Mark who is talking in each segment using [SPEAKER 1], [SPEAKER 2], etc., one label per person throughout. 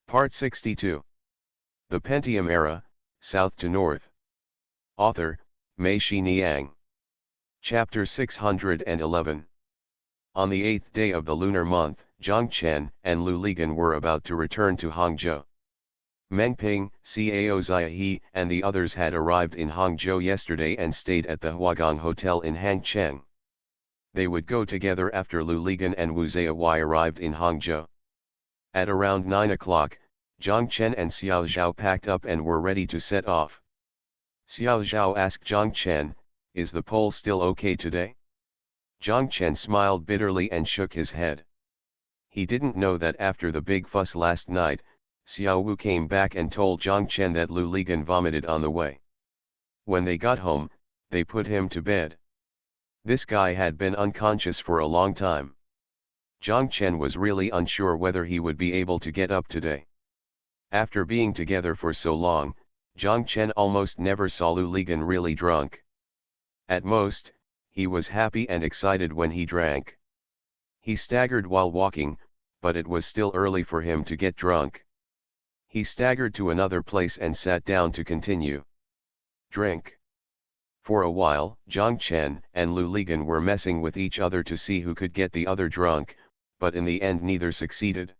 [SPEAKER 1] Part 62. The Pentium Era, South to North. Author, Mei Shi Niang. Chapter 611. On the 8th day of the lunar month, Zhang Chen and Lu Ligan were about to return to Hangzhou. Meng Ping, Cao Ziahe and the others had arrived in Hangzhou yesterday and stayed at the Huagang Hotel in Hangcheng. They would go together after Lu Ligan and Wu Ziawei arrived in Hangzhou. At around 9 o'clock, Zhang Chen and Xiao Zhao packed up and were ready to set off. Xiao Zhao asked Zhang Chen, "Is the poll still okay today?" Zhang Chen smiled bitterly and shook his head. He didn't know that after the big fuss last night, Xiao Wu came back and told Zhang Chen that Lu Ligan vomited on the way. When they got home, they put him to bed. This guy had been unconscious for a long time. Zhang Chen was really unsure whether he would be able to get up today. After being together for so long, Zhang Chen almost never saw Lu Ligan really drunk. At most, he was happy and excited when he drank. He staggered while walking, but it was still early for him to get drunk. He staggered to another place and sat down to continue. Drink. For a while, Zhang Chen and Lu Ligan were messing with each other to see who could get the other drunk, but in the end neither succeeded.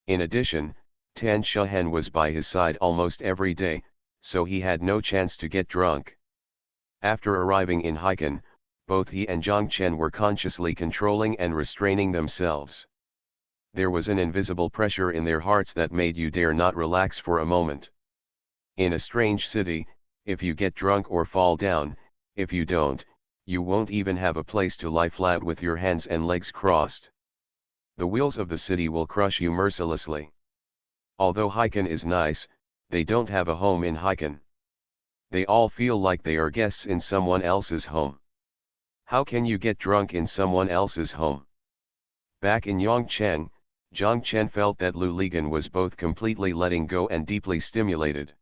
[SPEAKER 1] In addition, Tan Shehen was by his side almost every day, so he had no chance to get drunk. After arriving in Haikan, both he and Zhang Chen were consciously controlling and restraining themselves. There was an invisible pressure in their hearts that made you dare not relax for a moment. In a strange city, if you get drunk or fall down, if you don't, you won't even have a place to lie flat with your hands and legs crossed. The wheels of the city will crush you mercilessly. Although Haikan is nice, they don't have a home in Haikan. They all feel like they are guests in someone else's home. How can you get drunk in someone else's home? Back in Yongcheng, Zhang Chen felt that Lu Ligan was both completely letting go and deeply stimulated.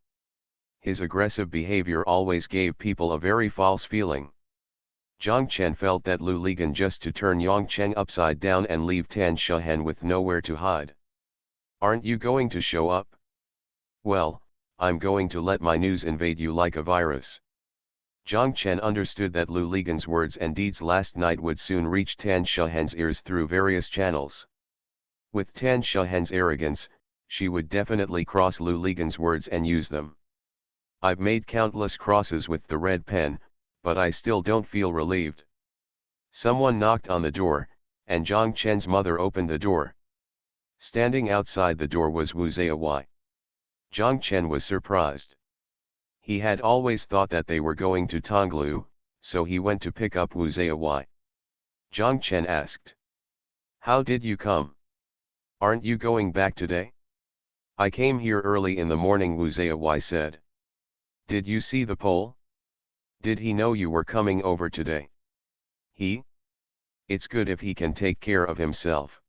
[SPEAKER 1] His aggressive behavior always gave people a very false feeling. Zhang Chen felt that Lu Ligan just to turn Yongcheng upside down and leave Tan Shehen with nowhere to hide. "Aren't you going to show up?" "Well, I'm going to let my news invade you like a virus." Zhang Chen understood that Lu Ligan's words and deeds last night would soon reach Tan Shehen's ears through various channels. With Tan Shehen's arrogance, she would definitely cross Lu Ligan's words and use them. "I've made countless crosses with the red pen, but I still don't feel relieved." Someone knocked on the door, and Zhang Chen's mother opened the door. Standing outside the door was Wu Ziawei. Zhang Chen was surprised. He had always thought that they were going to Tonglu, so he went to pick up Wu Ziawei. Zhang Chen asked, "How did you come? Aren't you going back today?" "I came here early in the morning," Wu Ziawei said. "Did you see the poll? Did he know you were coming over today?" It's good if he can take care of himself.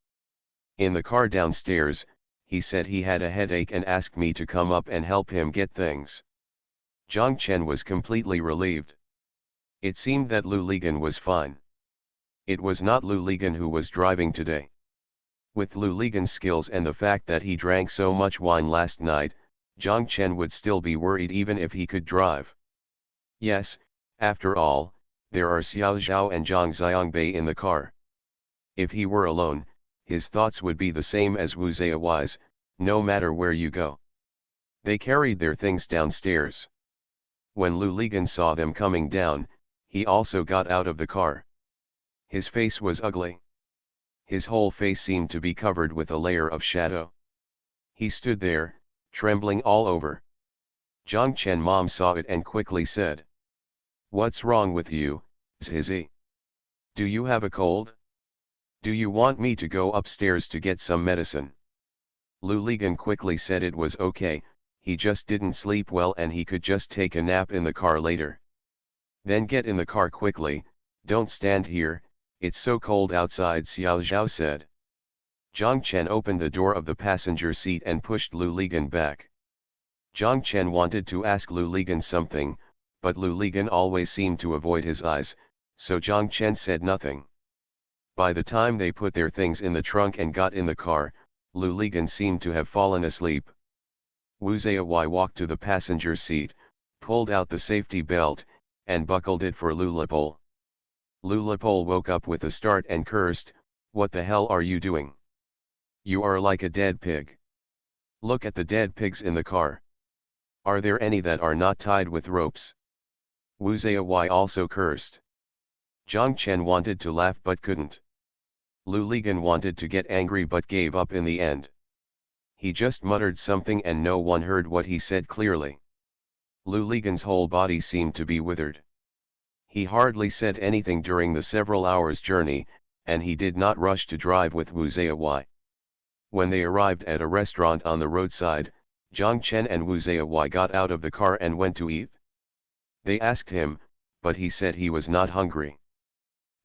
[SPEAKER 1] In the car downstairs, he said he had a headache and asked me to come up and help him get things." Zhang Chen was completely relieved. It seemed that Lu Ligan was fine. It was not Lu Ligan who was driving today. With Lu Ligan's skills and the fact that he drank so much wine last night, Zhang Chen would still be worried even if he could drive. Yes, after all, there are Xiao Zhao and Zhang Xiangbei in the car. If he were alone, his thoughts would be the same as Wu Ziawei's, no matter where you go. They carried their things downstairs. When Lu Ligan saw them coming down, he also got out of the car. His face was ugly. His whole face seemed to be covered with a layer of shadow. He stood there, trembling all over. Zhang Chen mom saw it and quickly said, "What's wrong with you, Zizi? Do you have a cold? Do you want me to go upstairs to get some medicine?" Lu Ligan quickly said it was okay, he just didn't sleep well and he could just take a nap in the car later. "Then get in the car quickly, don't stand here, it's so cold outside," Xiao Zhao said. Zhang Chen opened the door of the passenger seat and pushed Lu Ligan back. Zhang Chen wanted to ask Lu Ligan something, but Lu Ligan always seemed to avoid his eyes, so Zhang Chen said nothing. By the time they put their things in the trunk and got in the car, Lu Ligan seemed to have fallen asleep. Wu Zaiyi walked to the passenger seat, pulled out the safety belt, and buckled it for Lu Lipol. Lu Lipol woke up with a start and cursed, "What the hell are you doing? You are like a dead pig. Look at the dead pigs in the car. Are there any that are not tied with ropes?" Wu Zaiyi also cursed. Zhang Chen wanted to laugh but couldn't. Lu Ligan wanted to get angry but gave up in the end. He just muttered something and no one heard what he said clearly. Lu Ligan's whole body seemed to be withered. He hardly said anything during the several hours' journey, and he did not rush to drive with Wu Zaiyi. When they arrived at a restaurant on the roadside, Zhang Chen and Wu Zaiyi got out of the car and went to eat. They asked him, but he said he was not hungry.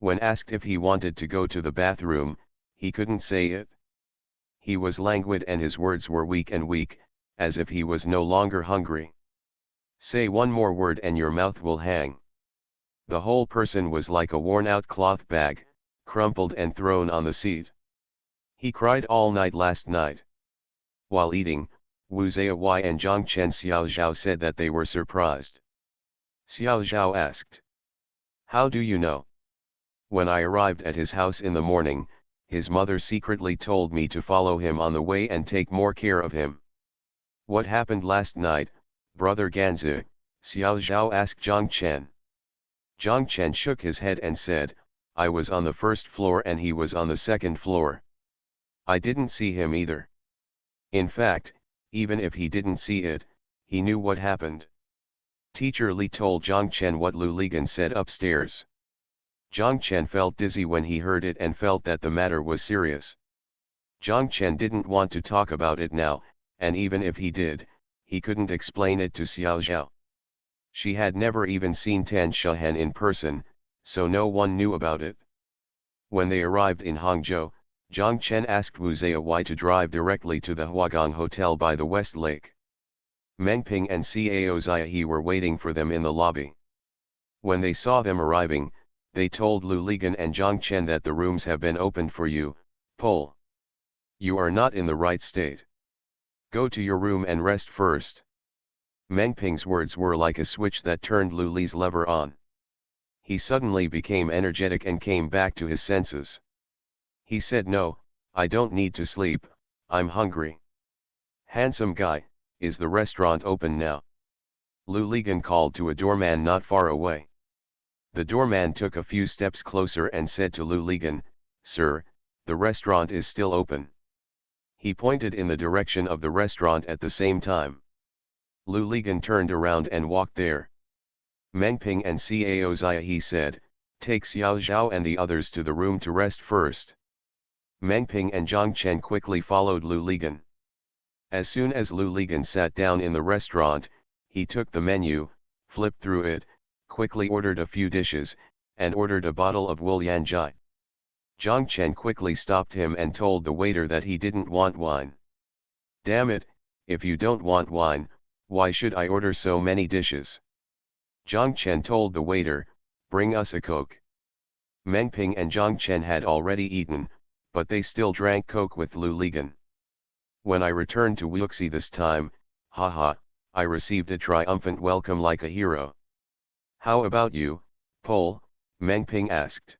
[SPEAKER 1] When asked if he wanted to go to the bathroom, he couldn't say it. He was languid and his words were weak, as if he was no longer hungry. Say one more word and your mouth will hang. The whole person was like a worn-out cloth bag, crumpled and thrown on the seat. He cried all night last night. While eating, Wu Zaiyi and Zhang Chen Xiaozhao said that they were surprised. Xiaozhao asked, "How do you know?" "When I arrived at his house in the morning, his mother secretly told me to follow him on the way and take more care of him." "What happened last night, brother Ganzi?" Xiaozhao asked Zhang Chen. Zhang Chen shook his head and said, "I was on the first floor and he was on the second floor. I didn't see him either. In fact, even if he didn't see it, he knew what happened." Teacher Li told Zhang Chen what Lu Ligan said upstairs. Zhang Chen felt dizzy when he heard it and felt that the matter was serious. Zhang Chen didn't want to talk about it now, and even if he did, he couldn't explain it to Xiaozhao. She had never even seen Tan Shahan in person, so no one knew about it. When they arrived in Hangzhou, Zhang Chen asked Wu Zaiyi to drive directly to the Huagang Hotel by the West Lake. Meng Ping and Cao Ziahe were waiting for them in the lobby. When they saw them arriving, they told Lu Ligan and Zhang Chen that the rooms have been opened for you, Pol. You are not in the right state. Go to your room and rest first. Meng Ping's words were like a switch that turned Lu Li's lever on. He suddenly became energetic and came back to his senses. He said, "No, I don't need to sleep, I'm hungry." "Handsome guy, is the restaurant open now?" Lu Ligan called to a doorman not far away. The doorman took a few steps closer and said to Lu Ligan, "Sir, the restaurant is still open." He pointed in the direction of the restaurant at the same time. Lu Ligan turned around and walked there. Meng Ping and Cao Ziahe said, "Take Xiaozhao and the others to the room to rest first." Meng Ping and Zhang Chen quickly followed Lu Ligan. As soon as Lu Ligan sat down in the restaurant, he took the menu, flipped through it, quickly ordered a few dishes, and ordered a bottle of Wulianjai. Zhang Chen quickly stopped him and told the waiter that he didn't want wine. "Damn it, if you don't want wine, why should I order so many dishes?" Zhang Chen told the waiter, "Bring us a Coke." Meng Ping and Zhang Chen had already eaten, but they still drank Coke with Lu Ligan. "When I returned to Wuxi this time, haha, I received a triumphant welcome like a hero." "How about you, Pol?" Meng Ping asked.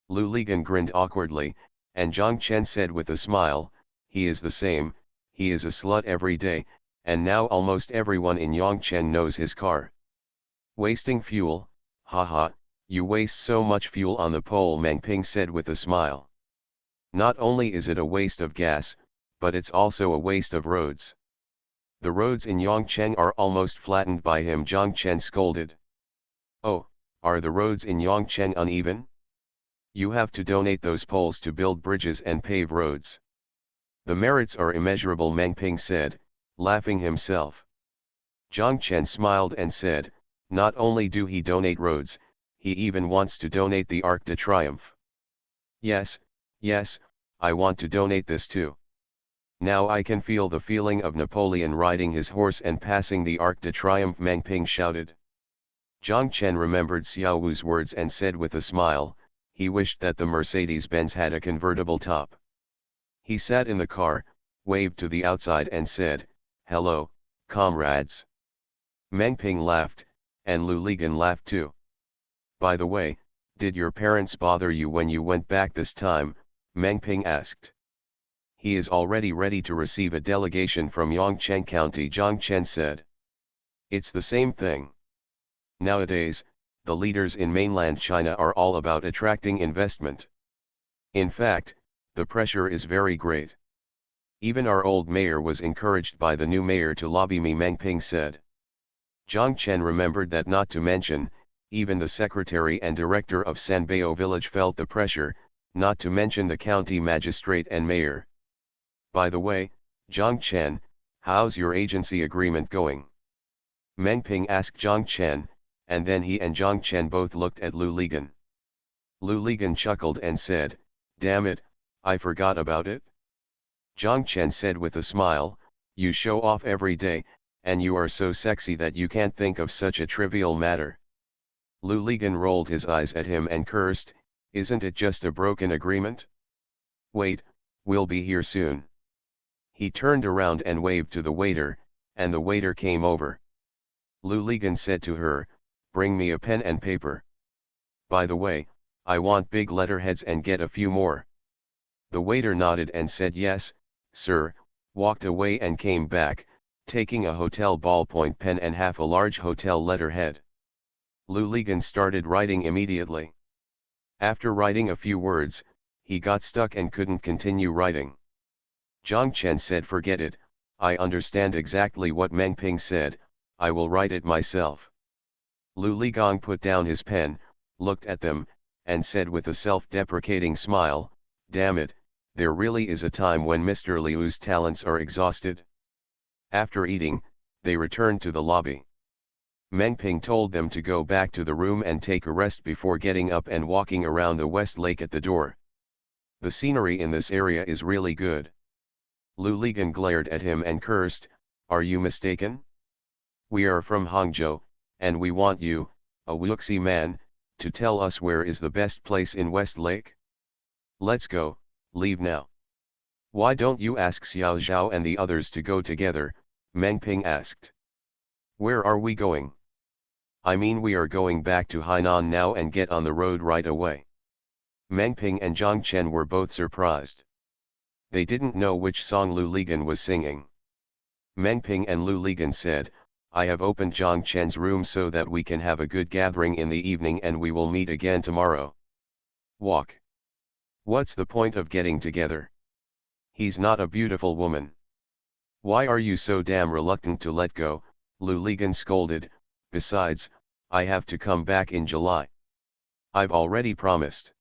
[SPEAKER 1] Lu Ligan grinned awkwardly, and Zhang Chen said with a smile, "He is the same, he is a slut every day, and now almost everyone in Yongchen knows his car." "Wasting fuel, haha, you waste so much fuel on the pole," Meng Ping said with a smile. "Not only is it a waste of gas, but it's also a waste of roads. The roads in Yongcheng are almost flattened by him," Zhang Chen scolded. "Oh, are the roads in Yongcheng uneven? You have to donate those poles to build bridges and pave roads." "The merits are immeasurable," Meng Ping said, laughing himself. Zhang Chen smiled and said, "Not only do he donate roads, he even wants to donate the Arc de Triomphe." Yes, I want to donate this too. Now I can feel the feeling of Napoleon riding his horse and passing the Arc de Triomphe," Meng Ping shouted. Zhang Chen remembered Xiao Wu's words and said with a smile, he wished that the Mercedes-Benz had a convertible top. He sat in the car, waved to the outside and said, "Hello, comrades." Meng Ping laughed, and Lu Ligan laughed too. "By the way, did your parents bother you when you went back this time?" Meng Ping asked. "He is already ready to receive a delegation from Yongcheng County," Zhang Chen said. "It's the same thing. Nowadays, the leaders in mainland China are all about attracting investment. In fact, the pressure is very great. Even our old mayor was encouraged by the new mayor to lobby me," Meng Ping said. Zhang Chen remembered that not to mention, even the secretary and director of Sanbeo village felt the pressure, not to mention the county magistrate and mayor. "By the way, Zhang Chen, how's your agency agreement going?" Meng Ping asked Zhang Chen, and then he and Zhang Chen both looked at Lu Ligan. Lu Ligan chuckled and said, "Damn it, I forgot about it." Zhang Chen said with a smile, "You show off every day, and you are so sexy that you can't think of such a trivial matter." Lu Ligan rolled his eyes at him and cursed, "Isn't it just a broken agreement? Wait, we'll be here soon." He turned around and waved to the waiter, and the waiter came over. Lu Ligan said to her, "Bring me a pen and paper. By the way, I want big letterheads and get a few more." The waiter nodded and said yes, sir, walked away and came back, taking a hotel ballpoint pen and half a large hotel letterhead. Lu Ligan started writing immediately. After writing a few words, he got stuck and couldn't continue writing. Zhang Chen said, "Forget it, I understand exactly what Meng Ping said, I will write it myself." Lu Ligong put down his pen, looked at them, and said with a self-deprecating smile, "Damn it, there really is a time when Mr. Liu's talents are exhausted." After eating, they returned to the lobby. Meng Ping told them to go back to the room and take a rest before getting up and walking around the West Lake at the door. "The scenery in this area is really good." Lu Ligan glared at him and cursed, "Are you mistaken? We are from Hangzhou, and we want you, a Wuxi man, to tell us where is the best place in West Lake. Let's go, leave now." "Why don't you ask Xiao Zhao and the others to go together?" Meng Ping asked. "Where are we going?" "I mean we are going back to Hainan now and get on the road right away." Meng Ping and Zhang Chen were both surprised. They didn't know which song Lu Ligan was singing. Meng Ping and Lu Ligan said, "I have opened Zhang Chen's room so that we can have a good gathering in the evening and we will meet again tomorrow." "Walk. What's the point of getting together? He's not a beautiful woman." "Why are you so damn reluctant to let go?" Lu Ligan scolded, "Besides, I have to come back in July. I've already promised.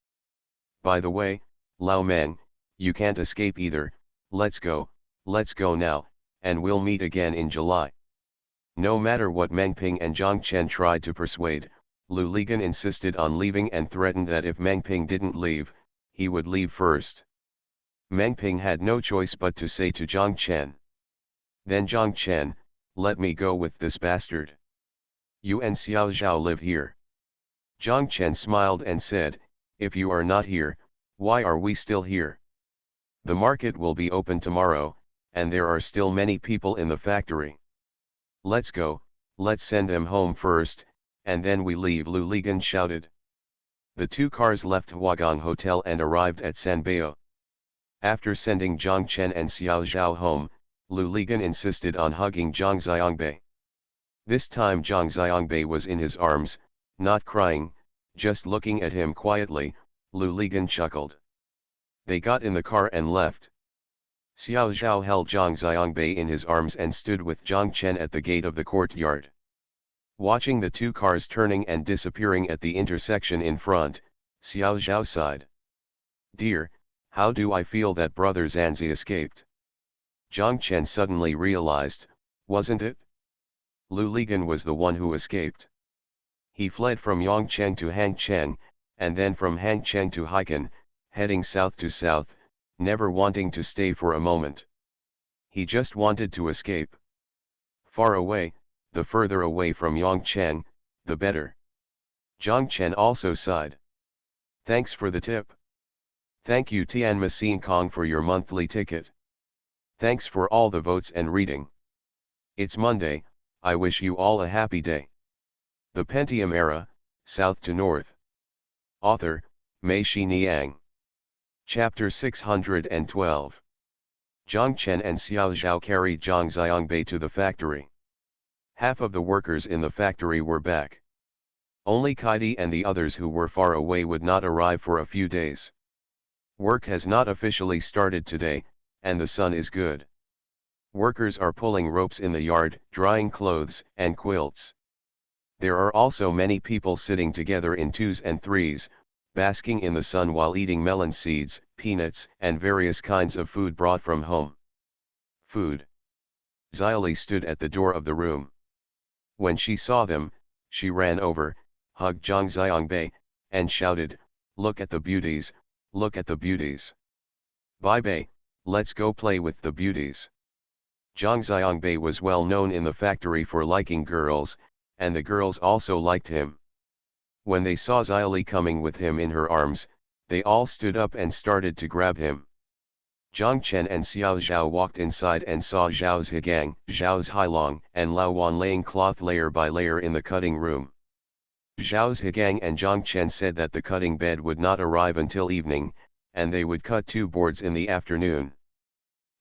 [SPEAKER 1] By the way, Lao Meng, you can't escape either, let's go now, and we'll meet again in July." No matter what Meng Ping and Zhang Chen tried to persuade, Lu Ligan insisted on leaving and threatened that if Meng Ping didn't leave, he would leave first. Meng Ping had no choice but to say to Zhang Chen, "Then Zhang Chen, let me go with this bastard. You and Xiao Zhao live here." Zhang Chen smiled and said, "If you are not here, why are we still here? The market will be open tomorrow, and there are still many people in the factory. Let's go, let's send them home first, and then we leave," Lu Ligan shouted. The two cars left Huagong Hotel and arrived at Sanbeo. After sending Zhang Chen and Xiao Zhao home, Lu Ligan insisted on hugging Zhang Xiangbei. This time Zhang Xiangbei was in his arms, not crying, just looking at him quietly. Lu Ligan chuckled. They got in the car and left. Xiao Zhao held Zhang Xiangbei in his arms and stood with Zhang Chen at the gate of the courtyard. Watching the two cars turning and disappearing at the intersection in front, Xiao Zhao sighed. "Dear, how do I feel that brother Zanzi escaped?" Zhang Chen suddenly realized, wasn't it? Lu Ligan was the one who escaped. He fled from Yongcheng to Hangcheng, and then from Hangcheng to Haikan, heading south to south, never wanting to stay for a moment. He just wanted to escape. Far away, the further away from Yongcheng, the better. Zhang Chen also sighed. "Thanks for the tip." "Thank you Tian Machine Kong for your monthly ticket." Thanks for all the votes and reading. It's Monday, I wish you all a happy day. The Pentium Era, South to North. Author, Mei-Shi Niang. Chapter 612. Zhang Chen and Xiao Zhao carried Zhang Xiangbei to the factory. Half of the workers in the factory were back. Only Kaidi and the others who were far away would not arrive for a few days. Work has not officially started today, and the sun is good. Workers are pulling ropes in the yard, drying clothes and quilts. There are also many people sitting together in twos and threes, basking in the sun while eating melon seeds, peanuts, and various kinds of food brought from home. Food. Xiaoli stood at the door of the room. When she saw them, she ran over, hugged Zhang Xiangbei, and shouted, "Look at the beauties, look at the beauties. Bai Bei, let's go play with the beauties." Zhang Xiangbei was well known in the factory for liking girls, and the girls also liked him. When they saw Xiaoli coming with him in her arms, they all stood up and started to grab him. Zhang Chen and Xiao Zhao walked inside and saw Zhao's Higang, Zhao's Hailong, and Lao Wan laying cloth layer by layer in the cutting room. Zhao's Higang and Zhang Chen said that the cutting bed would not arrive until evening, and they would cut 2 boards in the afternoon.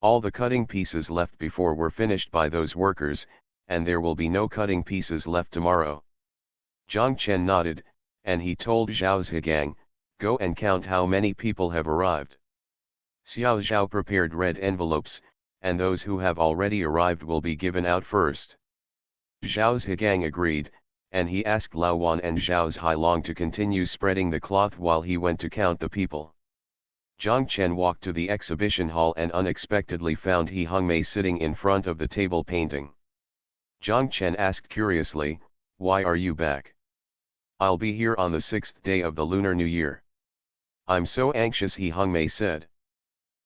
[SPEAKER 1] All the cutting pieces left before were finished by those workers, and there will be no cutting pieces left tomorrow. Zhang Chen nodded, and he told Zhao's Higang, "Go and count how many people have arrived." Xiao Zhao prepared red envelopes, and those who have already arrived will be given out first. Zhao's Higang agreed, and he asked Lao Wan and Zhao's Hailong to continue spreading the cloth while he went to count the people. Zhang Chen walked to the exhibition hall and unexpectedly found He Hongmei sitting in front of the table painting. Zhang Chen asked curiously, "Why are you back?" "I'll be here on the 6th day of the Lunar New Year." "I'm so anxious," He Hongmei said.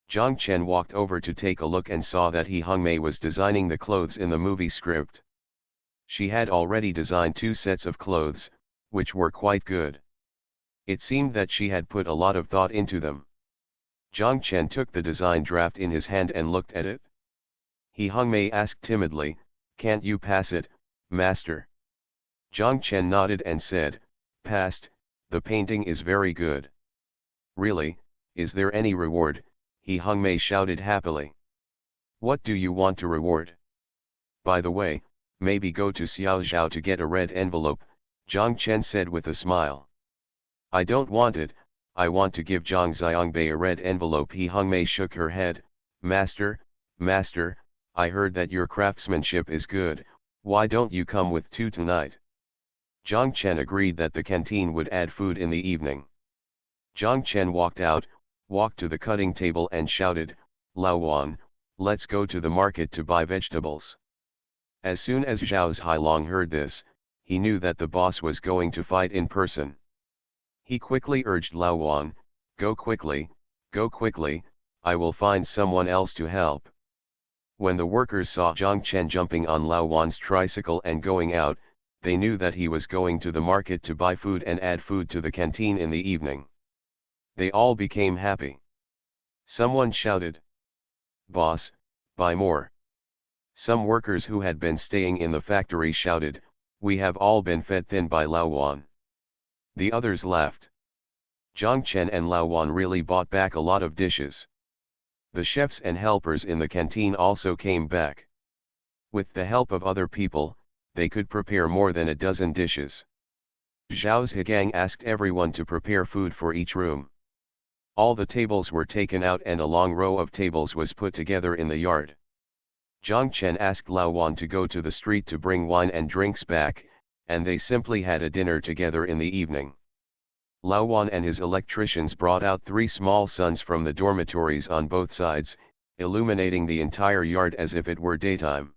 [SPEAKER 1] Zhang Chen walked over to take a look and saw that He Hongmei was designing the clothes in the movie script. She had already designed 2 sets of clothes, which were quite good. It seemed that she had put a lot of thought into them. Zhang Chen took the design draft in his hand and looked at it. He Hongmei asked timidly, "Can't you pass it, master?" Zhang Chen nodded and said, "Passed, the painting is very good." "Really, is there any reward?" He Hongmei shouted happily. "What do you want to reward? By the way, maybe go to Xiao Zhao to get a red envelope," Zhang Chen said with a smile. "I don't want it, I want to give Zhang Xiangbei a red envelope." He Hongmei shook her head, Master, I heard that your craftsmanship is good, why don't you come with 2 tonight?" Zhang Chen agreed that the canteen would add food in the evening. Zhang Chen walked to the cutting table and shouted, "Lao Wan, let's go to the market to buy vegetables." As soon as Zhao's Hailong heard this, he knew that the boss was going to fight in person. He quickly urged Lao Wan, go quickly, I will find someone else to help." When the workers saw Zhang Chen jumping on Lao Wan's tricycle and going out, they knew that he was going to the market to buy food and add food to the canteen in the evening. They all became happy. Someone shouted, "Boss, buy more." Some workers who had been staying in the factory shouted, "We have all been fed thin by Lao Wan." The others laughed. Zhang Chen and Lao Wan really bought back a lot of dishes. The chefs and helpers in the canteen also came back. With the help of other people, they could prepare more than a dozen dishes. Zhao's Higang asked everyone to prepare food for each room. All the tables were taken out and a long row of tables was put together in the yard. Zhang Chen asked Lao Wan to go to the street to bring wine and drinks back, and they simply had a dinner together in the evening. Lao Wan and his electricians brought out 3 small suns from the dormitories on both sides, illuminating the entire yard as if it were daytime.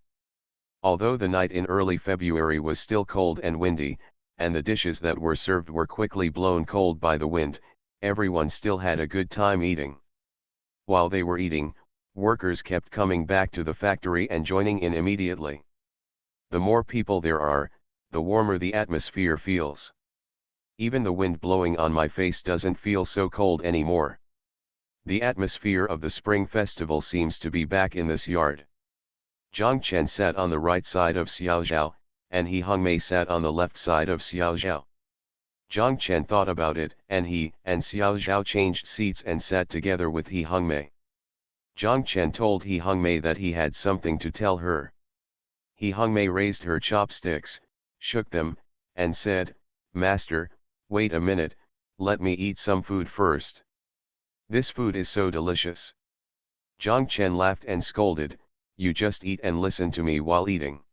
[SPEAKER 1] Although the night in early February was still cold and windy, and the dishes that were served were quickly blown cold by the wind, everyone still had a good time eating. While they were eating, workers kept coming back to the factory and joining in immediately. The more people there are, the warmer the atmosphere feels. Even the wind blowing on my face doesn't feel so cold anymore. The atmosphere of the spring festival seems to be back in this yard. Jiang Chen sat on the right side of Xiao Zhao, and He Hongmei sat on the left side of Xiao Zhao. Jiang Chen thought about it, and he and Xiao Zhao changed seats and sat together with He Hongmei. Jiang Chen told He Hongmei that he had something to tell her. He Hongmei raised her chopsticks, shook them, and said, "Master, wait a minute, let me eat some food first. This food is so delicious." Jiang Chen laughed and scolded, "You just eat and listen to me while eating.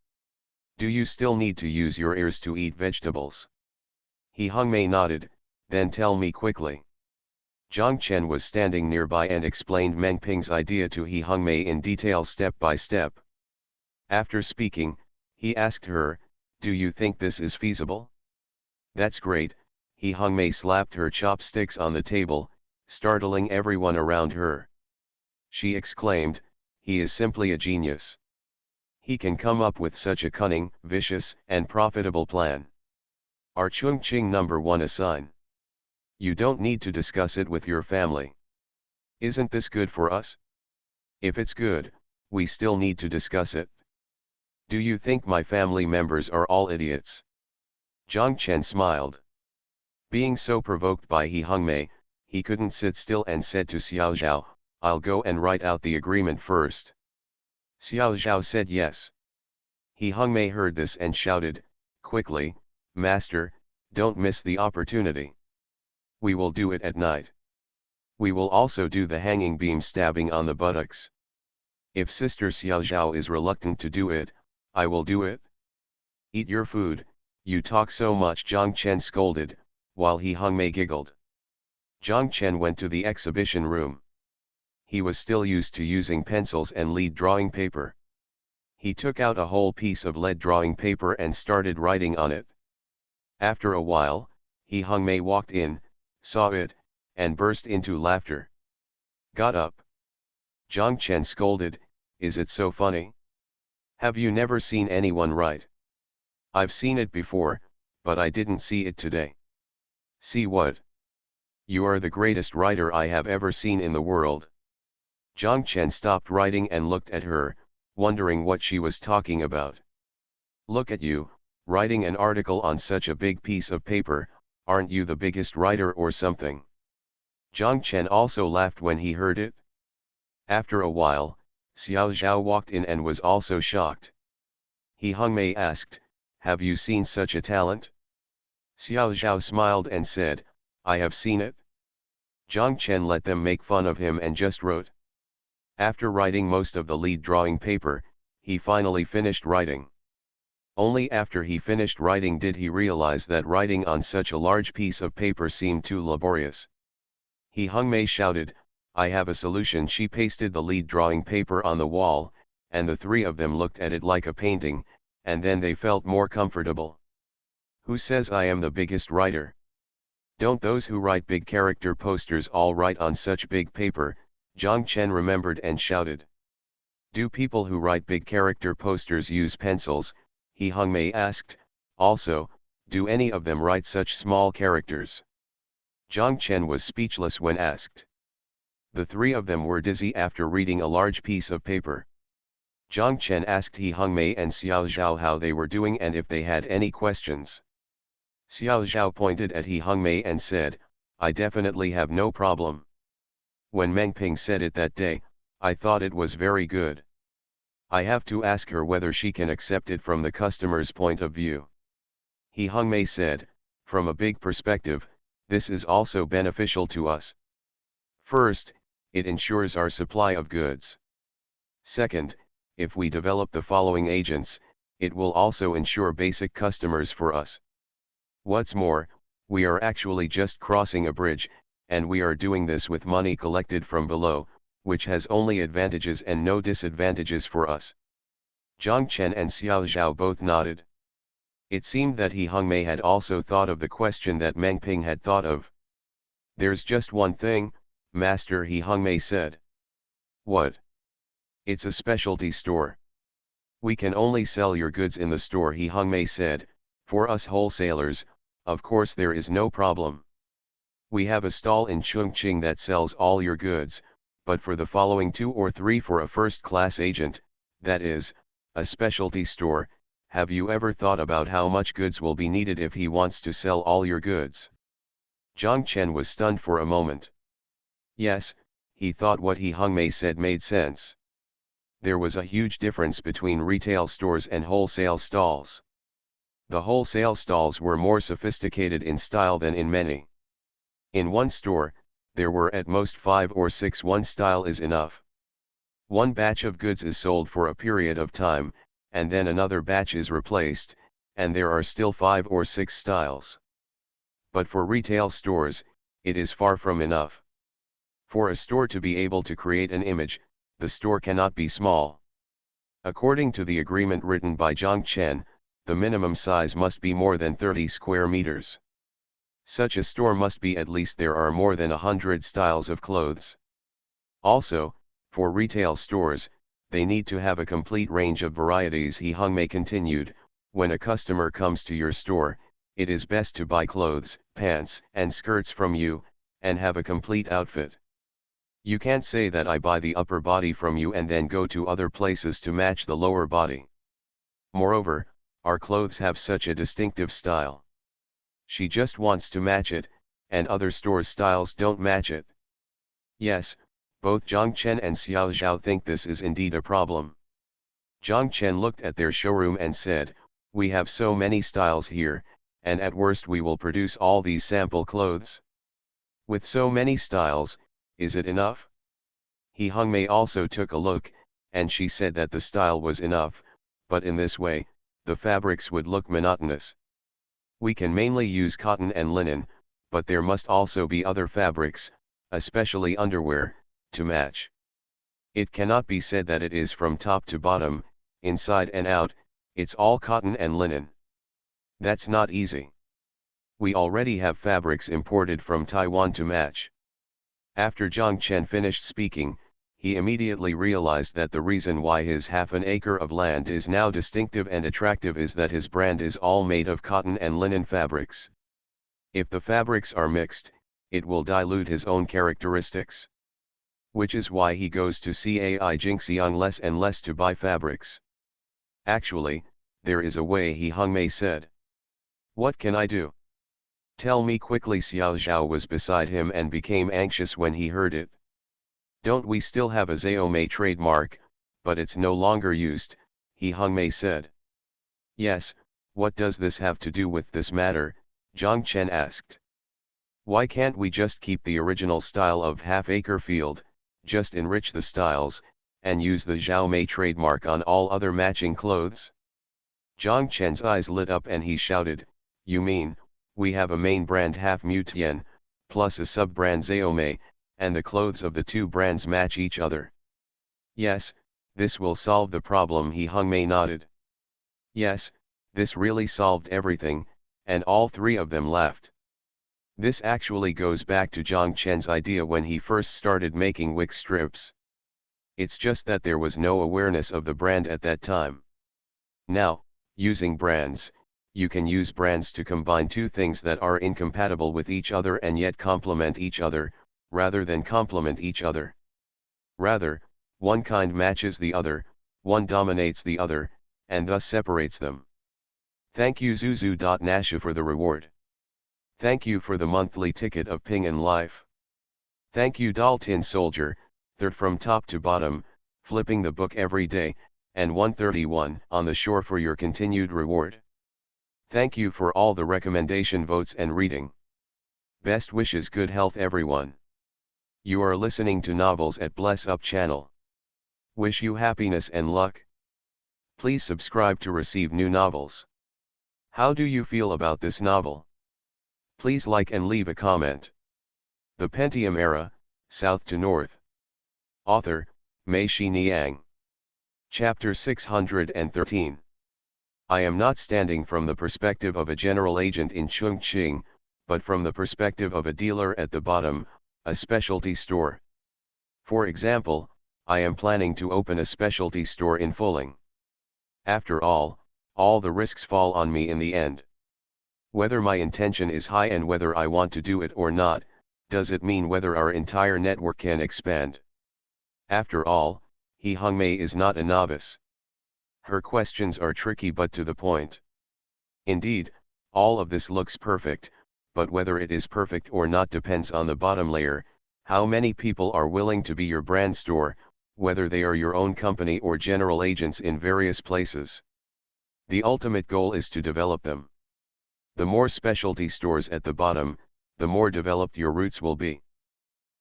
[SPEAKER 1] Do you still need to use your ears to eat vegetables?" He Hongmei nodded, "Then tell me quickly." Jiang Chen was standing nearby and explained Meng Ping's idea to He Hongmei in detail step by step. After speaking, he asked her, "Do you think this is feasible?" "That's great." He Hongmei slapped her chopsticks on the table, startling everyone around her. She exclaimed, "He is simply a genius. He can come up with such a cunning, vicious, and profitable plan. Our Chongqing number one a sign. You don't need to discuss it with your family. Isn't this good for us? If it's good, we still need to discuss it. Do you think my family members are all idiots?" Jiang Chen smiled. Being so provoked by He Hongmei, he couldn't sit still and said to Xiao Zhao, "I'll go and write out the agreement first." Xiao Zhao said yes. He Hongmei heard this and shouted, quickly, "Master, don't miss the opportunity. We will do it at night. We will also do the hanging beam stabbing on the buttocks. If Sister Xiao Zhao is reluctant to do it, I will do it." "Eat your food, you talk so much," Jiang Chen scolded, while He Hongmei giggled. Jiang Chen went to the exhibition room. He was still used to using pencils and lead drawing paper. He took out a whole piece of lead drawing paper and started writing on it. After a while, He Hongmei walked in, saw it, and burst into laughter. "Got up." Jiang Chen scolded, "Is it so funny? Have you never seen anyone write?" "I've seen it before, but I didn't see it today." "See what?" "You are the greatest writer I have ever seen in the world." Jiang Chen stopped writing and looked at her, wondering what she was talking about. "Look at you, writing an article on such a big piece of paper, aren't you the biggest writer or something?" Jiang Chen also laughed when he heard it. After a while, Xiao Zhao walked in and was also shocked. He Hongmei asked, "Have you seen such a talent?" Xiao Zhao smiled and said, "I have seen it." Jiang Chen let them make fun of him and just wrote. After writing most of the lead drawing paper, he finally finished writing. Only after he finished writing did he realize that writing on such a large piece of paper seemed too laborious. He Hongmei shouted, "I have a solution." She pasted the lead drawing paper on the wall, and the three of them looked at it like a painting, and then they felt more comfortable. "Who says I am the biggest writer? Don't those who write big character posters all write on such big paper?" Jiang Chen remembered and shouted. "Do people who write big character posters use pencils?" He Hongmei asked. "Also, do any of them write such small characters?" Jiang Chen was speechless when asked. The three of them were dizzy after reading a large piece of paper. Jiang Chen asked He Hongmei and Xiao Zhao how they were doing and if they had any questions. Xiao Zhao pointed at He Hongmei and said, "I definitely have no problem. When Meng Ping said it that day, I thought it was very good. I have to ask her whether she can accept it from the customer's point of view." He Hongmei said, "From a big perspective, this is also beneficial to us. First, it ensures our supply of goods. Second, if we develop the following agents, it will also ensure basic customers for us. What's more, we are actually just crossing a bridge, and we are doing this with money collected from below, which has only advantages and no disadvantages for us." Jiang Chen and Xiao Zhao both nodded. It seemed that He Hongmei had also thought of the question that Meng Ping had thought of. "There's just one thing, Master," He Hongmei said. "What?" "It's a specialty store. We can only sell your goods in the store," He Hongmei said. "For us wholesalers, of course there is no problem. We have a stall in Chongqing that sells all your goods, but for the following 2 or 3 for a first-class agent, that is, a specialty store. Have you ever thought about how much goods will be needed if he wants to sell all your goods? Zhang Chen was stunned for a moment. Yes, he thought what He Hongmei said made sense. There was a huge difference between retail stores and wholesale stalls. The wholesale stalls were more sophisticated in style than in many. In one store, there were at most 5 or 6. One style is enough. One batch of goods is sold for a period of time, and then another batch is replaced, and there are still 5 or 6 styles. But for retail stores, it is far from enough. For a store to be able to create an image, the store cannot be small. According to the agreement written by Zhang Chen, the minimum size must be more than 30 square meters. Such a store must be at least there are more than 100 styles of clothes. Also, for retail stores, they need to have a complete range of varieties. He Hongmei continued, when a customer comes to your store, it is best to buy clothes, pants, and skirts from you, and have a complete outfit. You can't say that I buy the upper body from you and then go to other places to match the lower body. Moreover, our clothes have such a distinctive style. She just wants to match it, and other stores' styles don't match it. Yes, both Zhang Chen and Xiao Zhao think this is indeed a problem. Zhang Chen looked at their showroom and said, we have so many styles here, and at worst we will produce all these sample clothes. With so many styles, is it enough? He Hongmei also took a look, and she said that the style was enough, but in this way, the fabrics would look monotonous. We can mainly use cotton and linen, but there must also be other fabrics, especially underwear, to match. It cannot be said that it is from top to bottom, inside and out, it's all cotton and linen. That's not easy. We already have fabrics imported from Taiwan to match. After Zhang Chen finished speaking, he immediately realized that the reason why his half an acre of land is now distinctive and attractive is that his brand is all made of cotton and linen fabrics. If the fabrics are mixed, it will dilute his own characteristics. Which is why he goes to Cai Jingxiang less and less to buy fabrics. Actually, there is a way, He Hongmei said. What can I do? Tell me quickly. Xiao Zhao was beside him and became anxious when he heard it. Don't we still have a Xiaomei trademark, but it's no longer used, He Hongmei said. Yes, what does this have to do with this matter? Zhang Chen asked. Why can't we just keep the original style of half-acre field, just enrich the styles, and use the Xiaomei trademark on all other matching clothes? Zhang Chen's eyes lit up and he shouted, you mean, we have a main brand Half Mu Tian, plus a sub-brand Xiaomei, and the clothes of the two brands match each other? Yes, this will solve the problem. He Hongmei nodded. Yes, this really solved everything, and all 3 of them laughed. This actually goes back to Zhang Chen's idea when he first started making wick strips. It's just that there was no awareness of the brand at that time. Now, using brands, you can use brands to combine 2 things that are incompatible with each other and yet complement each other, rather than complement each other. Rather, one kind matches the other, one dominates the other, and thus separates them. Thank you Zuzu.Nasha for the reward. Thank you for the monthly ticket of Ping and Life. Thank you Daltin Soldier, 3rd from top to bottom, flipping the book every day, and 131 on the shore for your continued reward. Thank you for all the recommendation votes and reading. Best wishes, good health everyone. You are listening to Novels at Bless Up channel. Wish you happiness and luck. Please subscribe to receive new novels. How do you feel about this novel? Please like and leave a comment. The Pentium Era, South to North. Author, Mei Xiniang. Chapter 613. I am not standing from the perspective of a general agent in Chongqing, but from the perspective of a dealer at the bottom, a specialty store. For example, I am planning to open a specialty store in Fuling. After all the risks fall on me in the end. Whether my intention is high and whether I want to do it or not, Does it mean whether our entire network can expand? After all, He Hongmei is not a novice. Her questions are tricky but to the point. Indeed, all of this looks perfect, but whether it is perfect or not depends on the bottom layer, how many people are willing to be your brand store, whether they are your own company or general agents in various places. The ultimate goal is to develop them. The more specialty stores at the bottom, the more developed your roots will be.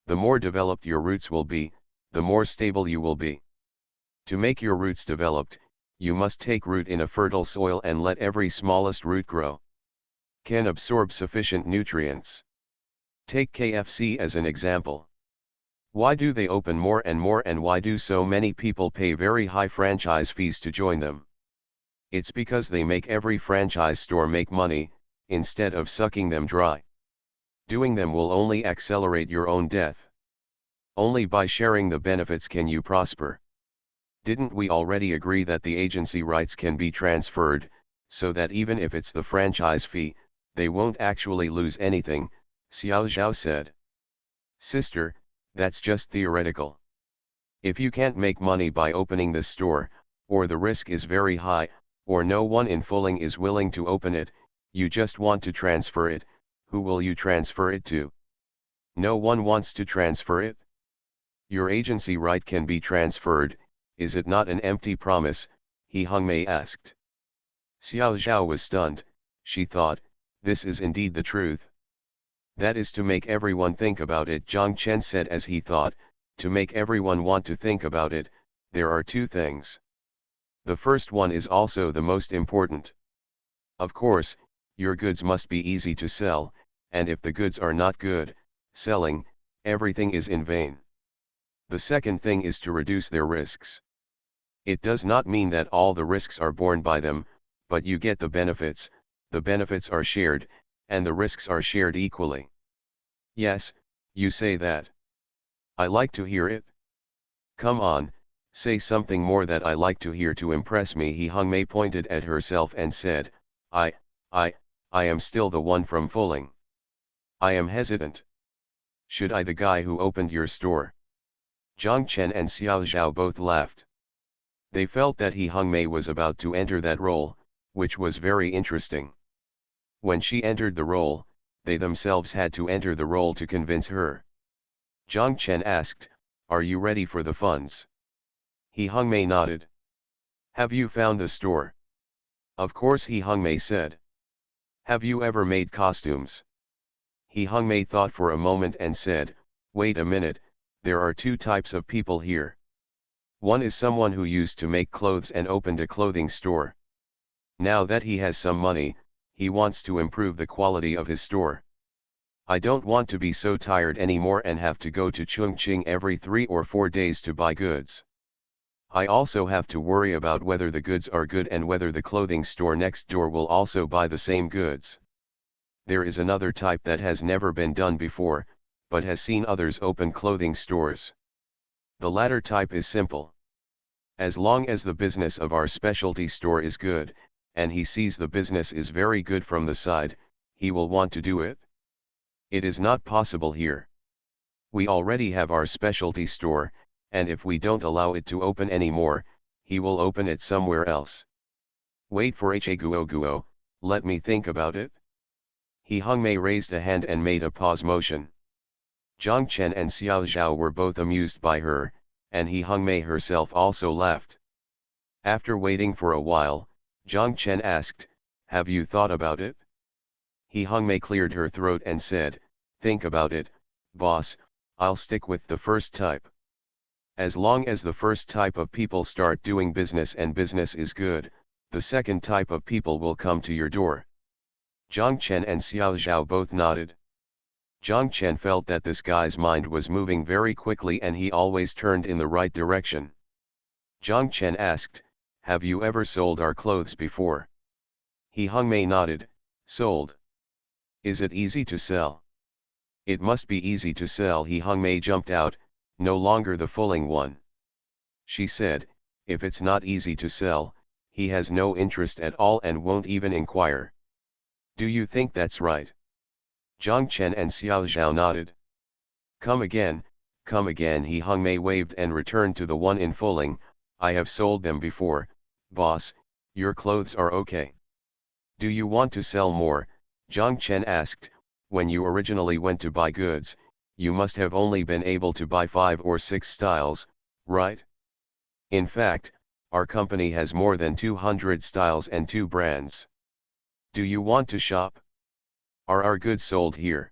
[SPEAKER 1] The more developed your roots will be, the more stable you will be. To make your roots developed, you must take root in a fertile soil and let every smallest root grow. Can absorb sufficient nutrients. Take KFC as an example. Why do they open more and why do so many people pay very high franchise fees to join them? It's because they make every franchise store make money, instead of sucking them dry. Doing them will only accelerate your own death. Only by sharing the benefits can you prosper. Didn't we already agree that the agency rights can be transferred, so that even if it's the franchise fee, they won't actually lose anything, Xiao Zhao said. Sister, that's just theoretical. If you can't make money by opening the store, or the risk is very high, or no one in Fuling is willing to open it, you just want to transfer it, who will you transfer it to? No one wants to transfer it. Your agency right can be transferred, is it not an empty promise? He Hongmei asked. Xiao Zhao was stunned, she thought, this is indeed the truth. That is to make everyone think about it, Zhang Chen said as he thought, to make everyone want to think about it, there are two things. The first one is also the most important. Of course, your goods must be easy to sell, and if the goods are not good, selling, everything is in vain. The second thing is to reduce their risks. It does not mean that all the risks are borne by them, but you get the benefits are shared, and the risks are shared equally. Yes, you say that. I like to hear it. Come on, say something more that I like to hear to impress me. He Hongmei pointed at herself and said, I am still the one from Fuling. I am hesitant. Should I the guy who opened your store? Zhang Chen and Xiao Zhao both laughed. They felt that He Hongmei was about to enter that role, which was very interesting. When she entered the role, they themselves had to enter the role to convince her. Zhang Chen asked, are you ready for the funds? He Hongmei nodded. Have you found the store? Of course, He Hongmei said. Have you ever made costumes? He Hongmei thought for a moment and said, wait a minute, there are two types of people here. One is someone who used to make clothes and opened a clothing store. Now that he has some money, he wants to improve the quality of his store. I don't want to be so tired anymore and have to go to Chongqing every 3 or 4 days to buy goods. I also have to worry about whether the goods are good and whether the clothing store next door will also buy the same goods. There is another type that has never been done before, but has seen others open clothing stores. The latter type is simple. As long as the business of our specialty store is good, and he sees the business is very good from the side, he will want to do it. It is not possible here. We already have our specialty store, and if we don't allow it to open anymore, he will open it somewhere else. Wait for Guo, let me think about it. He Hongmei raised a hand and made a pause motion. Zhang Chen and Xiao Zhao were both amused by her, and He Hongmei herself also laughed. After waiting for a while, Zhang Chen asked, have you thought about it? He Hongmei cleared her throat and said, think about it, boss, I'll stick with the first type. As long as the first type of people start doing business and business is good, the second type of people will come to your door. Zhang Chen and Xiao Zhao both nodded. Zhang Chen felt that this guy's mind was moving very quickly and he always turned in the right direction. Zhang Chen asked, have you ever sold our clothes before? He Hongmei nodded, sold. Is it easy to sell? It must be easy to sell. He Hongmei jumped out, no longer the Fuling one. She said, if it's not easy to sell, he has no interest at all and won't even inquire. Do you think that's right? Zhang Chen and Xiao Zhao nodded. Come again, He Hung Mei waved and returned to the one in Fuling. I have sold them before, boss, your clothes are okay. Do you want to sell more? Zhang Chen asked. When you originally went to buy goods, you must have only been able to buy 5 or 6 styles, right? In fact, our company has more than 200 styles and 2 brands. Do you want to shop? Are our goods sold here?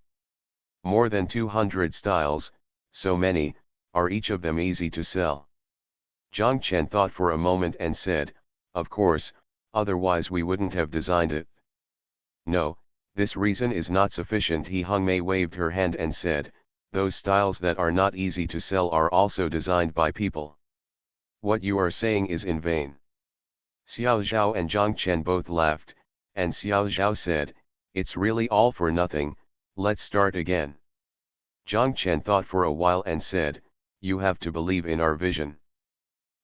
[SPEAKER 1] More than 200 styles, so many, are each of them easy to sell? Zhang Chen thought for a moment and said, of course, otherwise we wouldn't have designed it. No, this reason is not sufficient. He Hung Mei waved her hand and said, those styles that are not easy to sell are also designed by people. What you are saying is in vain. Xiao Zhao and Zhang Chen both laughed, and Xiao Zhao said, it's really all for nothing, let's start again. Zhang Chen thought for a while and said, you have to believe in our vision.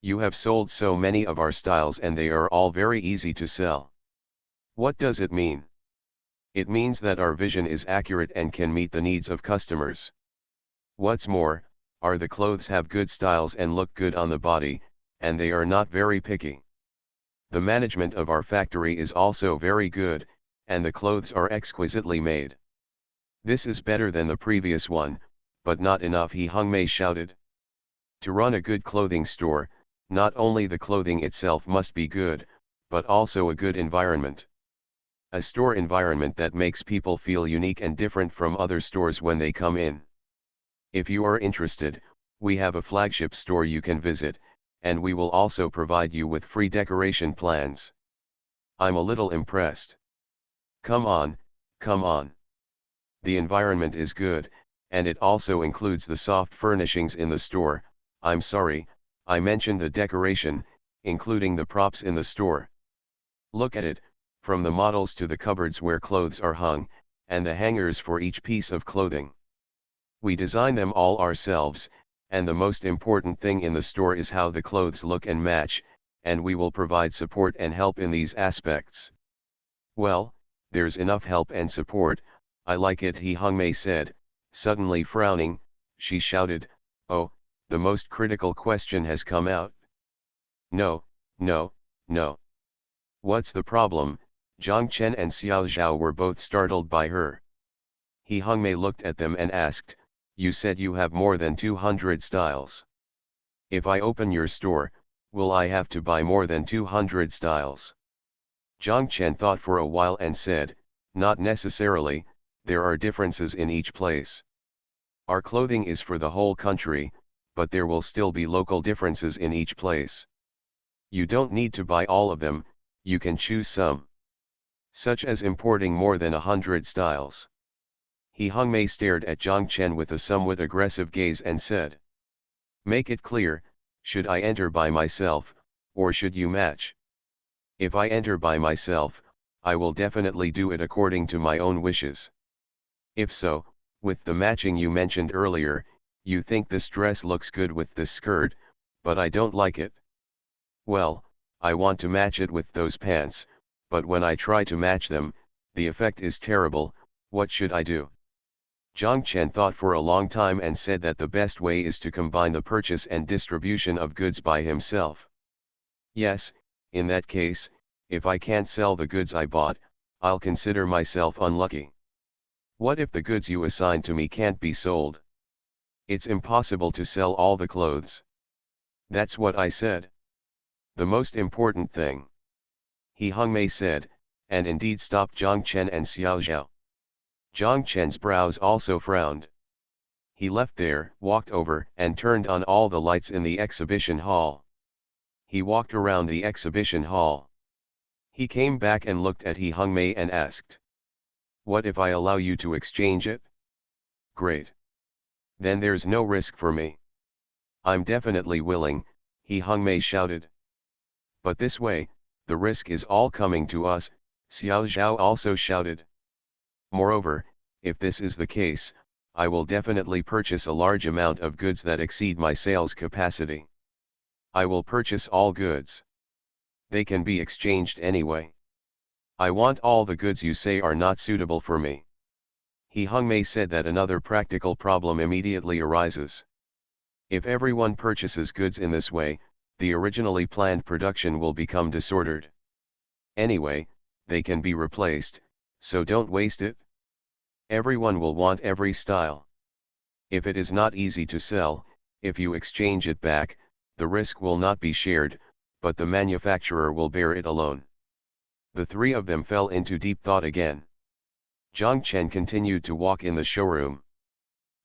[SPEAKER 1] You have sold so many of our styles and they are all very easy to sell. What does it mean? It means that our vision is accurate and can meet the needs of customers. What's more, our the clothes have good styles and look good on the body, and they are not very picky. The management of our factory is also very good, and the clothes are exquisitely made. This is better than the previous one, but not enough, He Hung Mei shouted. To run a good clothing store, not only the clothing itself must be good, but also a good environment. A store environment that makes people feel unique and different from other stores when they come in. If you are interested, we have a flagship store you can visit, and we will also provide you with free decoration plans. I'm a little impressed. Come on, come on. The environment is good, and it also includes the soft furnishings in the store. I'm sorry, I mentioned the decoration, including the props in the store. Look at it, from the models to the cupboards where clothes are hung, and the hangers for each piece of clothing. We design them all ourselves, and the most important thing in the store is how the clothes look and match, and we will provide support and help in these aspects. Well, there's enough help and support, I like it, He Hung Mei said. Suddenly frowning, she shouted, oh, the most critical question has come out. No, no, no. What's the problem? Zhang Chen and Xiao Zhao were both startled by her. He Hung Mei looked at them and asked, you said you have more than 200 styles. If I open your store, will I have to buy more than 200 styles? Zhang Chen thought for a while and said, not necessarily, there are differences in each place. Our clothing is for the whole country, but there will still be local differences in each place. You don't need to buy all of them, you can choose some. Such as importing more than 100 styles. He Hung Mei stared at Zhang Chen with a somewhat aggressive gaze and said. Make it clear, should I enter by myself, or should you match? If I enter by myself, I will definitely do it according to my own wishes. If so, with the matching you mentioned earlier, you think this dress looks good with this skirt, but I don't like it. Well, I want to match it with those pants, but when I try to match them, the effect is terrible, what should I do? Zhang Chen thought for a long time and said that the best way is to combine the purchase and distribution of goods by himself. Yes, in that case, if I can't sell the goods I bought, I'll consider myself unlucky. What if the goods you assigned to me can't be sold? It's impossible to sell all the clothes. That's what I said. The most important thing. He Hung Mei said, and indeed stopped Zhang Chen and Xiao Zhao. Zhang Chen's brows also frowned. He left there, walked over and turned on all the lights in the exhibition hall. He walked around the exhibition hall. He came back and looked at He Hung Mei and asked. What if I allow you to exchange it? Great. Then there's no risk for me. I'm definitely willing, He Hung Mei shouted. But this way, the risk is all coming to us, Xiao Zhao also shouted. Moreover, if this is the case, I will definitely purchase a large amount of goods that exceed my sales capacity. I will purchase all goods. They can be exchanged anyway. I want all the goods you say are not suitable for me. He Hongmei said that another practical problem immediately arises. If everyone purchases goods in this way, the originally planned production will become disordered. Anyway, they can be replaced, so don't waste it. Everyone will want every style. If it is not easy to sell, if you exchange it back, the risk will not be shared, but the manufacturer will bear it alone. The three of them fell into deep thought again. Zhang Chen continued to walk in the showroom.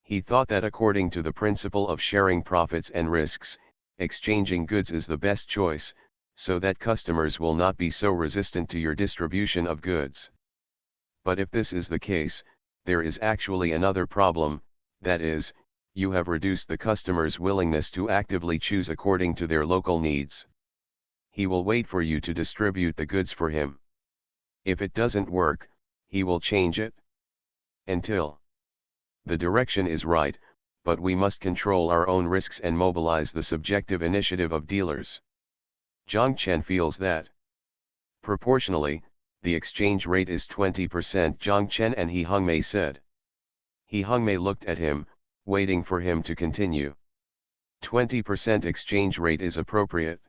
[SPEAKER 1] He thought that according to the principle of sharing profits and risks, exchanging goods is the best choice, so that customers will not be so resistant to your distribution of goods. But if this is the case, there is actually another problem, that is, you have reduced the customer's willingness to actively choose according to their local needs. He will wait for you to distribute the goods for him. If it doesn't work, he will change it. Until the direction is right, but we must control our own risks and mobilize the subjective initiative of dealers. Zhang Chen feels that proportionally, the exchange rate is 20%. Zhang Chen and He Hongmei said. He Hongmei looked at him, waiting for him to continue. 20% exchange rate is appropriate.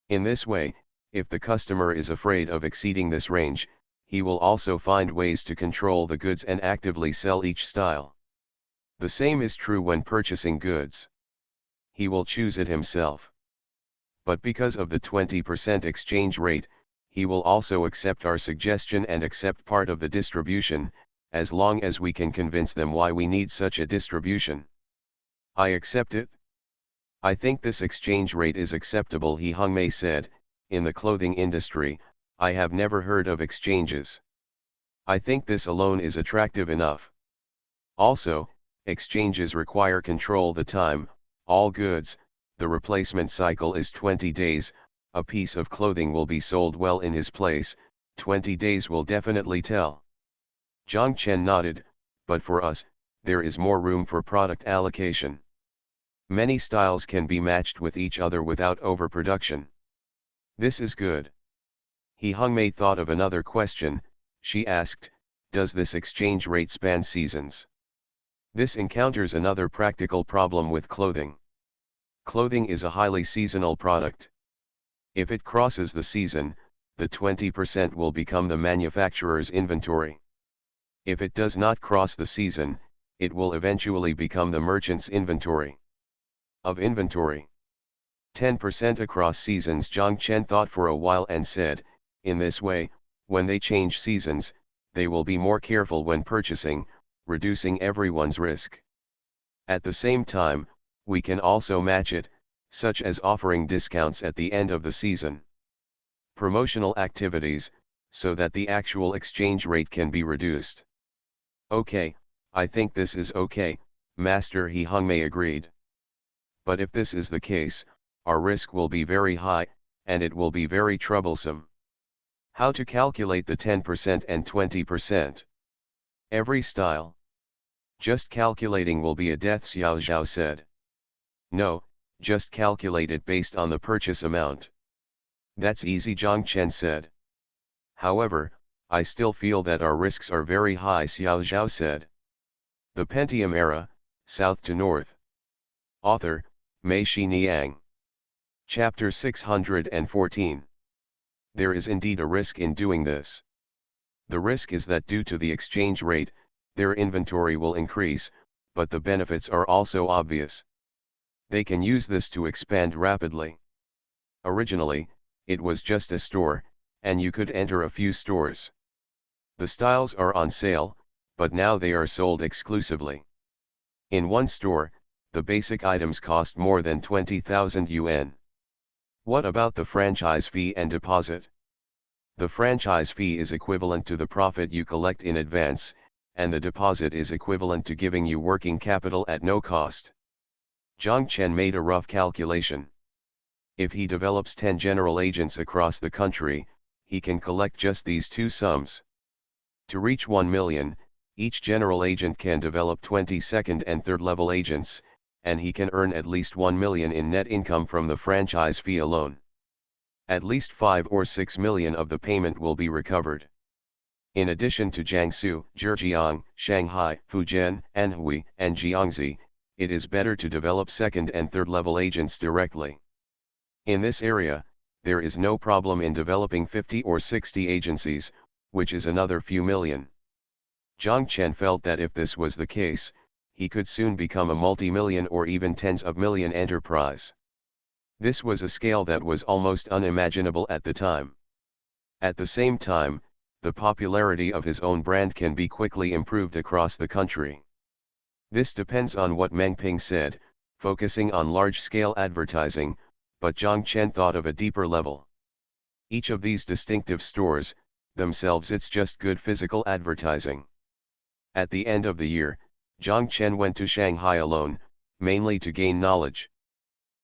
[SPEAKER 1] In this way, if the customer is afraid of exceeding this range, he will also find ways to control the goods and actively sell each style. The same is true when purchasing goods. He will choose it himself. But because of the 20% exchange rate, he will also accept our suggestion and accept part of the distribution, as long as we can convince them why we need such a distribution. I accept it. I think this exchange rate is acceptable, He Hongmei said. In the clothing industry, I have never heard of exchanges. I think this alone is attractive enough. Also, exchanges require control the time, all goods, the replacement cycle is 20 days, a piece of clothing will be sold well in his place, 20 days will definitely tell. Zhang Chen nodded, but for us, there is more room for product allocation. Many styles can be matched with each other without overproduction. This is good. He Hongmei thought of another question. She asked, does this exchange rate span seasons? This encounters another practical problem with clothing. Clothing is a highly seasonal product. If it crosses the season, the 20% will become the manufacturer's inventory. If it does not cross the season, it will eventually become the merchant's inventory. Of inventory. 10% across seasons. Zhang Chen thought for a while and said, in this way, when they change seasons, they will be more careful when purchasing, reducing everyone's risk. At the same time, we can also match it, such as offering discounts at the end of the season. Promotional activities, so that the actual exchange rate can be reduced. Okay, I think this is okay, Master, He Hongmei agreed. But if this is the case, our risk will be very high, and it will be very troublesome. How to calculate the 10% and 20%? Every style. Just calculating will be a death, Xiao Zhao said. No, just calculate it based on the purchase amount. That's easy, Zhang Chen said. However, I still feel that our risks are very high, Xiao Zhao said. The Pentium Era, South to North. Author, Mei Xiniang. Chapter 614. There is indeed a risk in doing this. The risk is that due to the exchange rate, their inventory will increase, but the benefits are also obvious. They can use this to expand rapidly. Originally, it was just a store, and you could enter a few stores. The styles are on sale, but now they are sold exclusively. In one store, the basic items cost more than 20,000 yuan. What about the franchise fee and deposit? The franchise fee is equivalent to the profit you collect in advance, and the deposit is equivalent to giving you working capital at no cost. Zhang Chen made a rough calculation. If he develops 10 general agents across the country, he can collect just these two sums. To reach 1 million, each general agent can develop 20 second and third level agents, and he can earn at least 1 million in net income from the franchise fee alone. At least 5 or 6 million of the payment will be recovered. In addition to Jiangsu, Zhejiang, Shanghai, Fujian, Anhui, and Jiangxi, it is better to develop second and third level agents directly. In this area, there is no problem in developing 50 or 60 agencies, which is another few million. Zhang Chen felt that if this was the case, he could soon become a multi-million or even tens of million enterprise. This was a scale that was almost unimaginable at the time. At the same time, the popularity of his own brand can be quickly improved across the country. This depends on what Meng Ping said, focusing on large-scale advertising, but Zhang Chen thought of a deeper level. Each of these distinctive stores, themselves it's just good physical advertising. At the end of the year, Zhang Chen went to Shanghai alone, mainly to gain knowledge.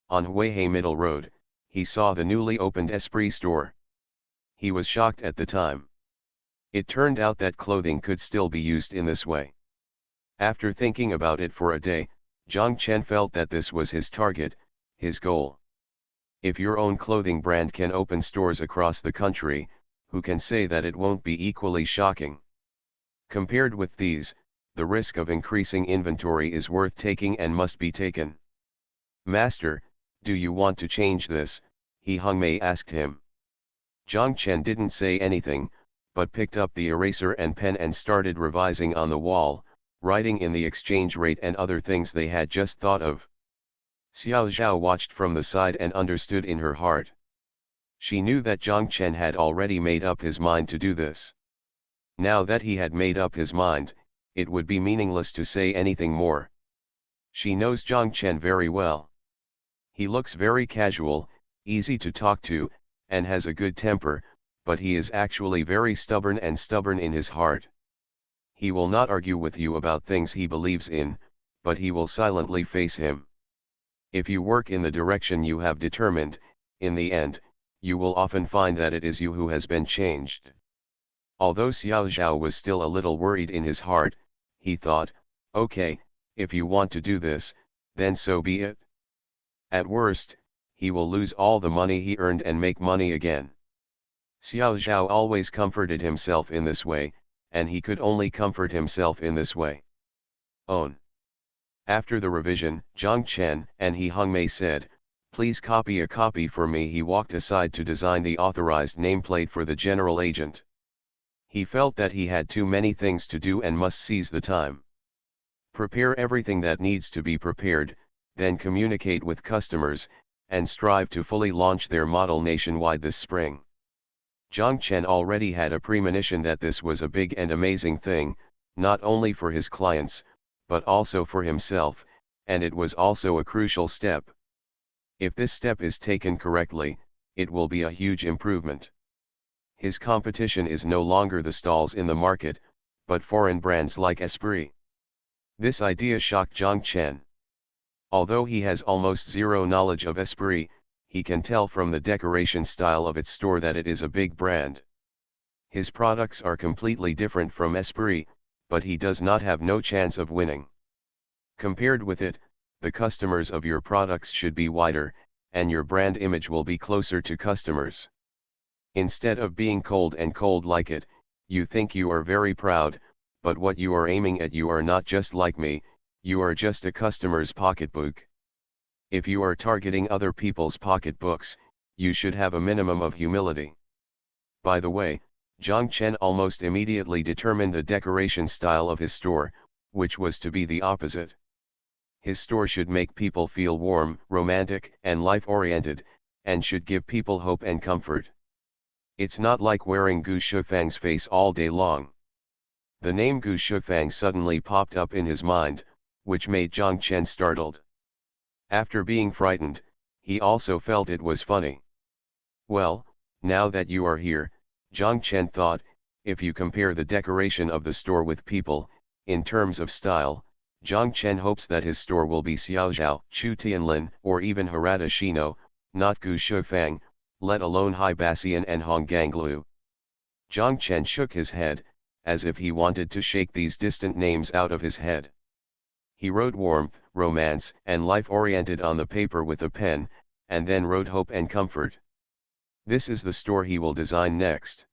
[SPEAKER 1] On Huihai Middle Road, he saw the newly opened Esprit store. He was shocked at the time. It turned out that clothing could still be used in this way. After thinking about it for a day, Zhang Chen felt that this was his target, his goal. If your own clothing brand can open stores across the country, who can say that it won't be equally shocking? Compared with these, the risk of increasing inventory is worth taking and must be taken. Master, do you want to change this? He Hongmei asked him. Zhang Chen didn't say anything, but picked up the eraser and pen and started revising on the wall, writing in the exchange rate and other things they had just thought of. Xiao Zhao watched from the side and understood in her heart. She knew that Zhang Chen had already made up his mind to do this. Now that he had made up his mind, it would be meaningless to say anything more. She knows Zhang Chen very well. He looks very casual, easy to talk to, and has a good temper, but he is actually very stubborn and stubborn in his heart. He will not argue with you about things he believes in, but he will silently face him. If you work in the direction you have determined, in the end, you will often find that it is you who has been changed. Although Xiao Zhao was still a little worried in his heart, he thought, okay, if you want to do this, then so be it. At worst, he will lose all the money he earned and make money again. Xiao Zhao always comforted himself in this way, and he could only comfort himself in this way. Own. After the revision, Zhang Chen and He Hongmei said, please copy a copy for me. He walked aside to design the authorized nameplate for the general agent. He felt that he had too many things to do and must seize the time. Prepare everything that needs to be prepared, then communicate with customers, and strive to fully launch their model nationwide this spring. Zhang Chen already had a premonition that this was a big and amazing thing, not only for his clients, but also for himself, and it was also a crucial step. If this step is taken correctly, it will be a huge improvement. His competition is no longer the stalls in the market, but foreign brands like Esprit. This idea shocked Zhang Chen. Although he has almost zero knowledge of Esprit, he can tell from the decoration style of its store that it is a big brand. His products are completely different from Esprit, but he does not have no chance of winning. Compared with it, the customers of your products should be wider, and your brand image will be closer to customers. Instead of being cold and cold like it, you think you are very proud, but what you are aiming at, you are not just like me, you are just a customer's pocketbook. If you are targeting other people's pocketbooks, you should have a minimum of humility. By the way, Zhang Chen almost immediately determined the decoration style of his store, which was to be the opposite. His store should make people feel warm, romantic, and life-oriented, and should give people hope and comfort. It's not like wearing Gu Shufang's face all day long. The name Gu Shufang suddenly popped up in his mind, which made Zhang Chen startled. After being frightened, he also felt it was funny. Well, now that you are here, Zhang Chen thought, if you compare the decoration of the store with people, in terms of style, Zhang Chen hopes that his store will be Xiaozhao, Chu Tianlin, or even Harada Shino, not Gu Shufang, let alone Hai Bassian and Hong Ganglu. Zhang Chen shook his head, as if he wanted to shake these distant names out of his head. He wrote warmth, romance, and life-oriented on the paper with a pen, and then wrote hope and comfort. This is the store he will design next.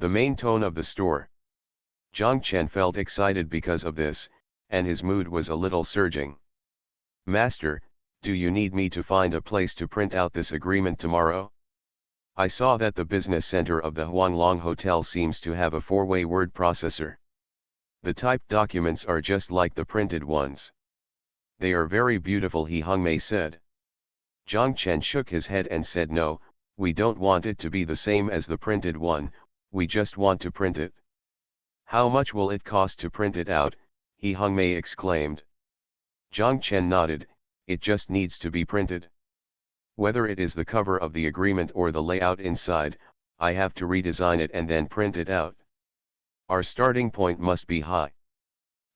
[SPEAKER 1] The main tone of the store. Zhang Chen felt excited because of this, and his mood was a little surging. Master, do you need me to find a place to print out this agreement tomorrow? I saw that the business center of the Huanglong Hotel seems to have a 4-way word processor. The typed documents are just like the printed ones. They are very beautiful, He Hongmei said. Zhang Chen shook his head and said, no, we don't want it to be the same as the printed one, we just want to print it. How much will it cost to print it out? He Hongmei exclaimed. Zhang Chen nodded, it just needs to be printed. Whether it is the cover of the agreement or the layout inside, I have to redesign it and then print it out. Our starting point must be high.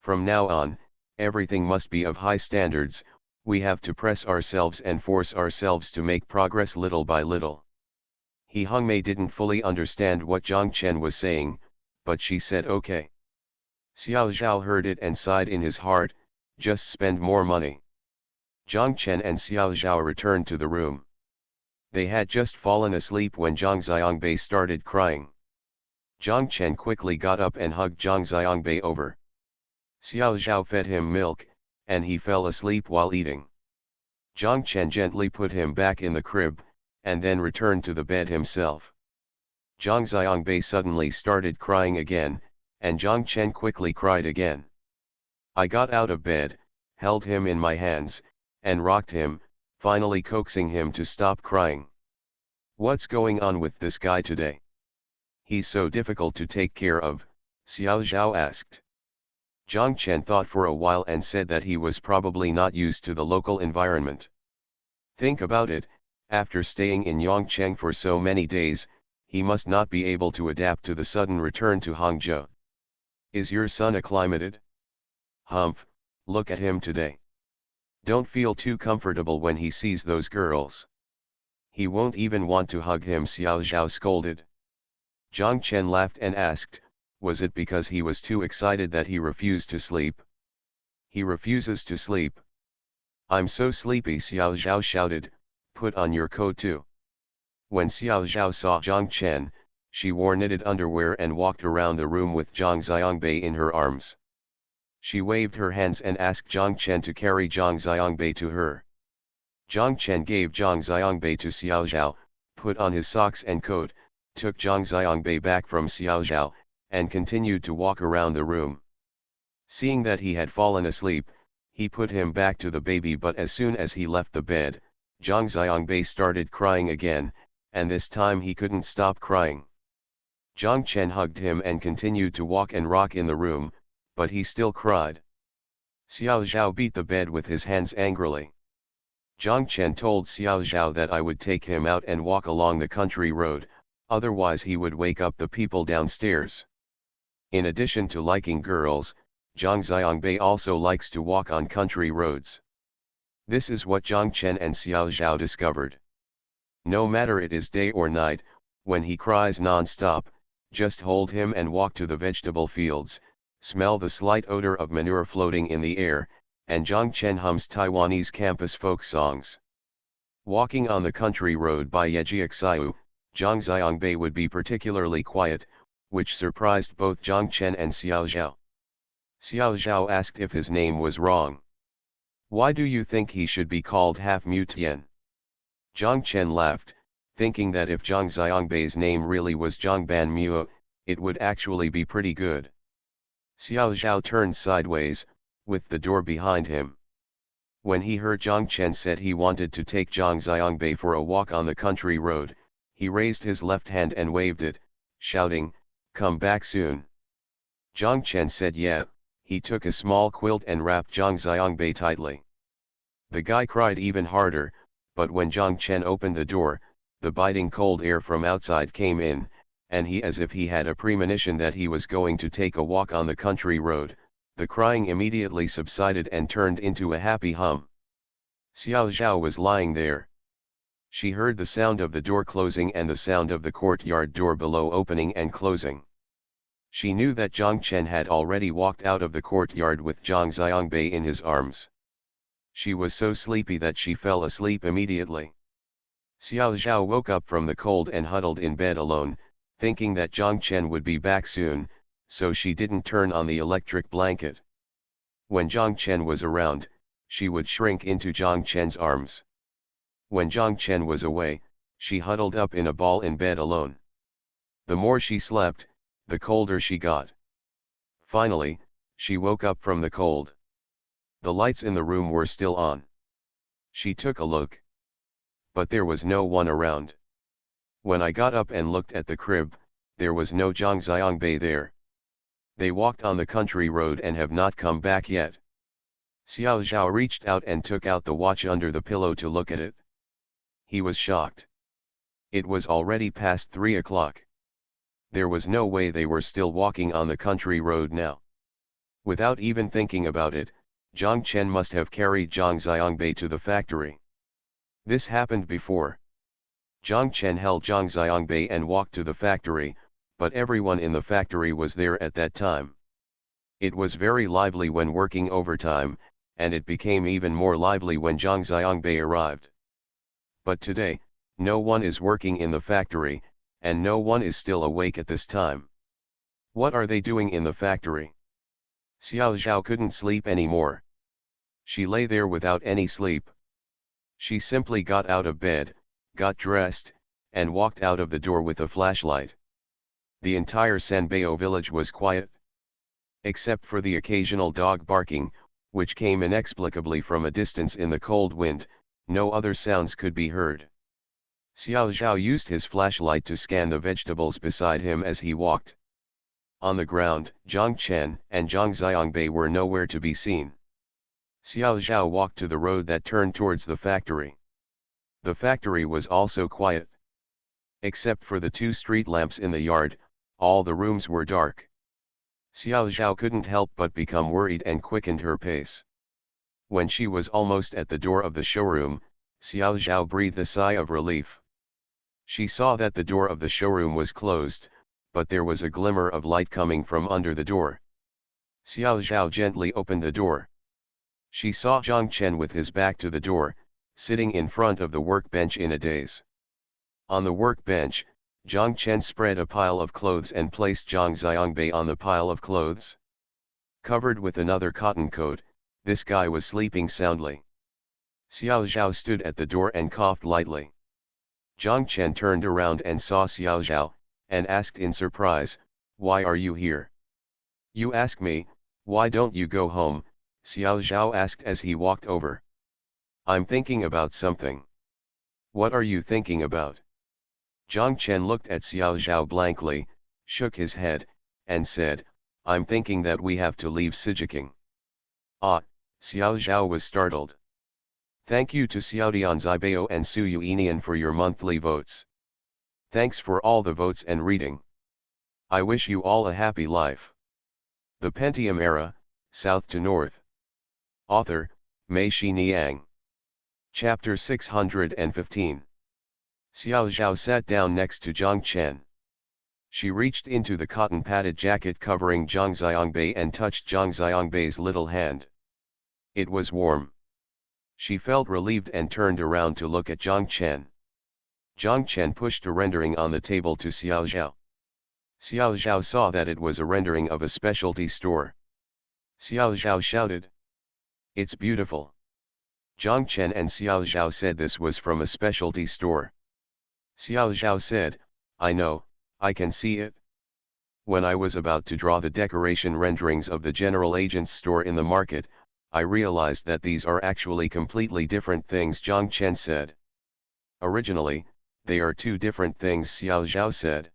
[SPEAKER 1] From now on, everything must be of high standards, we have to press ourselves and force ourselves to make progress little by little. He Hongmei didn't fully understand what Zhang Chen was saying, but she said okay. Xiao Zhao heard it and sighed in his heart, just spend more money. Zhang Chen and Xiao Zhao returned to the room. They had just fallen asleep when Zhang Xiangbei started crying. Zhang Chen quickly got up and hugged Zhang Xiangbei over. Xiao Zhao fed him milk, and he fell asleep while eating. Zhang Chen gently put him back in the crib, and then returned to the bed himself. Zhang Xiangbei suddenly started crying again, and Zhang Chen quickly cried again. I got out of bed, held him in my hands, and rocked him, finally coaxing him to stop crying. What's going on with this guy today? He's so difficult to take care of, Xiao Zhao asked. Zhang Chen thought for a while and said that he was probably not used to the local environment. Think about it, after staying in Yongcheng for so many days, he must not be able to adapt to the sudden return to Hangzhou. Is your son acclimated? Humph, look at him today. Don't feel too comfortable when he sees those girls. He won't even want to hug him, Xiao Zhao scolded. Zhang Chen laughed and asked, was it because he was too excited that he refused to sleep? He refuses to sleep. I'm so sleepy, Xiao Zhao shouted, put on your coat too. When Xiao Zhao saw Zhang Chen, she wore knitted underwear and walked around the room with Zhang Xiangbei in her arms. She waved her hands and asked Zhang Chen to carry Zhang Xiangbei to her. Zhang Chen gave Zhang Xiangbei to Xiao Zhao, put on his socks and coat, took Zhang Xiangbei back from Xiao Zhao, and continued to walk around the room. Seeing that he had fallen asleep, he put him back to the baby, but as soon as he left the bed, Zhang Xiangbei started crying again, and this time he couldn't stop crying. Zhang Chen hugged him and continued to walk and rock in the room, but he still cried. Xiao Zhao beat the bed with his hands angrily. Zhang Chen told Xiao Zhao that I would take him out and walk along the country road, otherwise he would wake up the people downstairs. In addition to liking girls, Zhang Xiangbei also likes to walk on country roads. This is what Zhang Chen and Xiao Zhao discovered. No matter it is day or night, when he cries non-stop, just hold him and walk to the vegetable fields, smell the slight odor of manure floating in the air, and Zhang Chen hums Taiwanese campus folk songs. Walking on the country road by Yejiaxiu, Zhang Xiangbei would be particularly quiet, which surprised both Zhang Chen and Xiao Zhao. Xiao Zhao asked if his name was wrong. Why do you think he should be called Half-Mu Tian? Zhang Chen laughed, thinking that if Zhang Xiangbei's name really was Zhang Ban Mu, it would actually be pretty good. Xiao Zhao turned sideways, with the door behind him. When he heard Zhang Chen said he wanted to take Zhang Xiangbei for a walk on the country road, he raised his left hand and waved it, shouting, "Come back soon." Zhang Chen said yeah. He took a small quilt and wrapped Zhang Xiangbei tightly. The guy cried even harder, but when Zhang Chen opened the door, the biting cold air from outside came in, and he, as if he had a premonition that he was going to take a walk on the country road, the crying immediately subsided and turned into a happy hum. Xiao Zhao was lying there. She heard the sound of the door closing and the sound of the courtyard door below opening and closing. She knew that Zhang Chen had already walked out of the courtyard with Zhang Xiangbei in his arms. She was so sleepy that she fell asleep immediately. Xiao Zhao woke up from the cold and huddled in bed alone, thinking that Zhang Chen would be back soon, so she didn't turn on the electric blanket. When Zhang Chen was around, she would shrink into Zhang Chen's arms. When Zhang Chen was away, she huddled up in a ball in bed alone. The more she slept, the colder she got. Finally, she woke up from the cold. The lights in the room were still on. She took a look. But there was no one around. When I got up and looked at the crib, there was no Zhang Xiangbei there. They walked on the country road and have not come back yet. Xiao Zhao reached out and took out the watch under the pillow to look at it. He was shocked. It was already past 3 o'clock. There was no way they were still walking on the country road now. Without even thinking about it, Zhang Chen must have carried Zhang Xiangbei to the factory. This happened before. Zhang Chen held Zhang Xiangbei and walked to the factory, but everyone in the factory was there at that time. It was very lively when working overtime, and it became even more lively when Zhang Xiangbei arrived. But today, no one is working in the factory, and no one is still awake at this time. What are they doing in the factory? Xiao Zhao couldn't sleep anymore. She lay there without any sleep. She simply got out of bed, got dressed, and walked out of the door with a flashlight. The entire Sanbeo village was quiet. Except for the occasional dog barking, which came inexplicably from a distance in the cold wind, no other sounds could be heard. Xiao Zhao used his flashlight to scan the vegetables beside him as he walked. On the ground, Zhang Chen and Zhang Xiangbei were nowhere to be seen. Xiao Zhao walked to the road that turned towards the factory. The factory was also quiet. Except for the 2 street lamps in the yard, all the rooms were dark. Xiao Zhao couldn't help but become worried and quickened her pace. When she was almost at the door of the showroom, Xiao Zhao breathed a sigh of relief. She saw that the door of the showroom was closed, but there was a glimmer of light coming from under the door. Xiao Zhao gently opened the door. She saw Zhang Chen with his back to the door, sitting in front of the workbench in a daze. On the workbench, Zhang Chen spread a pile of clothes and placed Zhang Xiangbei on the pile of clothes. Covered with another cotton coat, this guy was sleeping soundly. Xiao Zhao stood at the door and coughed lightly. Zhang Chen turned around and saw Xiao Zhao, and asked in surprise, "Why are you here?" "You ask me, why don't you go home?" Xiao Zhao asked as he walked over. "I'm thinking about something." "What are you thinking about?" Zhang Chen looked at Xiao Zhao blankly, shook his head, and said, "I'm thinking that we have to leave Sijiking." "Ah," Xiao Zhao was startled. "Thank you to Xiaodian Zibao and Su Yuinian for your monthly votes. Thanks for all the votes and reading. I wish you all a happy life." The Pentium Era, South to North. Author, Mei Xiniang. Chapter 615. Xiao Zhao sat down next to Zhang Chen. She reached into the cotton-padded jacket covering Zhang Xiangbei and touched Zhang Xiangbei's little hand. It was warm. She felt relieved and turned around to look at Zhang Chen. Zhang Chen pushed a rendering on the table to Xiao Zhao. Xiao Zhao saw that it was a rendering of a specialty store. Xiao Zhao shouted, "It's beautiful." Zhang Chen and Xiao Zhao said this was from a specialty store. Xiao Zhao said, "I know, I can see it." When I was about to draw the decoration renderings of the general agent's store in the market, I realized that these are actually completely different things, Zhang Chen said. "Originally, they are 2 different things," Xiao Zhao said.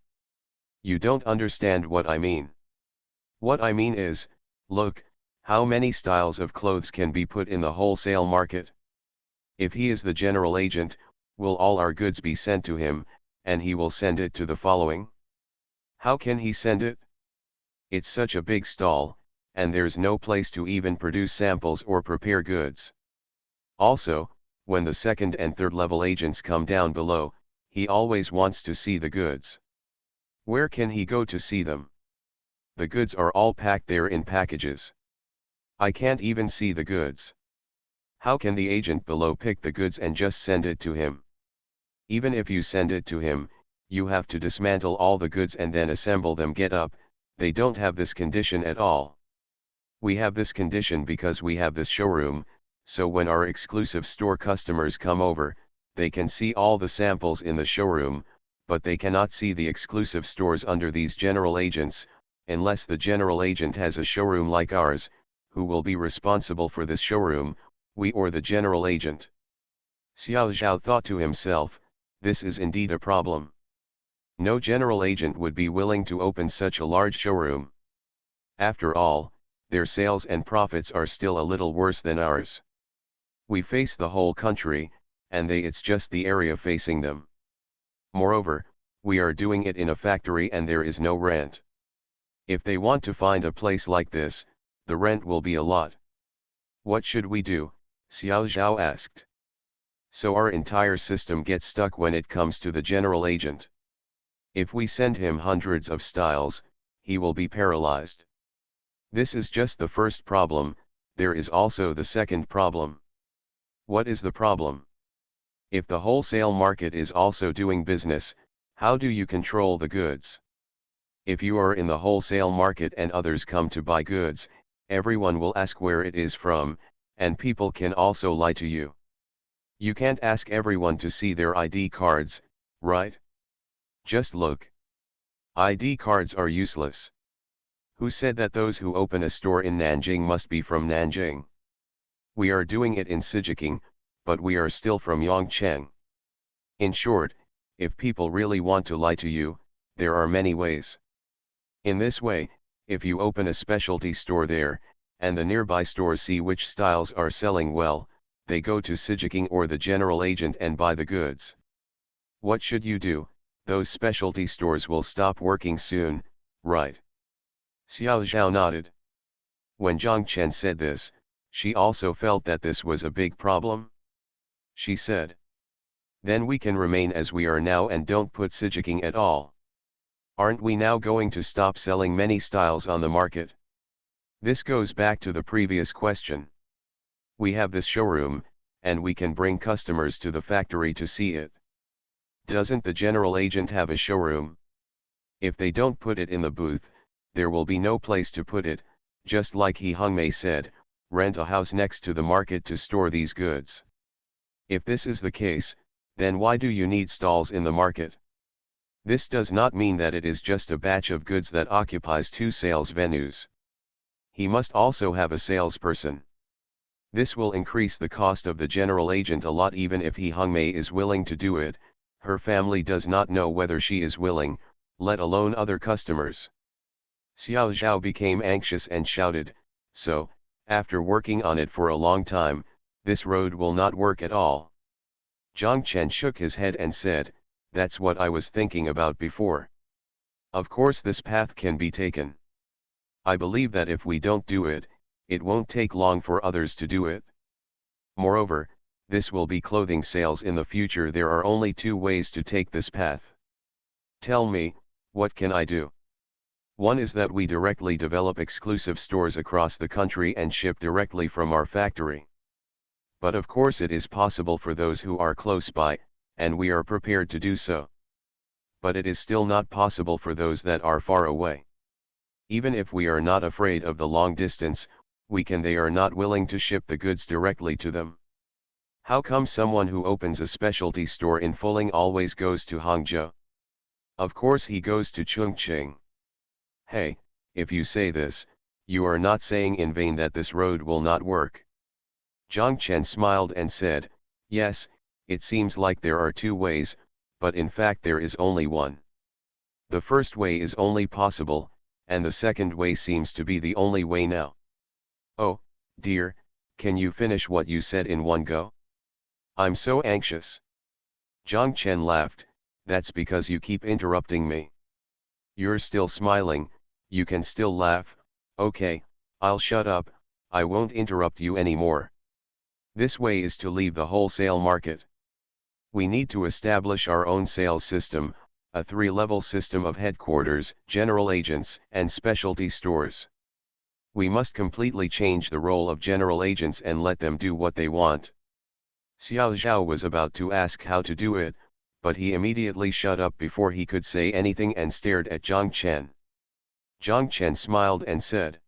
[SPEAKER 1] "You don't understand what I mean." "What I mean is, look, how many styles of clothes can be put in the wholesale market? If he is the general agent, will all our goods be sent to him, and he will send it to the following? How can he send it? It's such a big stall, and there's no place to even produce samples or prepare goods. Also, when the second and third level agents come down below, he always wants to see the goods. Where can he go to see them? The goods are all packed there in packages. I can't even see the goods. How can the agent below pick the goods and just send it to him? Even if you send it to him, you have to dismantle all the goods and then assemble them. Get up, they don't have this condition at all. We have this condition because we have this showroom, so when our exclusive store customers come over, they can see all the samples in the showroom, but they cannot see the exclusive stores under these general agents, unless the general agent has a showroom like ours. Who will be responsible for this showroom, we or the general agent? Xiao Zhao thought to himself, this is indeed a problem. No general agent would be willing to open such a large showroom. After all, their sales and profits are still a little worse than ours. We face the whole country, and it's just the area facing them. Moreover, we are doing it in a factory and there is no rent. If they want to find a place like this, the rent will be a lot. What should we do? Xiao Zhao asked. So our entire system gets stuck when it comes to the general agent. If we send him hundreds of styles, he will be paralyzed. This is just the first problem, there is also the second problem. What is the problem? If the wholesale market is also doing business, how do you control the goods? If you are in the wholesale market and others come to buy goods, everyone will ask where it is from, and people can also lie to you. You can't ask everyone to see their ID cards, right? Just look. ID cards are useless. Who said that those who open a store in Nanjing must be from Nanjing? We are doing it in Sijiking, but we are still from Yongcheng. In short, if people really want to lie to you, there are many ways. In this way, if you open a specialty store there, and the nearby stores see which styles are selling well, they go to Sijiking or the general agent and buy the goods. What should you do? Those specialty stores will stop working soon, right? Xiao Zhao nodded. When Zhang Chen said this, she also felt that this was a big problem. She said, then we can remain as we are now and don't put Sijiking at all. Aren't we now going to stop selling many styles on the market? This goes back to the previous question. We have this showroom, and we can bring customers to the factory to see it. Doesn't the general agent have a showroom? If they don't put it in the booth, there will be no place to put it, just like He Hongmei said, rent a house next to the market to store these goods. If this is the case, then why do you need stalls in the market? This does not mean that it is just a batch of goods that occupies 2 sales venues. He must also have a salesperson. This will increase the cost of the general agent a lot even if He Hongmei is willing to do it. Her family does not know whether she is willing, let alone other customers. Xiao Zhao became anxious and shouted, so, after working on it for a long time, this road will not work at all. Zhang Chen shook his head and said, that's what I was thinking about before. Of course this path can be taken. I believe that if we don't do it, it won't take long for others to do it. Moreover, this will be clothing sales in the future. There are only 2 ways to take this path. Tell me, what can I do? One is that we directly develop exclusive stores across the country and ship directly from our factory. But of course it is possible for those who are close by, and we are prepared to do so. But it is still not possible for those that are far away. Even if we are not afraid of the long distance, they are not willing to ship the goods directly to them. How come someone who opens a specialty store in Fuling always goes to Hangzhou? Of course he goes to Chongqing. Hey, if you say this, you are not saying in vain that this road will not work. Zhang Chen smiled and said, yes, it seems like there are 2 ways, but in fact there is only one. The first way is only possible, and the second way seems to be the only way now. Oh, dear, can you finish what you said in one go? I'm so anxious. Zhang Chen laughed, that's because you keep interrupting me. You're still smiling, you can still laugh, okay, I'll shut up, I won't interrupt you anymore. This way is to leave the wholesale market. We need to establish our own sales system, a 3-level system of headquarters, general agents, and specialty stores. We must completely change the role of general agents and let them do what they want. Xiao Zhao was about to ask how to do it, but he immediately shut up before he could say anything and stared at Zhang Chen. Zhang Chen smiled and said,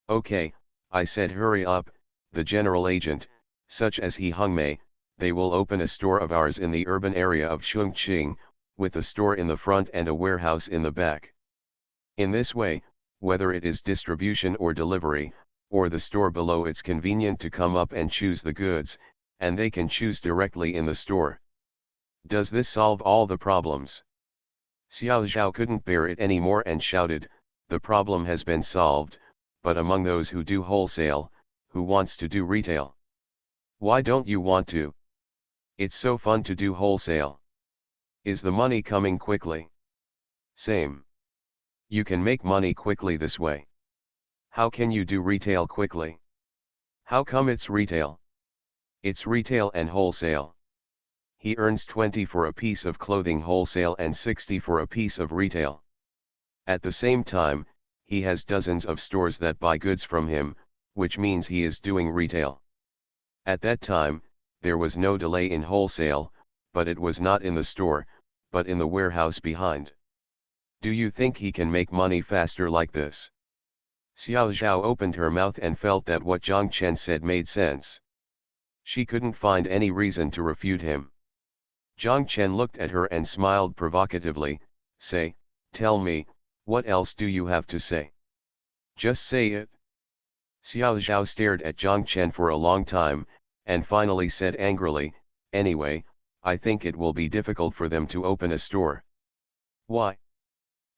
[SPEAKER 1] "Okay," I said, "hurry up, the general agent, such as he Hung Mei, they will open a store of ours in the urban area of Chongqing, with a store in the front and a warehouse in the back. In this way, whether it is distribution or delivery, or the store below, it's convenient to come up and choose the goods, and they can choose directly in the store. Does this solve all the problems?" Xiao Zhao couldn't bear it anymore and shouted, "The problem has been solved, but among those who do wholesale, who wants to do retail? Why don't you want to? It's so fun to do wholesale. Is the money coming quickly?" "Same. You can make money quickly this way. How can you do retail quickly?" "How come it's retail?" "It's retail and wholesale. He earns 20 for a piece of clothing wholesale and 60 for a piece of retail. At the same time, he has dozens of stores that buy goods from him, which means he is doing retail. At that time, there was no delay in wholesale, but it was not in the store, but in the warehouse behind. Do you think he can make money faster like this?" Xiao Zhao opened her mouth and felt that what Zhang Chen said made sense. She couldn't find any reason to refute him. Zhang Chen looked at her and smiled provocatively, "Say, tell me, what else do you have to say? Just say it." Xiao Zhao stared at Zhang Chen for a long time, and finally said angrily, "Anyway, I think it will be difficult for them to open a store." "Why?"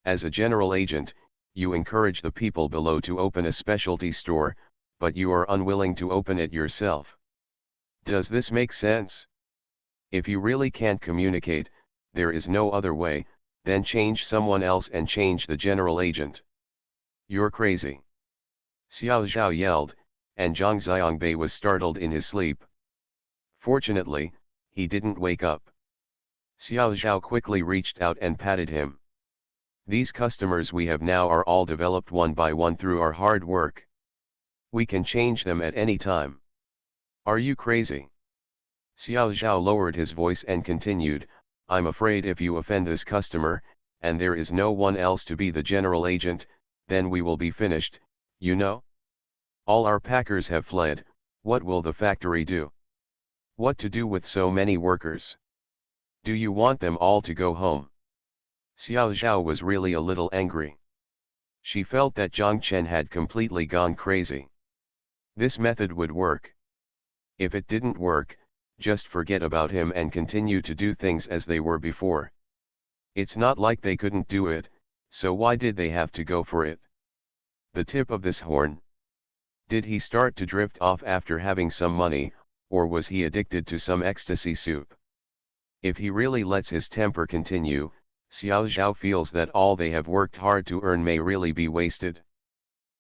[SPEAKER 1] "As a general agent, you encourage the people below to open a specialty store, but you are unwilling to open it yourself. Does this make sense? If you really can't communicate, there is no other way, then change someone else and change the general agent. You're crazy." Xiao Zhao yelled, and Zhang Xiangbei was startled in his sleep. Fortunately, he didn't wake up. Xiao Zhao quickly reached out and patted him. "These customers we have now are all developed one by one through our hard work. We can change them at any time. Are you crazy?" Xiao Zhao lowered his voice and continued, "I'm afraid if you offend this customer, and there is no one else to be the general agent, then we will be finished, you know? All our packers have fled, what will the factory do? What to do with so many workers? Do you want them all to go home?" Xiao Zhao was really a little angry. She felt that Zhang Chen had completely gone crazy. This method would work. If it didn't work, just forget about him and continue to do things as they were before. It's not like they couldn't do it, so why did they have to go for it? The tip of this horn. Did he start to drift off after having some money, or was he addicted to some ecstasy soup? If he really lets his temper continue, Xiao Zhao feels that all they have worked hard to earn may really be wasted.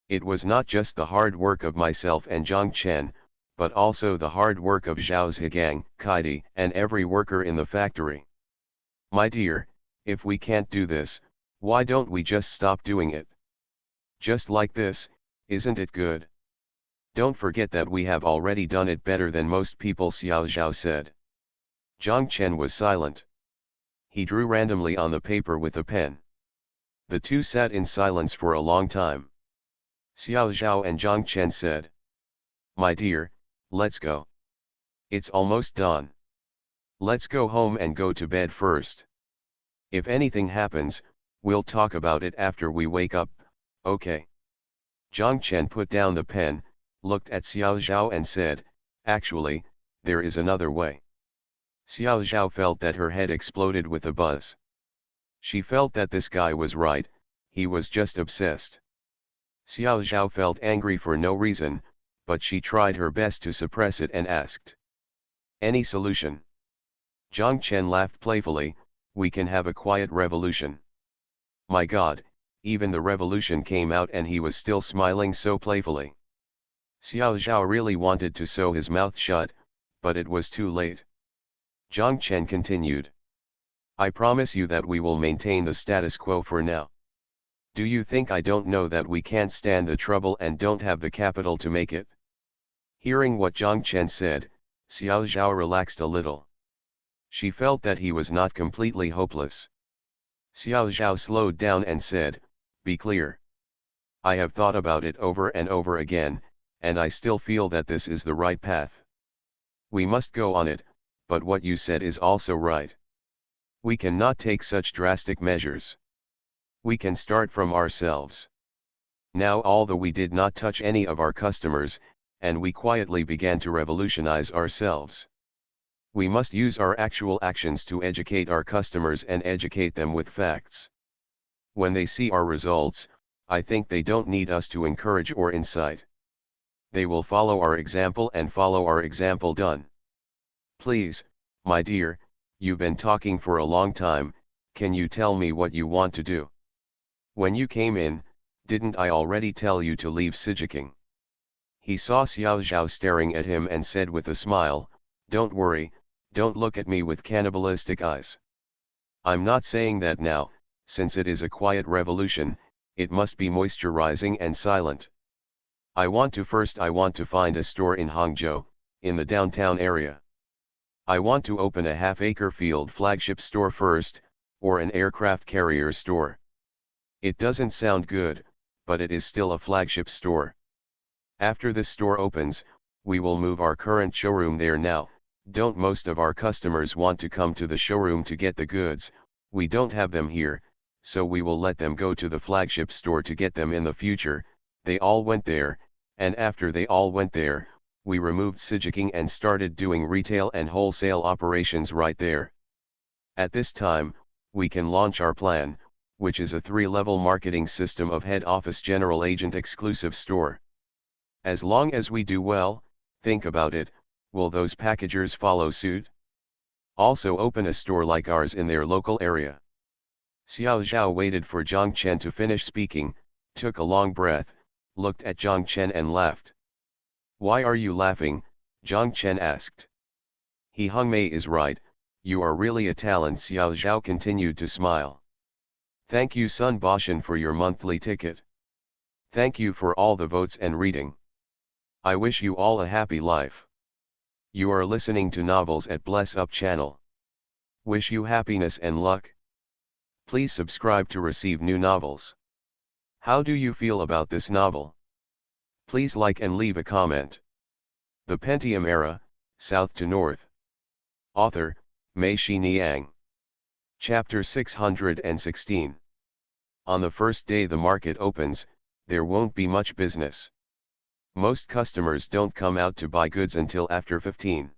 [SPEAKER 1] It was not just the hard work of myself and Zhang Chen, but also the hard work of Zhao Zhigang, Kaidi, and every worker in the factory. My dear, if we can't do this, why don't we just stop doing it? Just like this, isn't it good? Don't forget that we have already done it better than most people, Xiao Zhao said. Zhang Chen was silent. He drew randomly on the paper with a pen. The two sat in silence for a long time. Xiao Zhao and Zhang Chen said, "My dear, let's go. It's almost dawn. Let's go home and go to bed first. If anything happens, we'll talk about it after we wake up, okay?" Zhang Chen put down the pen, looked at Xiao Zhao and said, "Actually, there is another way." Xiao Zhao felt that her head exploded with a buzz. She felt that this guy was right, he was just obsessed. Xiao Zhao felt angry for no reason, but she tried her best to suppress it and asked, "Any solution?" Zhang Chen laughed playfully, "We can have a quiet revolution." My God, even the revolution came out and he was still smiling so playfully. Xiao Zhao really wanted to sew his mouth shut, but it was too late. Zhang Chen continued, "I promise you that we will maintain the status quo for now. Do you think I don't know that we can't stand the trouble and don't have the capital to make it?" Hearing what Zhang Chen said, Xiao Zhao relaxed a little. She felt that he was not completely hopeless. Xiao Zhao slowed down and said, "Be clear. I have thought about it over and over again, and I still feel that this is the right path. We must go on it, but what you said is also right. We cannot take such drastic measures. We can start from ourselves. Now although we did not touch any of our customers, and we quietly began to revolutionize ourselves. We must use our actual actions to educate our customers and educate them with facts. When they see our results, I think they don't need us to encourage or incite. They will follow our example and follow our example done. Please, my dear, you've been talking for a long time, can you tell me what you want to do? When you came in, didn't I already tell you to leave Sijiking?" He saw Xiao Zhao staring at him and said with a smile, "Don't worry, don't look at me with cannibalistic eyes. I'm not saying that now, since it is a quiet revolution, it must be moisturizing and silent. I want to find a store in Hangzhou, in the downtown area. I want to open a half-acre field flagship store first, or an aircraft carrier store. It doesn't sound good, but it is still a flagship store. After this store opens, we will move our current showroom there now. Don't most of our customers want to come to the showroom to get the goods? We don't have them here, so we will let them go to the flagship store to get them in the future." They all went there, and after they all went there, we removed Sijiking and started doing retail and wholesale operations right there. At this time, we can launch our plan, which is a 3-level marketing system of head office general agent exclusive store. As long as we do well, think about it, will those packagers follow suit? Also open a store like ours in their local area. Xiao Zhao waited for Zhang Chen to finish speaking, took a long breath, looked at Zhang Chen and laughed. "Why are you laughing?" Zhang Chen asked. "He Hongmei is right, you are really a talent." Xiao Zhao continued to smile. "Thank you Sun Boshan for your monthly ticket. Thank you for all the votes and reading. I wish you all a happy life. You are listening to Novels at Bless Up channel. Wish you happiness and luck. Please subscribe to receive new novels. How do you feel about this novel? Please like and leave a comment." The Pentium Era, South to North. Author, Mei Niang. Chapter 616. On the first day the market opens, there won't be much business. Most customers don't come out to buy goods until after 15.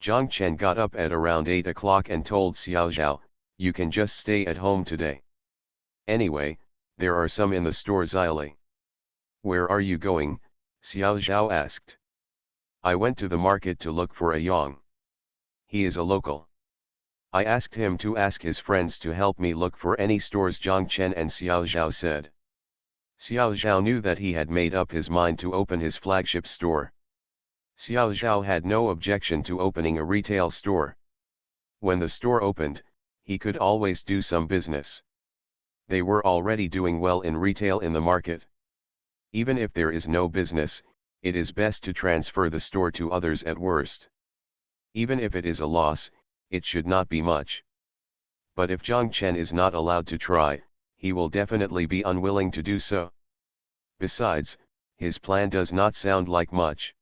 [SPEAKER 1] Zhang Chen got up at around 8 o'clock and told Xiao Zhao, "You can just stay at home today. Anyway, there are some in the store Xyli." "Where are you going?" Xiao Zhao asked. "I went to the market to look for a Yang. He is a local. I asked him to ask his friends to help me look for any stores." Zhang Chen and Xiao Zhao said. Xiao Zhao knew that he had made up his mind to open his flagship store. Xiao Zhao had no objection to opening a retail store. When the store opened, he could always do some business. They were already doing well in retail in the market. Even if there is no business, it is best to transfer the store to others at worst. Even if it is a loss, it should not be much. But if Zhang Chen is not allowed to try, he will definitely be unwilling to do so. Besides, his plan does not sound like much.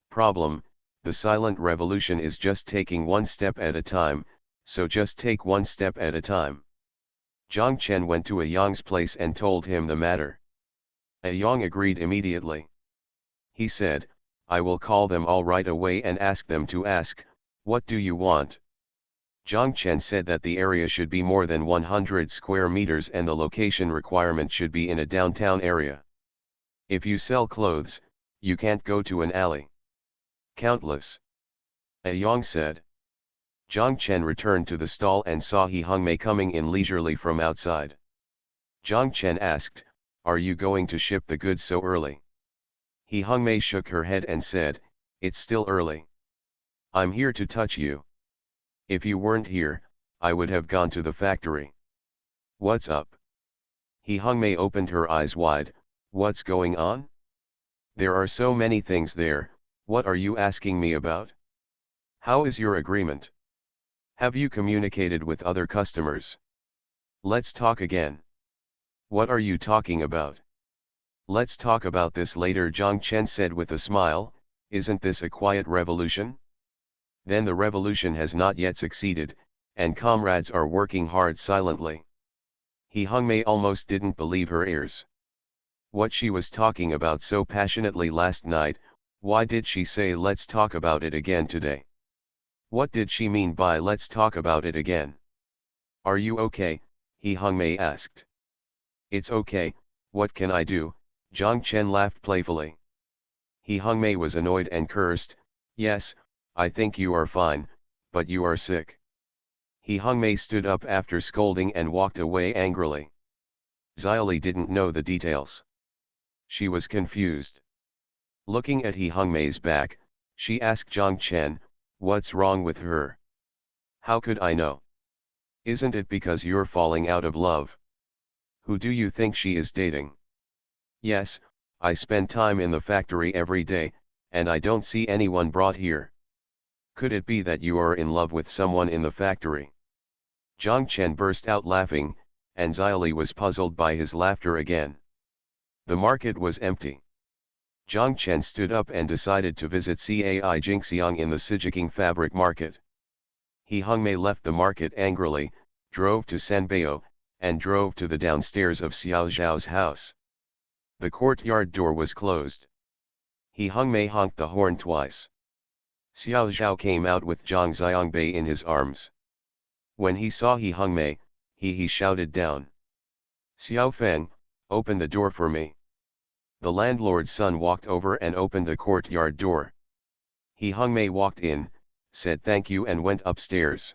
[SPEAKER 1] Problem: the silent revolution is just taking one step at a time, so just take one step at a time. Zhang Chen went to a Yang's place and told him the matter. A Yang agreed immediately. He said, "I will call them all right away and ask them to ask, what do you want?" Zhang Chen said that the area should be more than 100 square meters and the location requirement should be in a downtown area. If you sell clothes, you can't go to an alley. Countless. A Yang said. Zhang Chen returned to the stall and saw He Hongmei coming in leisurely from outside. Zhang Chen asked, "Are you going to ship the goods so early?" He Hongmei shook her head and said, "It's still early. I'm here to touch you. If you weren't here, I would have gone to the factory." "What's up?" He Hongmei opened her eyes wide. "What's going on? There are so many things there, what are you asking me about? How is your agreement?" Have you communicated with other customers? Let's talk again. What are you talking about? Let's talk about this later, Zhang Chen said with a smile. Isn't this a quiet revolution? Then the revolution has not yet succeeded, and comrades are working hard silently. He Hongmei almost didn't believe her ears. What she was talking about so passionately last night, why did she say let's talk about it again today? What did she mean by let's talk about it again? Are you okay? He Hongmei asked. It's okay, what can I do? Zhang Chen laughed playfully. He Hongmei was annoyed and cursed. Yes, I think you are fine, but you are sick. He Hongmei stood up after scolding and walked away angrily. Xiaoli didn't know the details. She was confused. Looking at He Hongmei's back, she asked Zhang Chen, what's wrong with her? How could I know? Isn't it because you're falling out of love? Who do you think she is dating? Yes, I spend time in the factory every day, and I don't see anyone brought here. Could it be that you are in love with someone in the factory? Zhang Chen burst out laughing, and Xiaoli was puzzled by his laughter again. The market was empty. Zhang Chen stood up and decided to visit Cai Jingxiang in the Sijiking fabric market. He Hongmei left the market angrily, drove to Sanbao, and drove to the downstairs of Xiao Zhao's house. The courtyard door was closed. He Hongmei honked the horn twice. Xiao Zhao came out with Zhang Xiangbei in his arms. When he saw He Hongmei, he shouted down. Xiao Feng, open the door for me. The landlord's son walked over and opened the courtyard door. He Hongmei walked in, said thank you and went upstairs.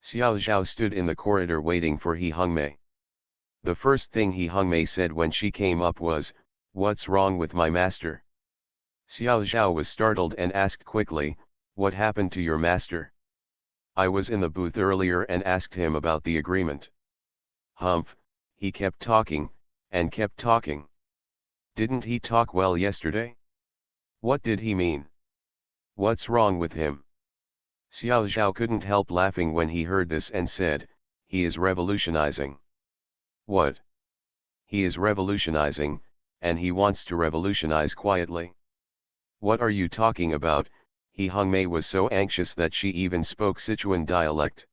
[SPEAKER 1] Xiao Zhao stood in the corridor waiting for He Hongmei. The first thing He Hongmei said when she came up was, what's wrong with my master? Xiao Zhao was startled and asked quickly, what happened to your master? I was in the booth earlier and asked him about the agreement. Humph, he kept talking, and kept talking. Didn't he talk well yesterday? What did he mean? What's wrong with him? Xiao Zhao couldn't help laughing when he heard this and said, he is revolutionizing. What? He is revolutionizing, and he wants to revolutionize quietly. What are you talking about? He Hongmei was so anxious that she even spoke Sichuan dialect.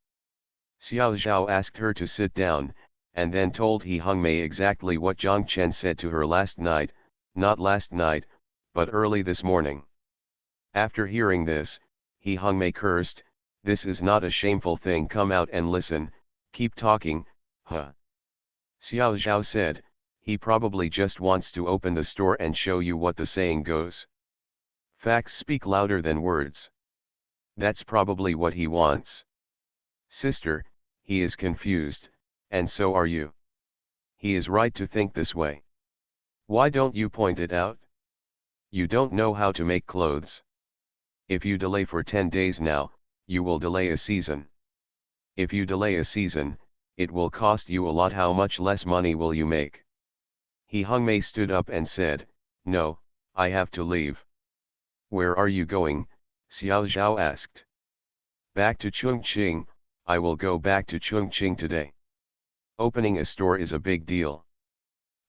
[SPEAKER 1] Xiao Zhao asked her to sit down, and then told He Hongmei exactly what Zhang Chen said to her last night, not last night, but early this morning. After hearing this, He Hongmei cursed, this is not a shameful thing, come out and listen, keep talking, huh? Xiao Zhao said, he probably just wants to open the store and show you what the saying goes. Facts speak louder than words. That's probably what he wants. Sister, he is confused, and so are you. He is right to think this way. Why don't you point it out? You don't know how to make clothes. If you delay for 10 days now, you will delay a season. If you delay a season, it will cost you a lot. How much less money will you make? He Hongmei stood up and said, no, I have to leave. Where are you going? Xiao Zhao asked. Back to Chongqing. I will go back to Chongqing today. Opening a store is a big deal.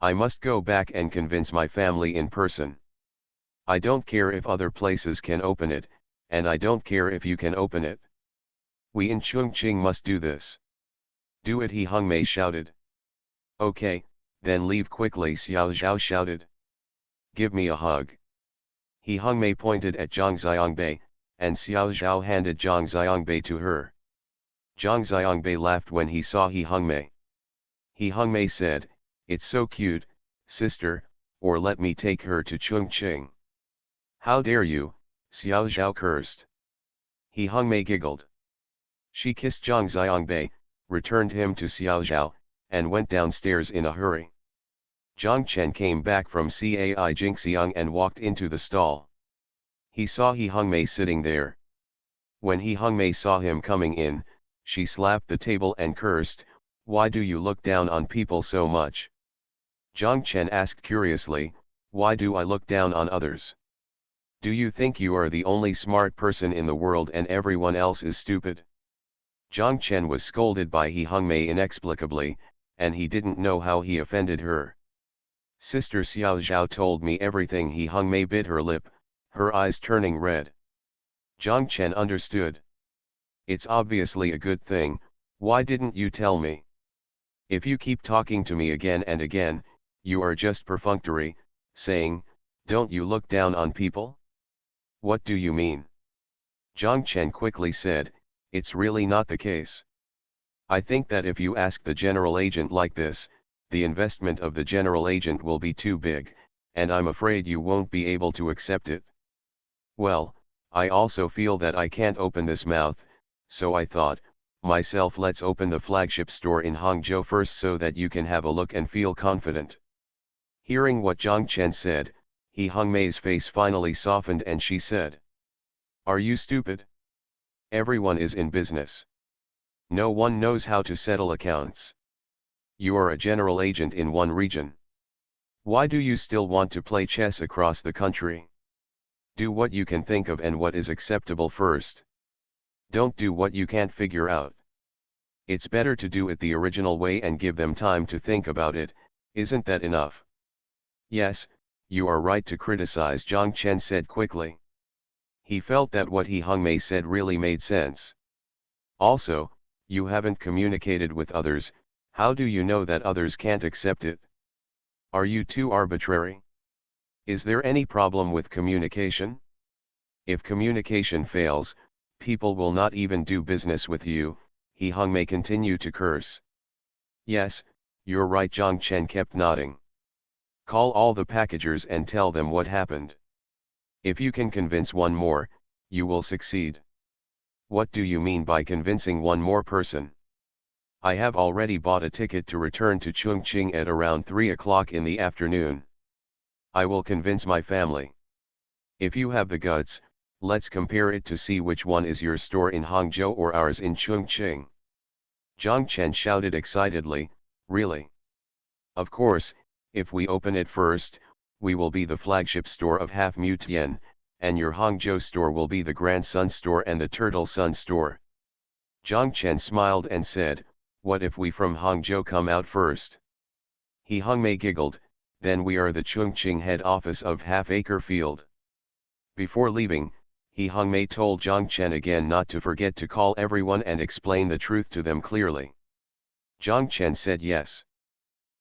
[SPEAKER 1] I must go back and convince my family in person. I don't care if other places can open it, and I don't care if you can open it. We in Chongqing must do this. Do it, He Hongmei shouted. Okay, then leave quickly, Xiao Zhao shouted. Give me a hug. He Hongmei pointed at Zhang Xiangbei, and Xiao Zhao handed Zhang Xiangbei to her. Zhang Xiangbei laughed when he saw He Hongmei. He Hongmei said, it's so cute, sister, or let me take her to Chongqing. How dare you, Xiao Zhao cursed. He Hongmei giggled. She kissed Zhang Xiangbei, returned him to Xiao Zhao, and went downstairs in a hurry. Zhang Chen came back from Cai Jingxiang and walked into the stall. He saw He Hongmei sitting there. When He Hongmei saw him coming in, she slapped the table and cursed, why do you look down on people so much? Zhang Chen asked curiously, why do I look down on others? Do you think you are the only smart person in the world and everyone else is stupid? Jiang Chen was scolded by He Hongmei inexplicably, and he didn't know how he offended her. Sister Xiao Zhao told me everything. He Hongmei bit her lip, her eyes turning red. Jiang Chen understood. It's obviously a good thing, why didn't you tell me? If you keep talking to me again and again, you are just perfunctory, saying, don't you look down on people? What do you mean? Jiang Chen quickly said, it's really not the case. I think that if you ask the general agent like this, the investment of the general agent will be too big, and I'm afraid you won't be able to accept it. Well, I also feel that I can't open this mouth, so I thought, myself, let's open the flagship store in Hangzhou first so that you can have a look and feel confident. Hearing what Jiang Chen said, He Hongmei's face finally softened and she said, are you stupid? Everyone is in business. No one knows how to settle accounts. You are a general agent in one region. Why do you still want to play chess across the country? Do what you can think of and what is acceptable first. Don't do what you can't figure out. It's better to do it the original way and give them time to think about it, isn't that enough? Yes, you are right to criticize, Jiang Chen said quickly. He felt that what He Hongmei said really made sense. Also, you haven't communicated with others, how do you know that others can't accept it? Are you too arbitrary? Is there any problem with communication? If communication fails, people will not even do business with you, He Hongmei continued to curse. Yes, you're right, Jiang Chen kept nodding. Call all the packagers and tell them what happened. If you can convince one more, you will succeed. What do you mean by convincing one more person? I have already bought a ticket to return to Chongqing at around 3 o'clock in the afternoon. I will convince my family. If you have the guts, let's compare it to see which one is your store in Hangzhou or ours in Chongqing. Jiang Chen shouted excitedly, really? Of course, if we open it first, we will be the flagship store of Half Mutian, and your Hangzhou store will be the Grand Sun store and the Turtle Sun store. Jiang Chen smiled and said, what if we from Hangzhou come out first? He Hongmei giggled, then we are the Chongqing head office of Half Acre Field. Before leaving, He Hongmei told Jiang Chen again not to forget to call everyone and explain the truth to them clearly. Jiang Chen said yes.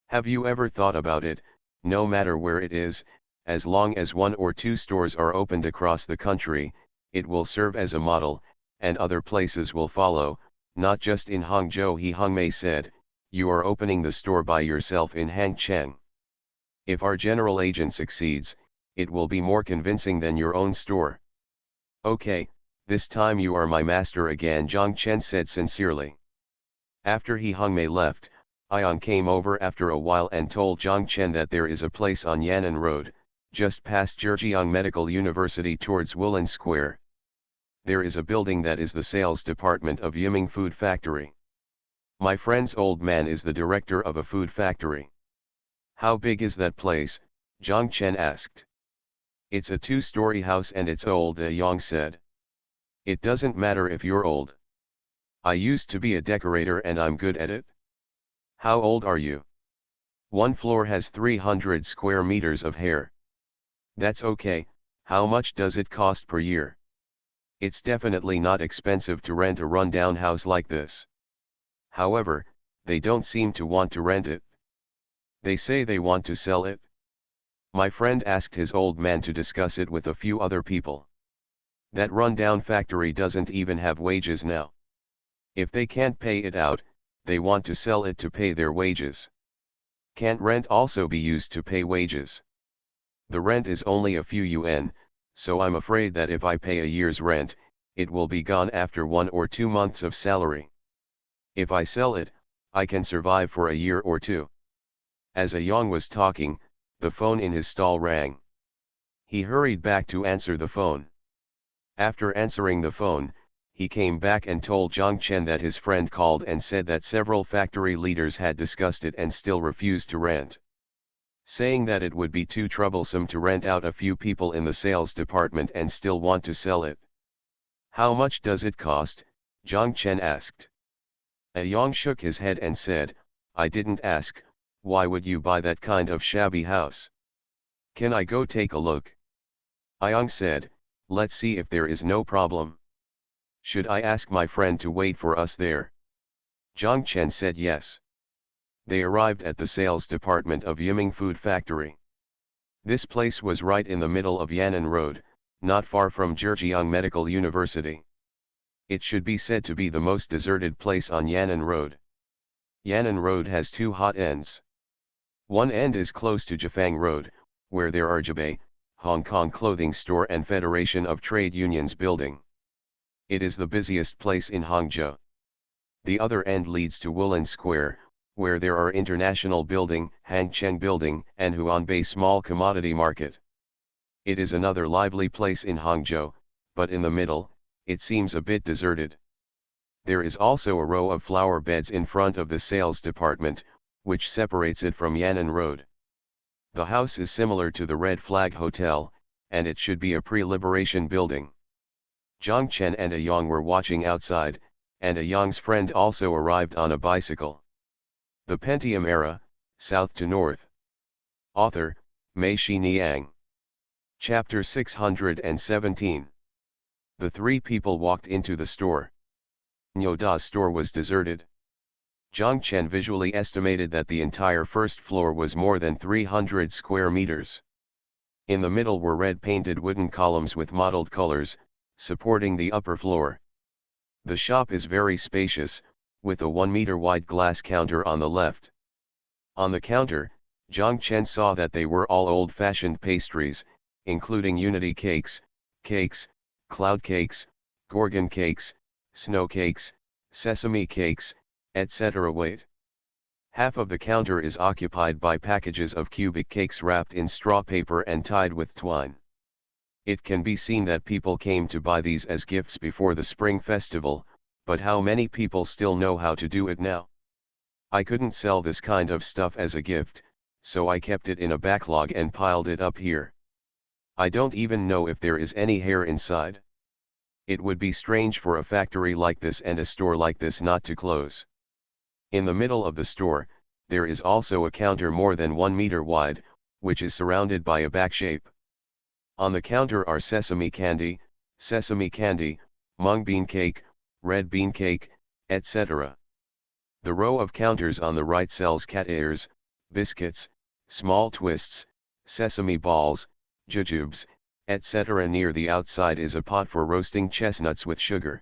[SPEAKER 1] Have you ever thought about it, no matter where it is, as long as 1 or 2 stores are opened across the country, it will serve as a model, and other places will follow, not just in Hangzhou. He Hongmei said, you are opening the store by yourself in Hangcheng. If our general agent succeeds, it will be more convincing than your own store. Okay, this time you are my master again, Jiang Chen said sincerely. After He Hongmei left, Ion came over after a while and told Jiang Chen that there is a place on Yan'an Road, just past Zhejiang Medical University towards Woolen Square. There is a building that is the sales department of Yiming Food Factory. My friend's old man is the director of a food factory. How big is that place? Jiang Chen asked. It's a 2-story house and it's old, Yang said. It doesn't matter if you're old. I used to be a decorator and I'm good at it. How old are you? One floor has 300 square meters of hair. That's okay, how much does it cost per year? It's definitely not expensive to rent a rundown house like this. However, they don't seem to want to rent it. They say they want to sell it. My friend asked his old man to discuss it with a few other people. That rundown factory doesn't even have wages now. If they can't pay it out, they want to sell it to pay their wages. Can't rent also be used to pay wages? The rent is only a few yuan, so I'm afraid that if I pay a year's rent, it will be gone after 1 or 2 months of salary. If I sell it, I can survive for a year or 2. As Yang was talking, the phone in his stall rang. He hurried back to answer the phone. After answering the phone, he came back and told Jiang Chen that his friend called and said that several factory leaders had discussed it and still refused to rent. Saying that it would be too troublesome to rent out a few people in the sales department and still want to sell it. How much does it cost? Jiang Chen asked. Yang shook his head and said, I didn't ask, why would you buy that kind of shabby house? Can I go take a look? Yang said, let's see if there is no problem. Should I ask my friend to wait for us there? Zhang Chen said yes. They arrived at the sales department of Yiming Food Factory. This place was right in the middle of Yan'an Road, not far from Zhejiang Medical University. It should be said to be the most deserted place on Yan'an Road. Yan'an Road has two hot ends. One end is close to Jifang Road, where there are Jibei, Hong Kong Clothing Store and Federation of Trade Unions building. It is the busiest place in Hangzhou. The other end leads to Woolen Square, where there are International Building, Hangcheng Building, and Huanbei Small Commodity Market. It is another lively place in Hangzhou, but in the middle, it seems a bit deserted. There is also a row of flower beds in front of the sales department, which separates it from Yan'an Road. The house is similar to the Red Flag Hotel, and it should be a pre-liberation building. Zhang Chen and Yang were watching outside, and Yang's friend also arrived on a bicycle. The Pentium Era, South to North. Author, Mei Niang. Chapter 617. The three people walked into the store. Nyoda's store was deserted. Zhang Chen visually estimated that the entire first floor was more than 300 square meters. In the middle were red-painted wooden columns with mottled colors, supporting the upper floor. The shop is very spacious, with a 1-meter-wide glass counter on the left. On the counter, Zhang Chen saw that they were all old-fashioned pastries, including unity cakes, cloud cakes, gorgon cakes, snow cakes, sesame cakes, etc. Wait. Half of the counter is occupied by packages of cubic cakes wrapped in straw paper and tied with twine. It can be seen that people came to buy these as gifts before the Spring Festival, but how many people still know how to do it now? I couldn't sell this kind of stuff as a gift, so I kept it in a backlog and piled it up here. I don't even know if there is any hair inside. It would be strange for a factory like this and a store like this not to close. In the middle of the store, there is also a counter more than 1 meter wide, which is surrounded by a back shape. On the counter are sesame candy, mung bean cake, red bean cake, etc. The row of counters on the right sells cat ears, biscuits, small twists, sesame balls, jujubes, etc. Near the outside is a pot for roasting chestnuts with sugar.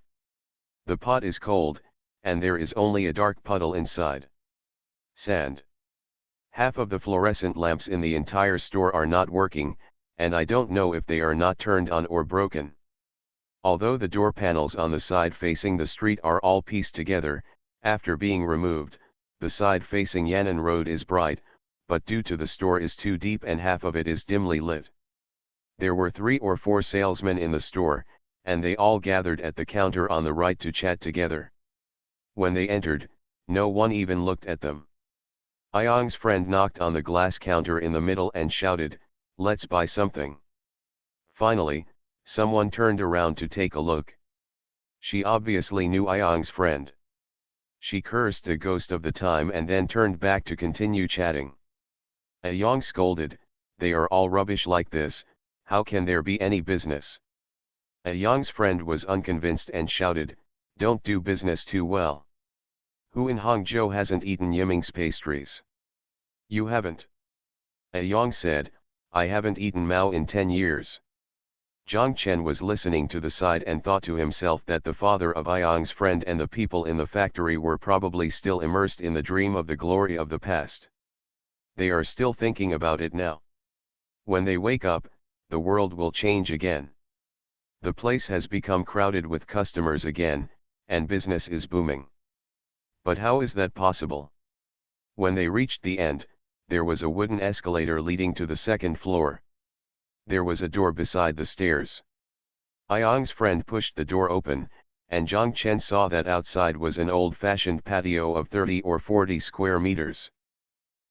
[SPEAKER 1] The pot is cold, and there is only a dark puddle inside. Sand. Half of the fluorescent lamps in the entire store are not working, and I don't know if they are not turned on or broken. Although the door panels on the side facing the street are all pieced together, after being removed, the side facing Yan'an Road is bright, but due to the store is too deep and half of it is dimly lit. There were 3 or 4 salesmen in the store, and they all gathered at the counter on the right to chat together. When they entered, no one even looked at them. Ayang's friend knocked on the glass counter in the middle and shouted, "Let's buy something." Finally, someone turned around to take a look. She obviously knew Ayang's friend. She cursed the ghost of the time and then turned back to continue chatting. Ayang scolded, "They are all rubbish like this, how can there be any business?" Ayang's friend was unconvinced and shouted, "Don't do business too well. Who in Hangzhou hasn't eaten Yiming's pastries?" "You haven't?" Ayang said, "I haven't eaten Mao in 10 years. Zhang Chen was listening to the side and thought to himself that the father of Ayang's friend and the people in the factory were probably still immersed in the dream of the glory of the past. They are still thinking about it now. When they wake up, the world will change again. The place has become crowded with customers again, and business is booming. But how is that possible?" When they reached the end, there was a wooden escalator leading to the second floor. There was a door beside the stairs. Ayang's friend pushed the door open, and Zhang Chen saw that outside was an old-fashioned patio of 30 or 40 square meters.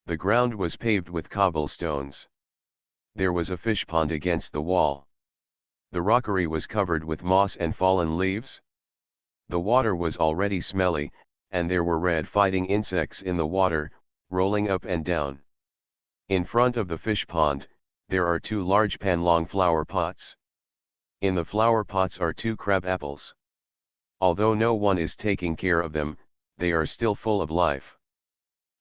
[SPEAKER 1] The ground was paved with cobblestones. There was a fish pond against the wall. The rockery was covered with moss and fallen leaves. The water was already smelly, and there were red fighting insects in the water, rolling up and down. In front of the fish pond, there are 2 large panlong flower pots. In the flower pots are 2 crab apples. Although no one is taking care of them, they are still full of life.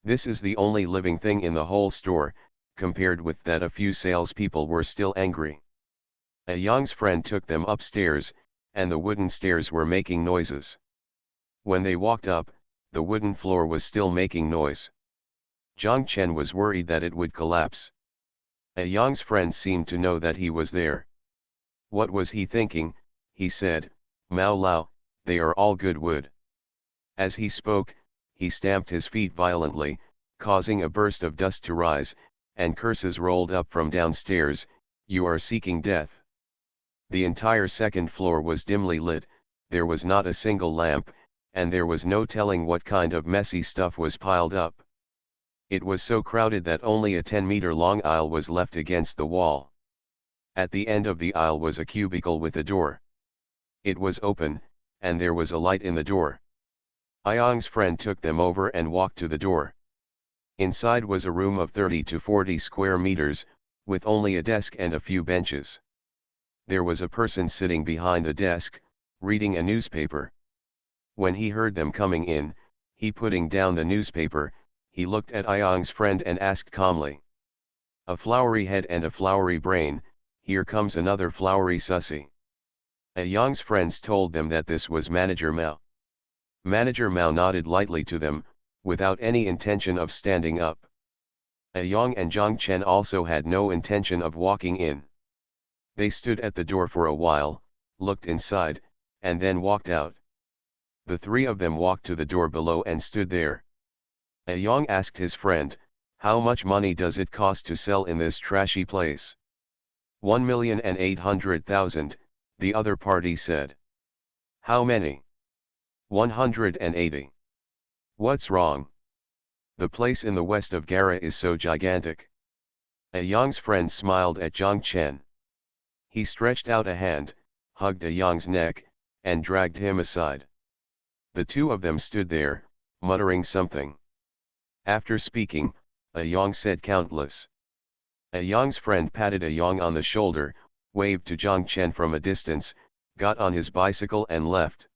[SPEAKER 1] This is the only living thing in the whole store, compared with that a few salespeople were still angry. A Yang's friend took them upstairs, and the wooden stairs were making noises. When they walked up, the wooden floor was still making noise. Zhang Chen was worried that it would collapse. A Yang's friend seemed to know that he was there. What was he thinking? He said, "Mao Lao, they are all good wood." As he spoke, he stamped his feet violently, causing a burst of dust to rise, and curses rolled up from downstairs. "You are seeking death." The entire second floor was dimly lit, there was not a single lamp, and there was no telling what kind of messy stuff was piled up. It was so crowded that only a 10-meter-long aisle was left against the wall. At the end of the aisle was a cubicle with a door. It was open, and there was a light in the door. Ayang's friend took them over and walked to the door. Inside was a room of 30 to 40 square meters, with only a desk and a few benches. There was a person sitting behind the desk, reading a newspaper. When he heard them coming in, he putting down the newspaper, he looked at Ayang's friend and asked calmly. "A flowery head and a flowery brain, here comes another flowery sussy." Ayang's friends told them that this was Manager Mao. Manager Mao nodded lightly to them, without any intention of standing up. Ayang and Zhang Chen also had no intention of walking in. They stood at the door for a while, looked inside, and then walked out. The 3 of them walked to the door below and stood there. Ayang asked his friend, "How much money does it cost to sell in this trashy place?" 1,800,000, the other party said. "How many?" 180. "What's wrong? The place in the west of Gara is so gigantic." Ayang's friend smiled at Zhang Chen. He stretched out a hand, hugged Ayang's neck, and dragged him aside. The 2 of them stood there, muttering something. After speaking, Ayang said countless. Ayang's friend patted Ayang on the shoulder, waved to Zhang Chen from a distance, got on his bicycle and left.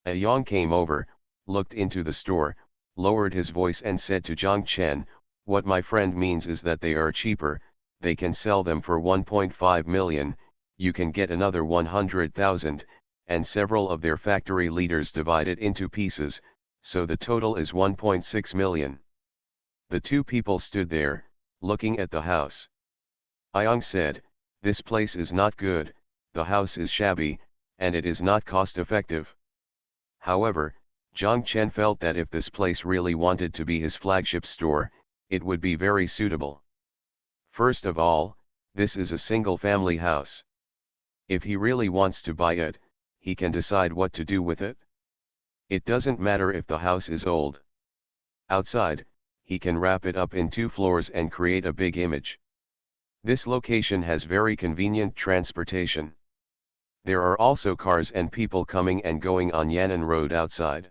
[SPEAKER 1] Ayang came over, looked into the store, lowered his voice and said to Zhang Chen, "What my friend means is that they are cheaper, they can sell them for 1.5 million, you can get another 100,000, and several of their factory leaders divide it into pieces, so the total is 1.6 million. The 2 people stood there, looking at the house. Ayang said, "This place is not good, the house is shabby, and it is not cost-effective." However, Zhang Chen felt that if this place really wanted to be his flagship store, it would be very suitable. First of all, this is a single-family house. If he really wants to buy it, he can decide what to do with it. It doesn't matter if the house is old. Outside, he can wrap it up in 2 floors and create a big image. This location has very convenient transportation. There are also cars and people coming and going on Yan'an Road outside.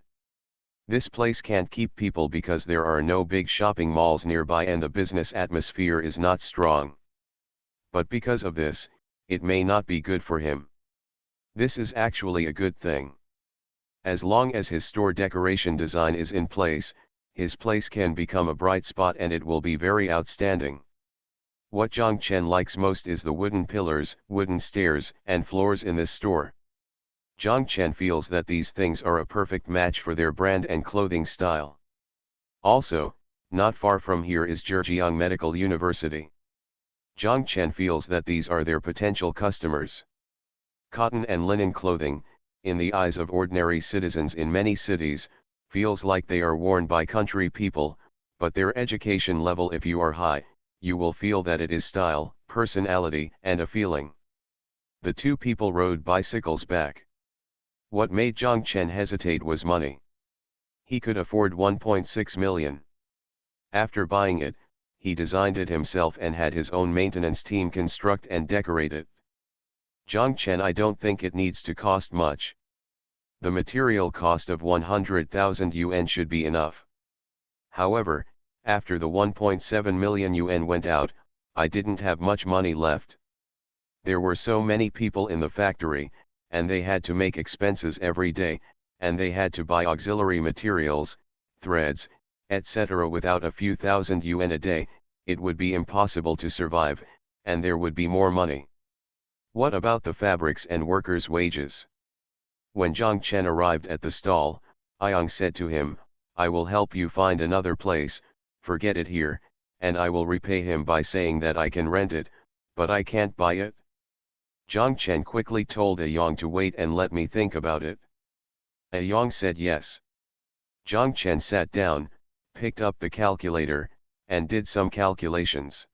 [SPEAKER 1] This place can't keep people because there are no big shopping malls nearby and the business atmosphere is not strong. But because of this, it may not be good for him. This is actually a good thing. As long as his store decoration design is in place, his place can become a bright spot and it will be very outstanding. What Zhang Chen likes most is the wooden pillars, wooden stairs, and floors in this store. Zhang Chen feels that these things are a perfect match for their brand and clothing style. Also, not far from here is Zhejiang Medical University. Zhang Chen feels that these are their potential customers. Cotton and linen clothing, in the eyes of ordinary citizens in many cities, feels like they are worn by country people, but their education level, if you are high, you will feel that it is style, personality, and a feeling. The 2 people rode bicycles back. What made Zhang Chen hesitate was money. He could afford 1.6 million. After buying it, he designed it himself and had his own maintenance team construct and decorate it. Zhang Chen, I don't think it needs to cost much. The material cost of 100,000 yuan should be enough. However, after the 1.7 million yuan went out, I didn't have much money left. There were so many people in the factory, and they had to make expenses every day, and they had to buy auxiliary materials, threads, etc. Without a few thousand yuan a day, it would be impossible to survive, and there would be more money. What about the fabrics and workers' wages? When Zhang Chen arrived at the stall, Yang said to him, I will help you find another place, forget it here, and I will repay him by saying that I can rent it, but I can't buy it. Zhang Chen quickly told Yang to wait and let me think about it. Yang said yes. Zhang Chen sat down, picked up the calculator, and did some calculations.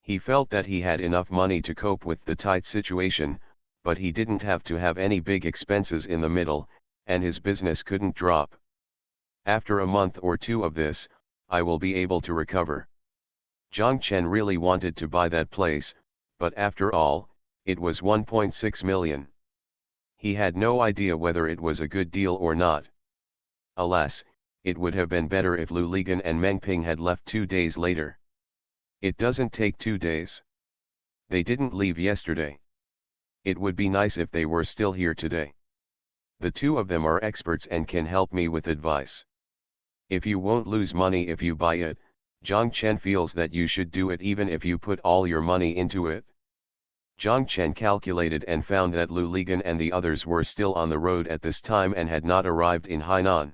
[SPEAKER 1] He felt that he had enough money to cope with the tight situation, but he didn't have to have any big expenses in the middle, and his business couldn't drop. After a month or two of this, I will be able to recover. Zhang Chen really wanted to buy that place, but after all, it was 1.6 million. He had no idea whether it was a good deal or not. Alas, it would have been better if Lu Ligan and Meng Ping had left 2 days later. It doesn't take 2 days. They didn't leave yesterday. It would be nice if they were still here today. The two of them are experts and can help me with advice. If you won't lose money if you buy it, Zhang Chen feels that you should do it even if you put all your money into it. Zhang Chen calculated and found that Lu Ligan and the others were still on the road at this time and had not arrived in Hainan.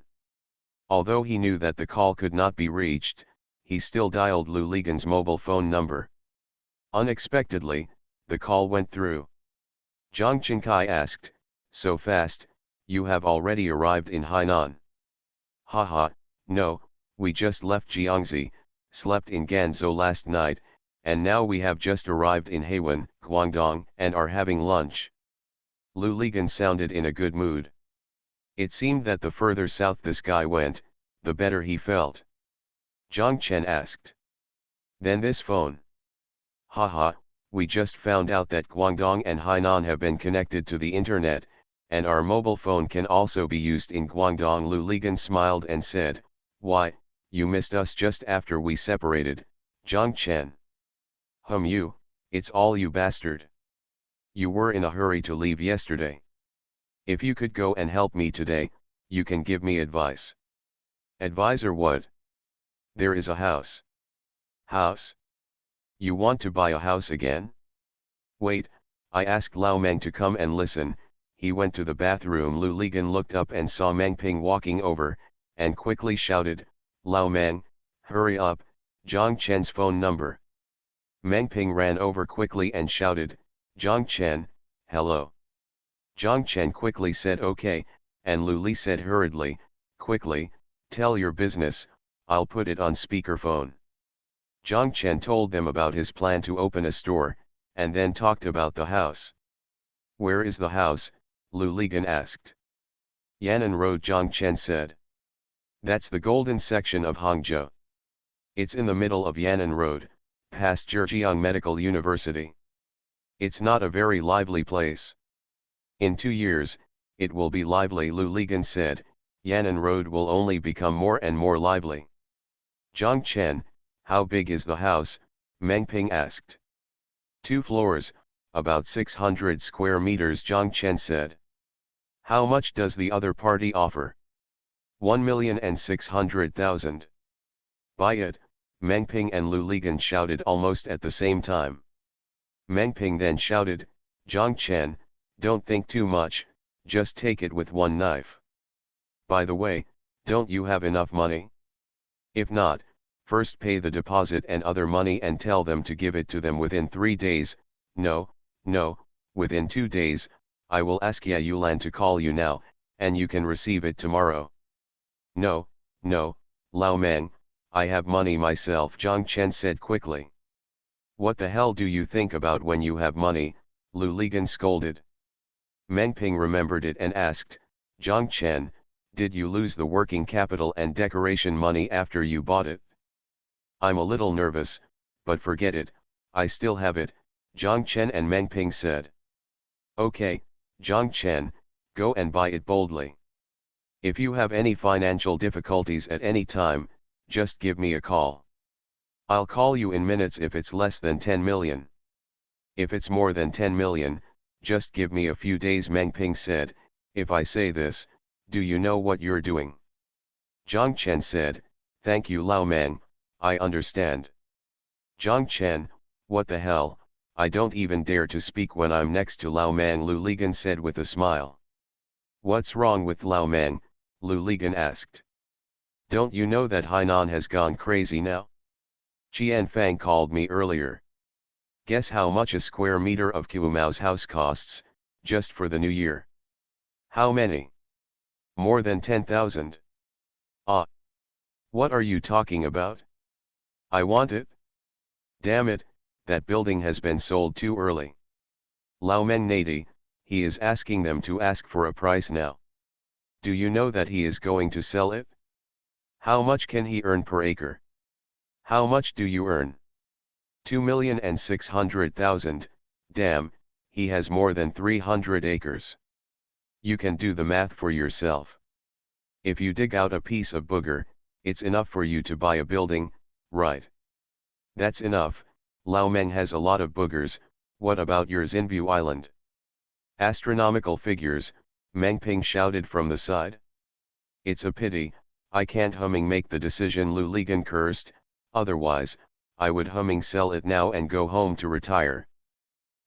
[SPEAKER 1] Although he knew that the call could not be reached, he still dialed Lu Ligan's mobile phone number. Unexpectedly, the call went through. Zhang Chenkai asked, so fast, you have already arrived in Hainan? Haha, no, we just left Jiangxi, slept in Ganzhou last night, and now we have just arrived in Heiwan, Guangdong, and are having lunch. Lu Ligan sounded in a good mood. It seemed that the further south this guy went, the better he felt. Zhang Chen asked. Then this phone? Haha, we just found out that Guangdong and Hainan have been connected to the internet, and our mobile phone can also be used in Guangdong. Lu Ligan smiled and said, why, you missed us just after we separated, Zhang Chen. It's all you bastard. You were in a hurry to leave yesterday. If you could go and help me today, you can give me advice. Advise or what? There is a house. House? You want to buy a house again? Wait, I asked Lao Meng to come and listen. He went to the bathroom. Lu Ligan looked up and saw Meng Ping walking over, and quickly shouted, Lao Meng, hurry up, Zhang Chen's phone number. Meng Ping ran over quickly and shouted, Zhang Chen, hello. Zhang Chen quickly said okay, and Lu Li said hurriedly, quickly, tell your business, I'll put it on speakerphone. Zhang Chen told them about his plan to open a store, and then talked about the house. Where is the house? Lu Ligan asked. Yan'an Road, Zhang Chen said. That's the golden section of Hangzhou. It's in the middle of Yan'an Road, past Zhejiang Medical University. It's not a very lively place. In 2 years, it will be lively, Lu Ligan said. Yan'an Road will only become more and more lively. Zhang Chen, how big is the house? Meng Ping asked. 2 floors, about 600 square meters, Zhang Chen said. How much does the other party offer? 1,600,000. Buy it, Meng Ping and Lu Ligan shouted almost at the same time. Meng Ping then shouted, Zhang Chen, don't think too much, just take it with one knife. By the way, don't you have enough money? If not, first pay the deposit and other money and tell them to give it to them within 3 days, no, within 2 days, I will ask Ya Yulan to call you now, and you can receive it tomorrow. No, Lao Meng, I have money myself, Zhang Chen said quickly. What the hell do you think about when you have money? Lu Ligan scolded. Meng Ping remembered it and asked, Zhang Chen, did you lose the working capital and decoration money after you bought it? I'm a little nervous, but forget it, I still have it, Zhang Chen and Meng Ping said. Okay, Zhang Chen, Go and buy it boldly. If you have any financial difficulties at any time, just give me a call. I'll call you in minutes if it's less than 10 million. If it's more than 10 million, just give me a few days. Meng Ping said, if I say this, do you know what you're doing? Zhang Chen said, thank you Lao Meng, I understand. Zhang Chen, what the hell, I don't even dare to speak when I'm next to Lao Meng, Lu Ligan said with a smile. What's wrong with Lao Meng? Lu Ligan asked. Don't you know that Hainan has gone crazy now? Qian Fang called me earlier. Guess how much a square meter of Kumao's house costs, just for the new year? How many? More than 10,000. Ah. What are you talking about? I want it. Damn it, that building has been sold too early. Lao Meng Nadi, he is asking them to ask for a price now. Do you know that he is going to sell it? How much can he earn per acre? How much do you earn? 2,600,000, damn, he has more than 300 acres. You can do the math for yourself. If you dig out a piece of booger, it's enough for you to buy a building, right? That's enough. Lao Meng has a lot of boogers, what about your Xinbu Island? Astronomical figures, Meng Ping shouted from the side. It's a pity, I can't make the decision, Lu Ligan cursed, otherwise, I would sell it now and go home to retire.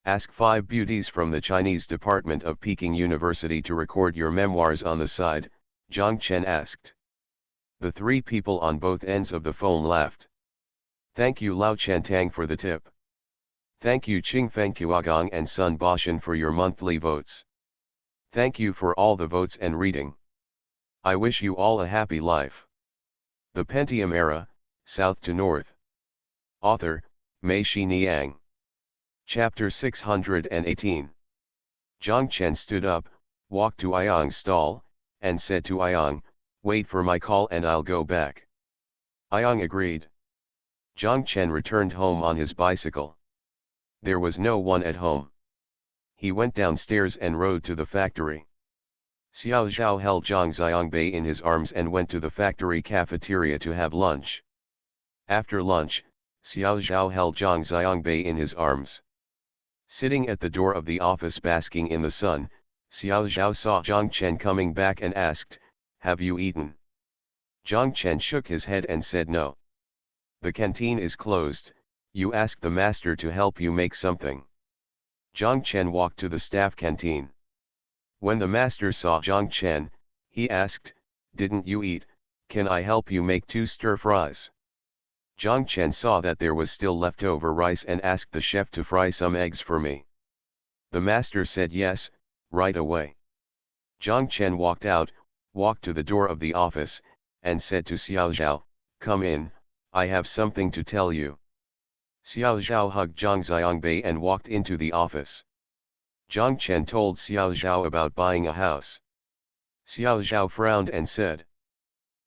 [SPEAKER 1] Ask 5 beauties from the Chinese department of Peking University to record your memoirs on the side, Zhang Chen asked. The 3 people on both ends of the phone laughed. Thank you Lao Chantang for the tip. Thank you Qingfeng Kuagong and Sun Boshan for your monthly votes. Thank you for all the votes and reading. I wish you all a happy life. The Pentium Era, South to North. Author, Mei Shi Niang. Chapter 618. Zhang Chen stood up, walked to Ayang's stall, and said to Ayang, wait for my call and I'll go back. Ayang agreed. Zhang Chen returned home on his bicycle. There was no one at home. He went downstairs and rode to the factory. Xiao Zhao held Zhang Xiangbei in his arms and went to the factory cafeteria to have lunch. After lunch, Xiao Zhao held Zhang Xiangbei in his arms. Sitting at the door of the office basking in the sun, Xiao Zhao saw Zhang Chen coming back and asked, have you eaten? Zhang Chen shook his head and said no. The canteen is closed, you ask the master to help you make something. Zhang Chen walked to the staff canteen. When the master saw Zhang Chen, he asked, didn't you eat, can I help you make 2 stir-fries? Zhang Chen saw that there was still leftover rice and asked the chef to fry some eggs for me. The master said yes, right away. Zhang Chen walked out, walked to the door of the office, and said to Xiao Zhao, come in, I have something to tell you. Xiao Zhao hugged Zhang Xiangbei and walked into the office. Zhang Chen told Xiao Zhao about buying a house. Xiao Zhao frowned and said,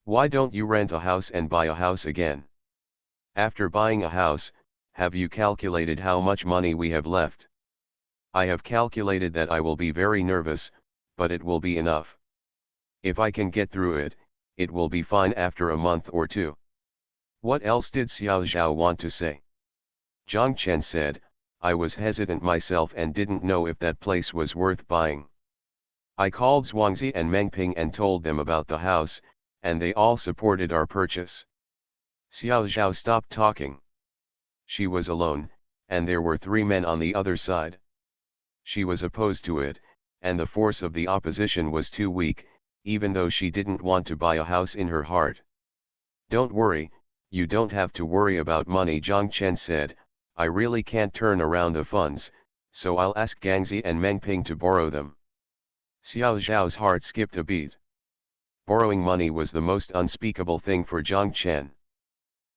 [SPEAKER 1] why don't you rent a house and buy a house again? After buying a house, have you calculated how much money we have left? I have calculated that I will be very nervous, but it will be enough. If I can get through it, it will be fine after a month or 2. What else did Xiao Zhao want to say? Zhang Chen said, I was hesitant myself and didn't know if that place was worth buying. I called Zhuangzi and Meng Ping and told them about the house, and they all supported our purchase. Xiao Zhao stopped talking. She was alone, and there were 3 men on the other side. She was opposed to it, and the force of the opposition was too weak, even though she didn't want to buy a house in her heart. Don't worry, you don't have to worry about money, Zhang Chen said, I really can't turn around the funds, so I'll ask Gangzi and Meng Ping to borrow them. Xiao Zhao's heart skipped a beat. Borrowing money was the most unspeakable thing for Zhang Chen.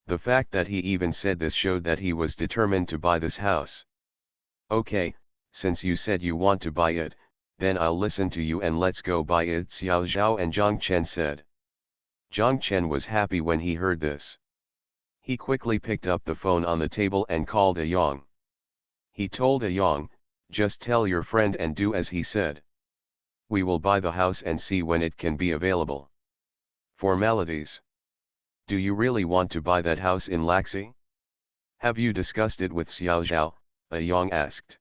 [SPEAKER 1] The fact that he even said this showed that he was determined to buy this house. Okay, since you said you want to buy it, then I'll listen to you and let's go buy it, Xiao Zhao and Zhang Chen said. Zhang Chen was happy when he heard this. He quickly picked up the phone on the table and called Ayang. He told Ayang, just tell your friend and do as he said. We will buy the house and see when it can be available. Formalities. Do you really want to buy that house in Laxi? Have you discussed it with Xiao Zhao? A Yang asked.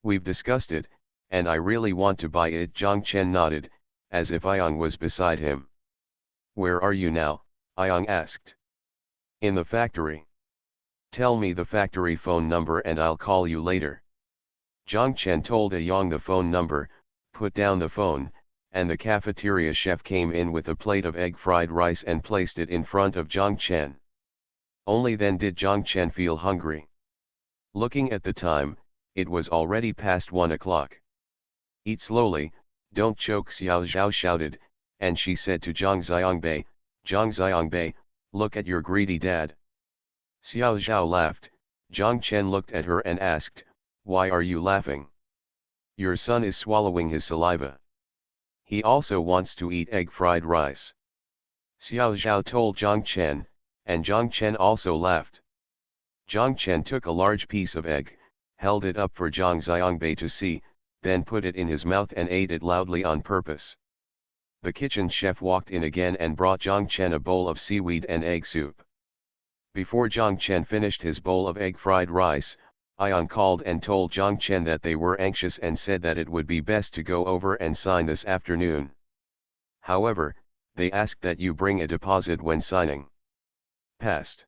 [SPEAKER 1] We've discussed it, and I really want to buy it. Zhang Chen nodded, as if Yang was beside him. Where are you now? Yang asked. In the factory. Tell me the factory phone number and I'll call you later. Zhang Chen told Yang the phone number, put down the phone, and the cafeteria chef came in with a plate of egg fried rice and placed it in front of Zhang Chen. Only then did Zhang Chen feel hungry. Looking at the time, it was already past 1 o'clock. Eat slowly, don't choke, Xiao Zhao shouted, and she said to Zhang Xiangbei, look at your greedy dad. Xiao Zhao laughed. Zhang Chen looked at her and asked, why are you laughing? Your son is swallowing his saliva. He also wants to eat egg fried rice. Xiao Zhao told Zhang Chen, and Zhang Chen also laughed. Zhang Chen took a large piece of egg, held it up for Zhang Xiangbei to see, then put it in his mouth and ate it loudly on purpose. The kitchen chef walked in again and brought Zhang Chen a bowl of seaweed and egg soup. Before Zhang Chen finished his bowl of egg fried rice, Yang called and told Zhang Chen that they were anxious and said that it would be best to go over and sign this afternoon. However, they asked that you bring a deposit when signing. Passed.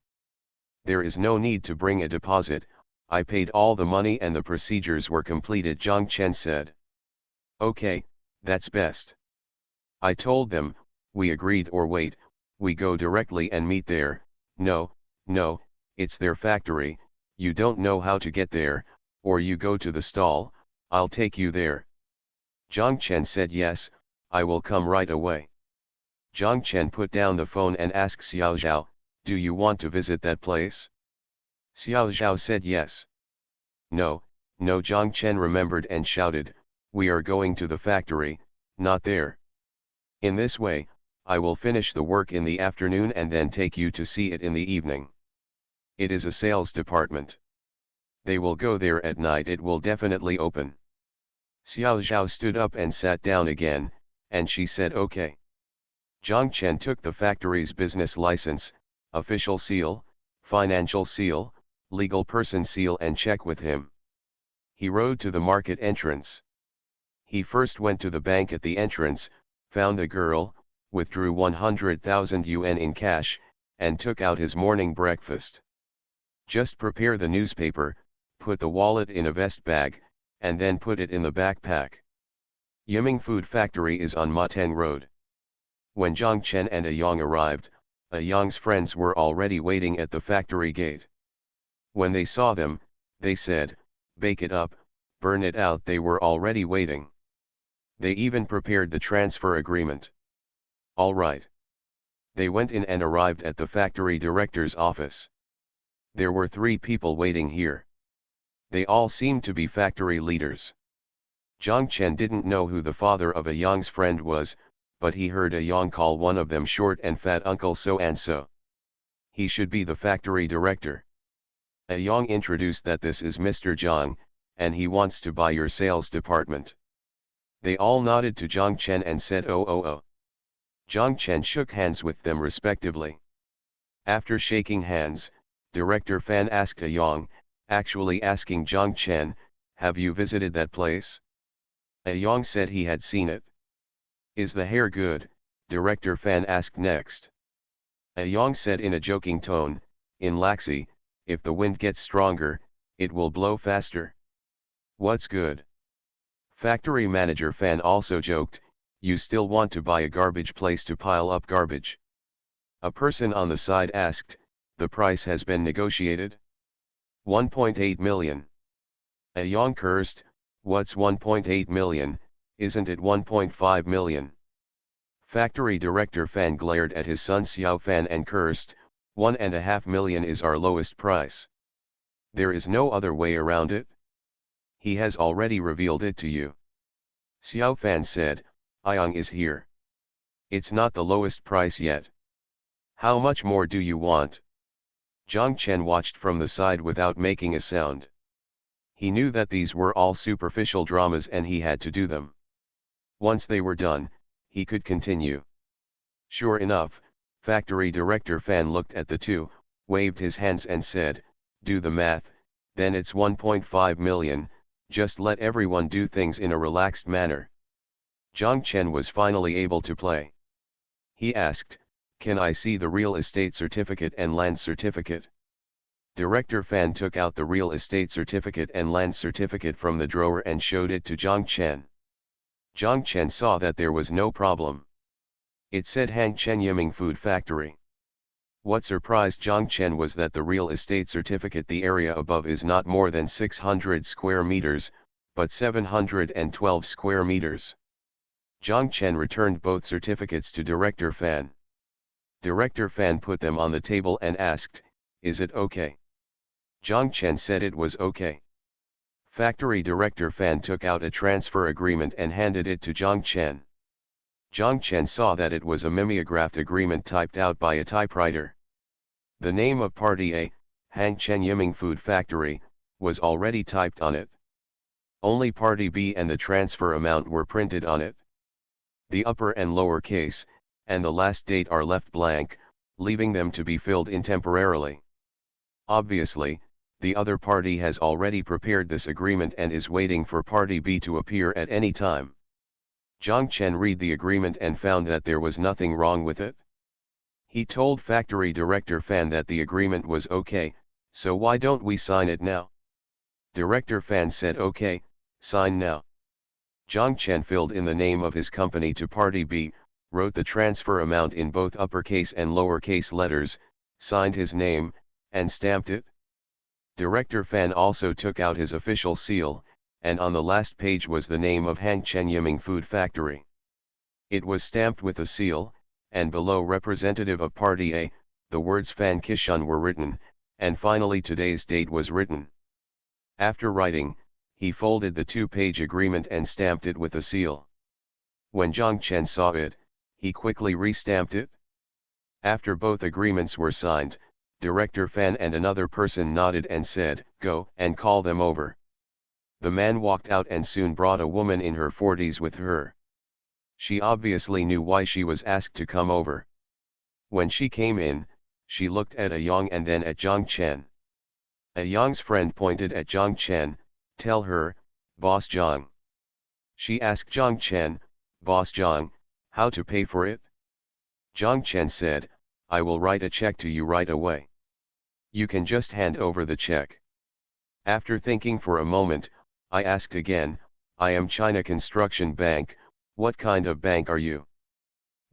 [SPEAKER 1] There is no need to bring a deposit, I paid all the money and the procedures were completed, Zhang Chen said. Okay, that's best. I told them, we agreed, or wait, we go directly and meet there. No, it's their factory, you don't know how to get there, or you go to the stall, I'll take you there. Zhang Chen said yes, I will come right away. Zhang Chen put down the phone and asked Xiao Zhao, do you want to visit that place? Xiao Zhao said yes. No, Zhang Chen remembered and shouted, we are going to the factory, not there. In this way, I will finish the work in the afternoon and then take you to see it in the evening. It is a sales department. They will go there at night, it will definitely open. Xiao Zhao stood up and sat down again, and she said okay. Zhang Chen took the factory's business license, official seal, financial seal, legal person seal and check with him. He rode to the market entrance. He first went to the bank at the entrance, found the girl, withdrew 100,000 yuan in cash, and took out his morning breakfast. Just prepare the newspaper, put the wallet in a vest bag, and then put it in the backpack. Yiming Food Factory is on Mateng Road. When Zhang Chen and Yang arrived, Yang's friends were already waiting at the factory gate. When they saw them, they said, bake it up, burn it out. They were already waiting. They even prepared the transfer agreement. All right. They went in and arrived at the factory director's office. There were 3 people waiting here. They all seemed to be factory leaders. Zhang Chen didn't know who the father of Yang's friend was, but he heard Yang call one of them short and fat uncle so and so. He should be the factory director. Yang introduced that this is Mr. Zhang, and he wants to buy your sales department. They all nodded to Zhang Chen and said oh. Zhang Chen shook hands with them respectively. After shaking hands, Director Fan asked Yang, actually asking Zhang Chen, have you visited that place? Yang said he had seen it. Is the hair good? Director Fan asked next. Yang said in a joking tone, in Laxi, if the wind gets stronger, it will blow faster. What's good? Factory manager Fan also joked, you still want to buy a garbage place to pile up garbage? A person on the side asked, the price has been negotiated? 1.8 million. Yang cursed, what's 1.8 million, isn't it 1.5 million? Factory director Fan glared at his son Xiao Fan and cursed, 1.5 million is our lowest price. There is no other way around it. He has already revealed it to you. Xiao Fan said, Yang is here. It's not the lowest price yet. How much more do you want? Zhang Chen watched from the side without making a sound. He knew that these were all superficial dramas and he had to do them. Once they were done, he could continue. Sure enough, factory director Fan looked at the two, waved his hands and said, "Do the math, then it's 1.5 million, just let everyone do things in a relaxed manner." Zhang Chen was finally able to play. He asked, "Can I see the real estate certificate and land certificate?" Director Fan took out the real estate certificate and land certificate from the drawer and showed it to Zhang Chen. Zhang Chen saw that there was no problem. It said Hang Chen Yiming Food Factory. What surprised Zhang Chen was that the real estate certificate, the area above is not more than 600 square meters, but 712 square meters. Zhang Chen returned both certificates to Director Fan. Director Fan put them on the table and asked, "Is it okay?" Zhang Chen said it was okay. Factory Director Fan took out a transfer agreement and handed it to Zhang Chen. Zhang Chen saw that it was a mimeographed agreement typed out by a typewriter. The name of Party A, Hang Chen Yiming Food Factory, was already typed on it. Only Party B and the transfer amount were printed on it. The upper and lower case, and the last date are left blank, leaving them to be filled in temporarily. Obviously, the other party has already prepared this agreement and is waiting for Party B to appear at any time. Zhang Chen read the agreement and found that there was nothing wrong with it. He told Factory Director Fan that the agreement was okay, so why don't we sign it now? Director Fan said, "Okay, sign now." Zhang Chen filled in the name of his company to Party B, wrote the transfer amount in both uppercase and lowercase letters, signed his name, and stamped it. Director Fan also took out his official seal, and on the last page was the name of Hang Chen Yiming Food Factory. It was stamped with a seal, and below representative of Party A, the words Fan Kishun were written, and finally today's date was written. After writing, he folded the two-page agreement and stamped it with a seal. When Zhang Chen saw it, he quickly re-stamped it. After both agreements were signed, Director Fan and another person nodded and said, "Go and call them over." The man walked out and soon brought a woman in her 40s with her. She obviously knew why she was asked to come over. When she came in, she looked at A Yang and then at Zhang Chen. A Yang's friend pointed at Zhang Chen, "Tell her, Boss Zhang." She asked Zhang Chen, "Boss Zhang, how to pay for it?" Zhang Chen said, "I will write a check to you right away. You can just hand over the check." After thinking for a moment, I asked again, "I am China Construction Bank, what kind of bank are you?"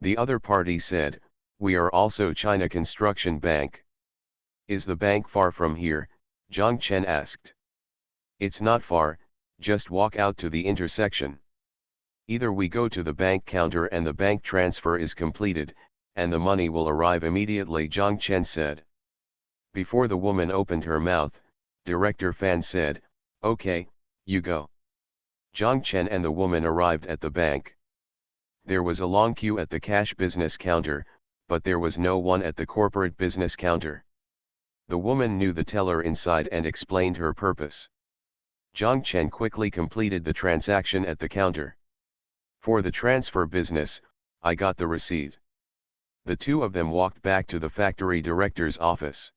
[SPEAKER 1] The other party said, "We are also China Construction Bank." "Is the bank far from here?" Zhang Chen asked. "It's not far, just walk out to the intersection. Either we go to the bank counter and the bank transfer is completed, and the money will arrive immediately," Zhang Chen said. Before the woman opened her mouth, Director Fan said, "Okay, you go." Zhang Chen and the woman arrived at the bank. There was a long queue at the cash business counter, but there was no one at the corporate business counter. The woman knew the teller inside and explained her purpose. Zhang Chen quickly completed the transaction at the counter. "For the transfer business, I got the receipt." The two of them walked back to the factory director's office.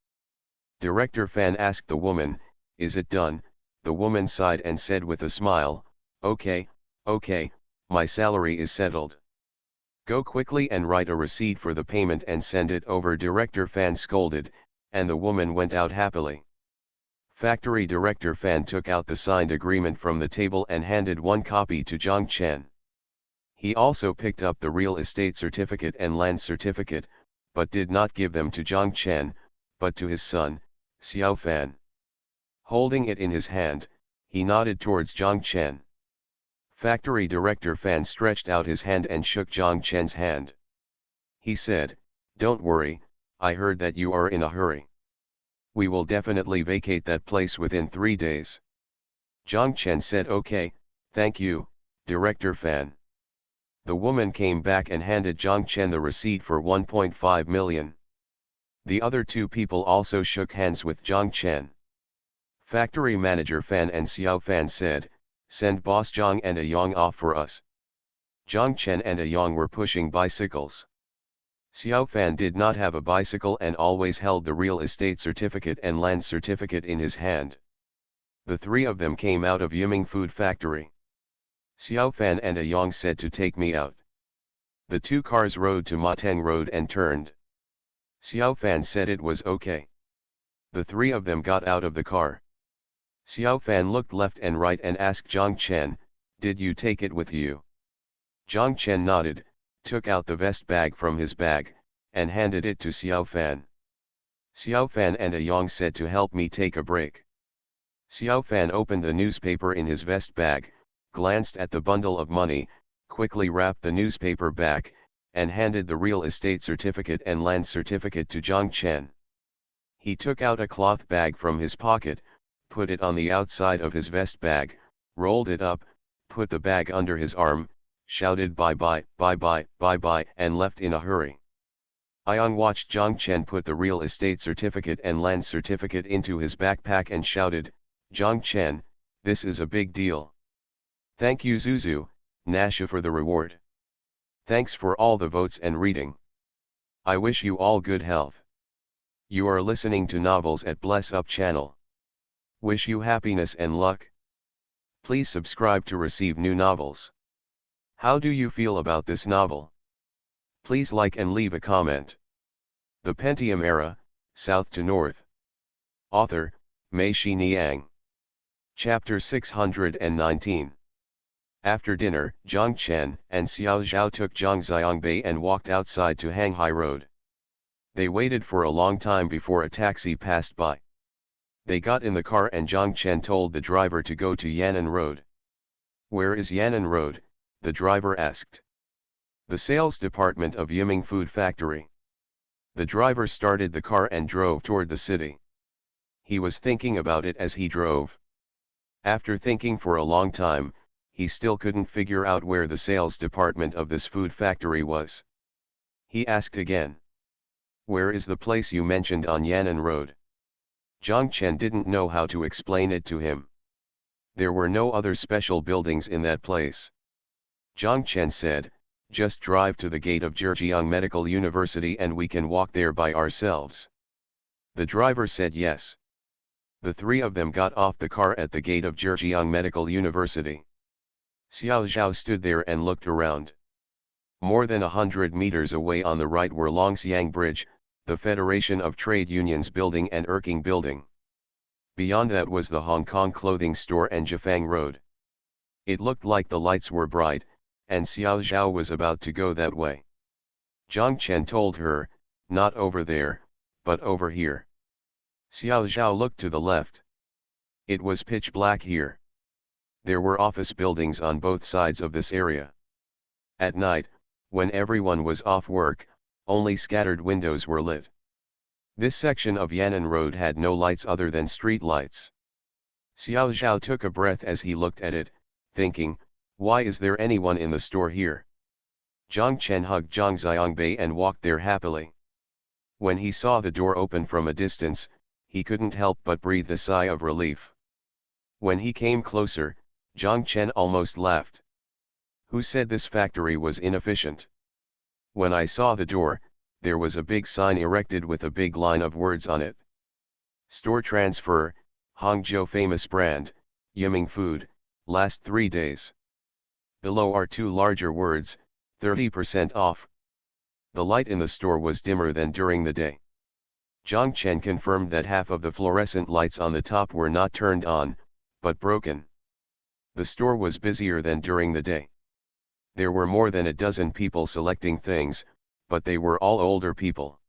[SPEAKER 1] Director Fan asked the woman, "Is it done?" The woman sighed and said with a smile, Okay, my salary is settled. Go quickly and write a receipt for the payment and send it over." Director Fan scolded, and the woman went out happily. Factory Director Fan took out the signed agreement from the table and handed one copy to Zhang Chen. He also picked up the real estate certificate and land certificate, but did not give them to Zhang Chen, but to his son, Xiao Fan. Holding it in his hand, he nodded towards Zhang Chen. Factory Director Fan stretched out his hand and shook Zhang Chen's hand. He said, "Don't worry, I heard that you are in a hurry. We will definitely vacate that place within 3 days." Zhang Chen said, "Okay, thank you, Director Fan." The woman came back and handed Zhang Chen the receipt for 1.5 million. The other two people also shook hands with Zhang Chen. Factory Manager Fan and Xiao Fan said, "Send Boss Zhang and A Yang off for us." Zhang Chen and a Yang were pushing bicycles. Xiao Fan did not have a bicycle and always held the real estate certificate and land certificate in his hand. The three of them came out of Yiming Food Factory. Xiao Fan and a Yang said to take me out. The two cars rode to Mateng Road and turned. Xiao Fan said it was okay. The three of them got out of the car. Xiao Fan looked left and right and asked Zhang Chen, "Did you take it with you?" Zhang Chen nodded, took out the vest bag from his bag, and handed it to Xiao Fan. Xiao Fan and a Yang said to help me take a break. Xiao Fan opened the newspaper in his vest bag, glanced at the bundle of money, quickly wrapped the newspaper back, and handed the real estate certificate and land certificate to Zhang Chen. He took out a cloth bag from his pocket, put it on the outside of his vest bag, rolled it up, put the bag under his arm, shouted bye bye, bye bye, bye bye, and left in a hurry. Yang watched Zhang Chen put the real estate certificate and land certificate into his backpack and shouted, "Zhang Chen, this is a big deal. Thank you Zuzu, Nasha for the reward. Thanks for all the votes and reading. I wish you all good health. You are listening to novels at Bless Up channel. Wish you happiness and luck. Please subscribe to receive new novels. How do you feel about this novel? Please like and leave a comment. The Pentium Era, South to North. Author, Mei Xiniang. Chapter 619. After dinner, Zhang Chen and Xiao Zhao took Zhang Xiangbei and walked outside to Hanghai Road. They waited for a long time before a taxi passed by. They got in the car and Zhang Chen told the driver to go to Yan'an Road. "Where is Yan'an Road?" the driver asked. "The sales department of Yiming Food Factory." The driver started the car and drove toward the city. He was thinking about it as he drove. After thinking for a long time, he still couldn't figure out where the sales department of this food factory was. He asked again. "Where is the place you mentioned on Yan'an Road?" Zhang Chen didn't know how to explain it to him. There were no other special buildings in that place. Zhang Chen said, "Just drive to the gate of Zhejiang Medical University and we can walk there by ourselves." The driver said yes. The three of them got off the car at the gate of Zhejiang Medical University. Xiao Zhao stood there and looked around. More than 100 meters away on the right were Longxiang Bridge, the Federation of Trade Unions building and Erking building. Beyond that was the Hong Kong clothing store and Jifang Road. It looked like the lights were bright, and Xiao Zhao was about to go that way. Zhang Chen told her, "Not over there, but over here." Xiao Zhao looked to the left. It was pitch black here. There were office buildings on both sides of this area. At night, when everyone was off work, only scattered windows were lit. This section of Yan'an Road had no lights other than street lights. Xiao Zhao took a breath as he looked at it, thinking, "Why is there anyone in the store here?" Zhang Chen hugged Zhang Xiangbei and walked there happily. When he saw the door open from a distance, he couldn't help but breathe a sigh of relief. When he came closer, Zhang Chen almost laughed. "Who said this factory was inefficient? When I saw the door, there was a big sign erected with a big line of words on it. Store transfer, Hangzhou famous brand, Yiming Food, last 3 days. Below are 2 larger words, 30% off. The light in the store was dimmer than during the day." Zhang Chen confirmed that half of the fluorescent lights on the top were not turned on, but broken. The store was busier than during the day. There were more than a dozen people selecting things, but they were all older people.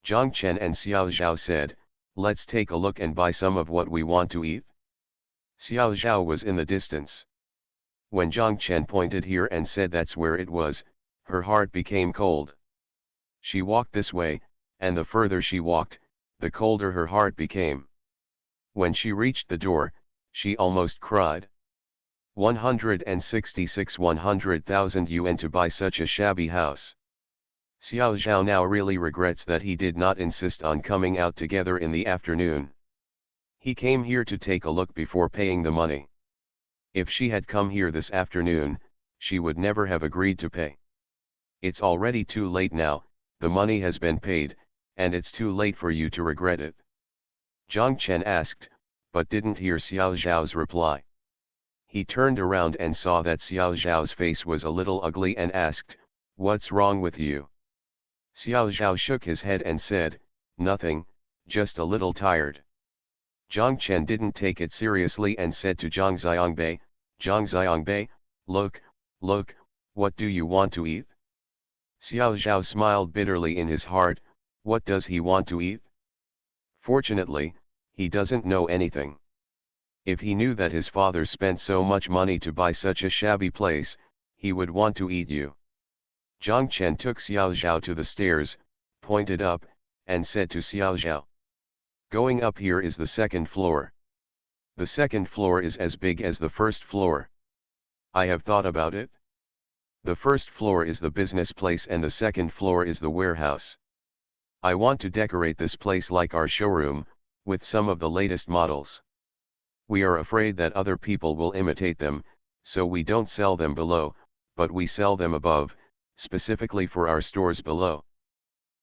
[SPEAKER 1] Zhang Chen and Xiao Zhao said, "Let's take a look and buy some of what we want to eat." Xiao Zhao was in the distance. When Zhang Chen pointed here and said that's where it was, her heart became cold. She walked this way, and the further she walked, the colder her heart became. When she reached the door, she almost cried. 100,000 yuan to buy such a shabby house. Xiao Zhao now really regrets that he did not insist on coming out together in the afternoon. He came here to take a look before paying the money. If she had come here this afternoon, she would never have agreed to pay. It's already too late now, the money has been paid, and it's too late for you to regret it. Jiang Chen asked, but didn't hear Xiao Zhao's reply. He turned around and saw that Xiao Zhao's face was a little ugly and asked, "What's wrong with you?" Xiao Zhao shook his head and said, "Nothing, just a little tired." Jiang Chen didn't take it seriously and said to Zhang Xiangbei, look, what do you want to eat?" Xiao Zhao smiled bitterly in his heart, what does he want to eat? Fortunately, he doesn't know anything. If he knew that his father spent so much money to buy such a shabby place, he would want to eat you. Jiang Chen took Xiao Zhao to the stairs, pointed up, and said to Xiao Zhao, "Going up here is the second floor. The second floor is as big as the first floor. I have thought about it. The first floor is the business place and the second floor is the warehouse. I want to decorate this place like our showroom, with some of the latest models. We are afraid that other people will imitate them, so we don't sell them below, but we sell them above, specifically for our stores below."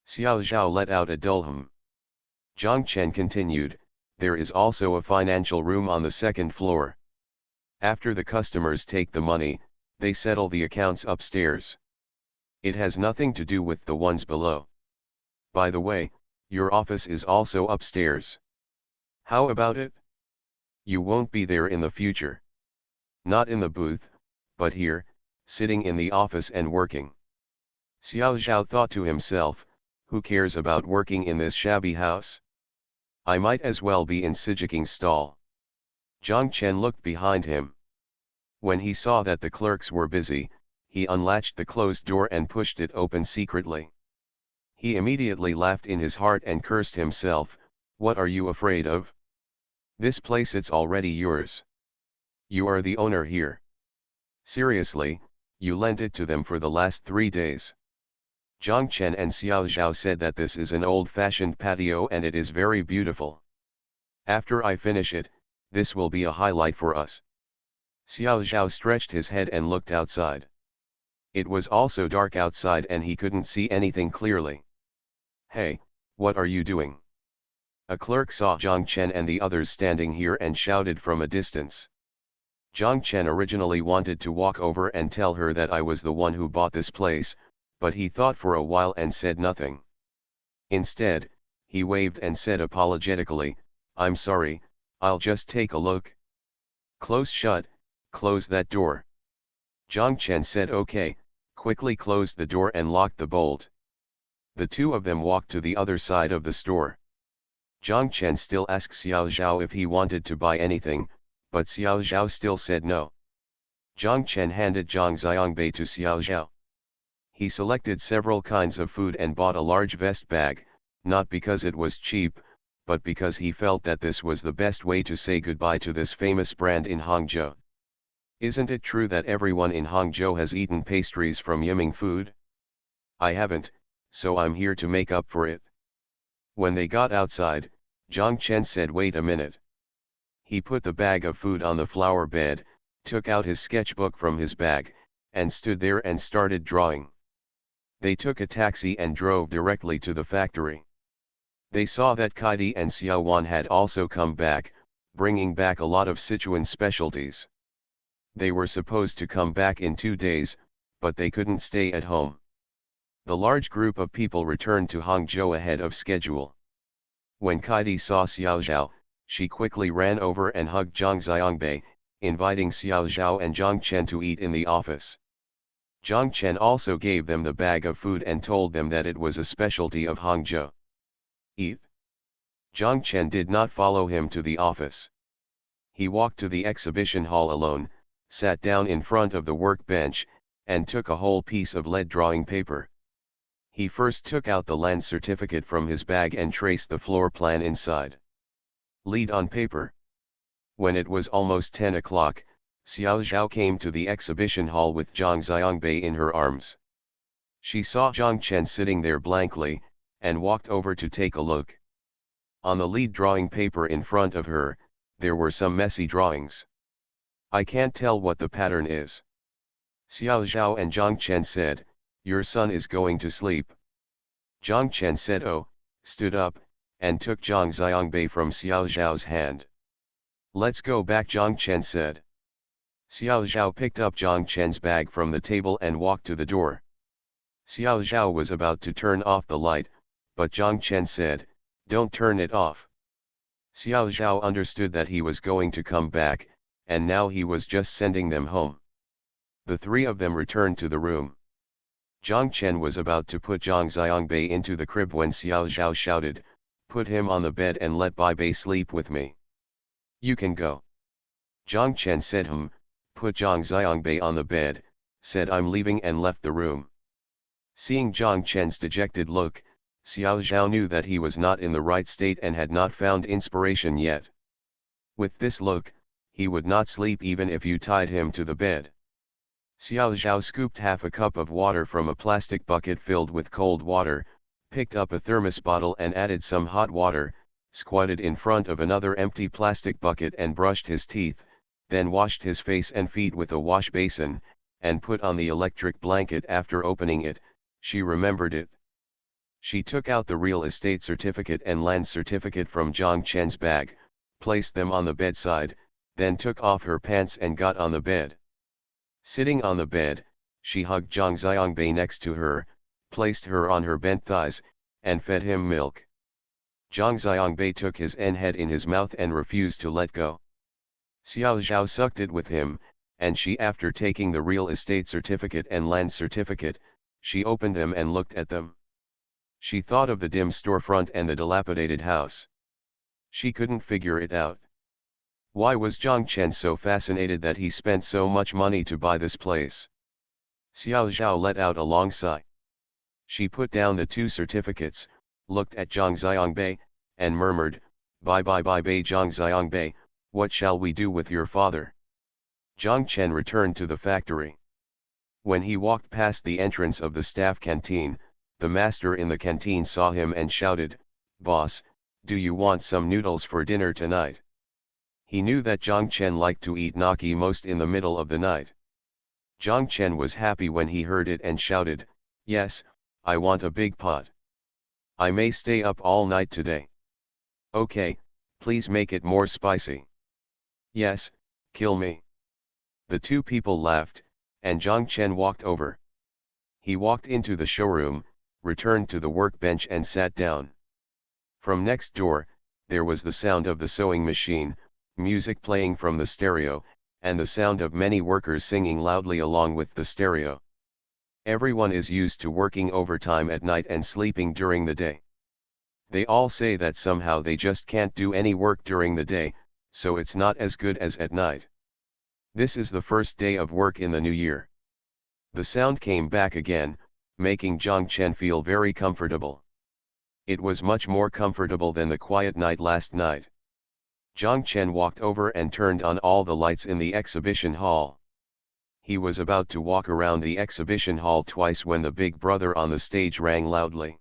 [SPEAKER 1] Xiao Zhao let out a dull hum. Jiang Chen continued, "There is also a financial room on the second floor. After the customers take the money, they settle the accounts upstairs. It has nothing to do with the ones below. By the way, your office is also upstairs. How about it? You won't be there in the future. Not in the booth, but here, sitting in the office and working." Xiao Zhao thought to himself, who cares about working in this shabby house? I might as well be in Sijiking's stall. Jiang Chen looked behind him. When he saw that the clerks were busy, he unlatched the closed door and pushed it open secretly. He immediately laughed in his heart and cursed himself, "What are you afraid of? This place it's already yours. You are the owner here. Seriously, you lent it to them for the last 3 days." Jiang Chen and Xiao Zhao said that this is an old-fashioned patio and it is very beautiful. After I finish it, this will be a highlight for us. Xiao Zhao stretched his head and looked outside. It was also dark outside and he couldn't see anything clearly. "Hey, what are you doing?" A clerk saw Jiang Chen and the others standing here and shouted from a distance. Jiang Chen originally wanted to walk over and tell her that I was the one who bought this place, but he thought for a while and said nothing. Instead, he waved and said apologetically, "I'm sorry, I'll just take a look." Close that door." Jiang Chen said okay, quickly closed the door and locked the bolt. The two of them walked to the other side of the store. Jiang Chen still asked Xiao Zhao if he wanted to buy anything, but Xiao Zhao still said no. Jiang Chen handed Zhang Xiangbei to Xiao Zhao. He selected several kinds of food and bought a large vest bag, not because it was cheap, but because he felt that this was the best way to say goodbye to this famous brand in Hangzhou. Isn't it true that everyone in Hangzhou has eaten pastries from Yiming food? I haven't, so I'm here to make up for it. When they got outside, Jiang Chen said, "Wait a minute." He put the bag of food on the flower bed, took out his sketchbook from his bag, and stood there and started drawing. They took a taxi and drove directly to the factory. They saw that Kaidi and Xiao Wan had also come back, bringing back a lot of Sichuan specialties. They were supposed to come back in 2 days, but they couldn't stay at home. The large group of people returned to Hangzhou ahead of schedule. When Kaidi saw Xiao Zhao, she quickly ran over and hugged Zhang Xiangbei, inviting Xiao Zhao and Jiang Chen to eat in the office. Jiang Chen also gave them the bag of food and told them that it was a specialty of Hangzhou. Eat. Jiang Chen did not follow him to the office. He walked to the exhibition hall alone, sat down in front of the workbench, and took a whole piece of lead drawing paper. He first took out the land certificate from his bag and traced the floor plan inside. Lead on paper. When it was almost 10 o'clock, Xiao Zhao came to the exhibition hall with Zhang Xiangbei in her arms. She saw Jiang Chen sitting there blankly, and walked over to take a look. On the lead drawing paper in front of her, there were some messy drawings. I can't tell what the pattern is. Xiao Zhao and Zhang Chen said, "Your son is going to sleep." Zhang Chen said, "Oh," stood up, and took Zhang Xiangbei from Xiao Zhao's hand. "Let's go back," Zhang Chen said. Xiao Zhao picked up Zhang Chen's bag from the table and walked to the door. Xiao Zhao was about to turn off the light, but Zhang Chen said, "Don't turn it off." Xiao Zhao understood that he was going to come back, and now he was just sending them home. The three of them returned to the room. Zhang Chen was about to put Zhang Xiangbei into the crib when Xiao Zhao shouted, "Put him on the bed and let Bai Bei sleep with me." "You can go." Zhang Chen said, put Zhang Xiangbei on the bed, said, "I'm leaving," and left the room. Seeing Zhang Chen's dejected look, Xiao Zhao knew that he was not in the right state and had not found inspiration yet. With this look, he would not sleep even if you tied him to the bed. Xiao Zhao scooped half a cup of water from a plastic bucket filled with cold water, picked up a thermos bottle and added some hot water, squatted in front of another empty plastic bucket and brushed his teeth, then washed his face and feet with a wash basin, and put on the electric blanket. After opening it, she remembered it. She took out the real estate certificate and land certificate from Zhang Chen's bag, placed them on the bedside, then took off her pants and got on the bed. Sitting on the bed, she hugged Zhang Xiangbei next to her, placed her on her bent thighs, and fed him milk. Zhang Xiangbei took his head in his mouth and refused to let go. Xiao Zhao sucked it with him, and she, after taking the real estate certificate and land certificate, she opened them and looked at them. She thought of the dim storefront and the dilapidated house. She couldn't figure it out. Why was Zhang Chen so fascinated that he spent so much money to buy this place? Xiao Zhao let out a long sigh. She put down the two certificates, looked at Zhang Xiangbei, and murmured, "Bye bye bye Bei Zhang Xiangbei, what shall we do with your father?" Zhang Chen returned to the factory. When he walked past the entrance of the staff canteen, the master in the canteen saw him and shouted, "Boss, do you want some noodles for dinner tonight?" He knew that Zhang Chen liked to eat gnocchi most in the middle of the night. Zhang Chen was happy when he heard it and shouted, "Yes, I want a big pot. I may stay up all night today." "Okay, please make it more spicy." "Yes, kill me." The two people laughed, and Zhang Chen walked over. He walked into the showroom, returned to the workbench and sat down. From next door, there was the sound of the sewing machine, music playing from the stereo, and the sound of many workers singing loudly along with the stereo. Everyone is used to working overtime at night and sleeping during the day. They all say that somehow they just can't do any work during the day, so it's not as good as at night. This is the first day of work in the new year. The sound came back again, making Zhang Chen feel very comfortable. It was much more comfortable than the quiet night last night. Zhang Chen walked over and turned on all the lights in the exhibition hall. He was about to walk around the exhibition hall twice when the big brother on the stage rang loudly.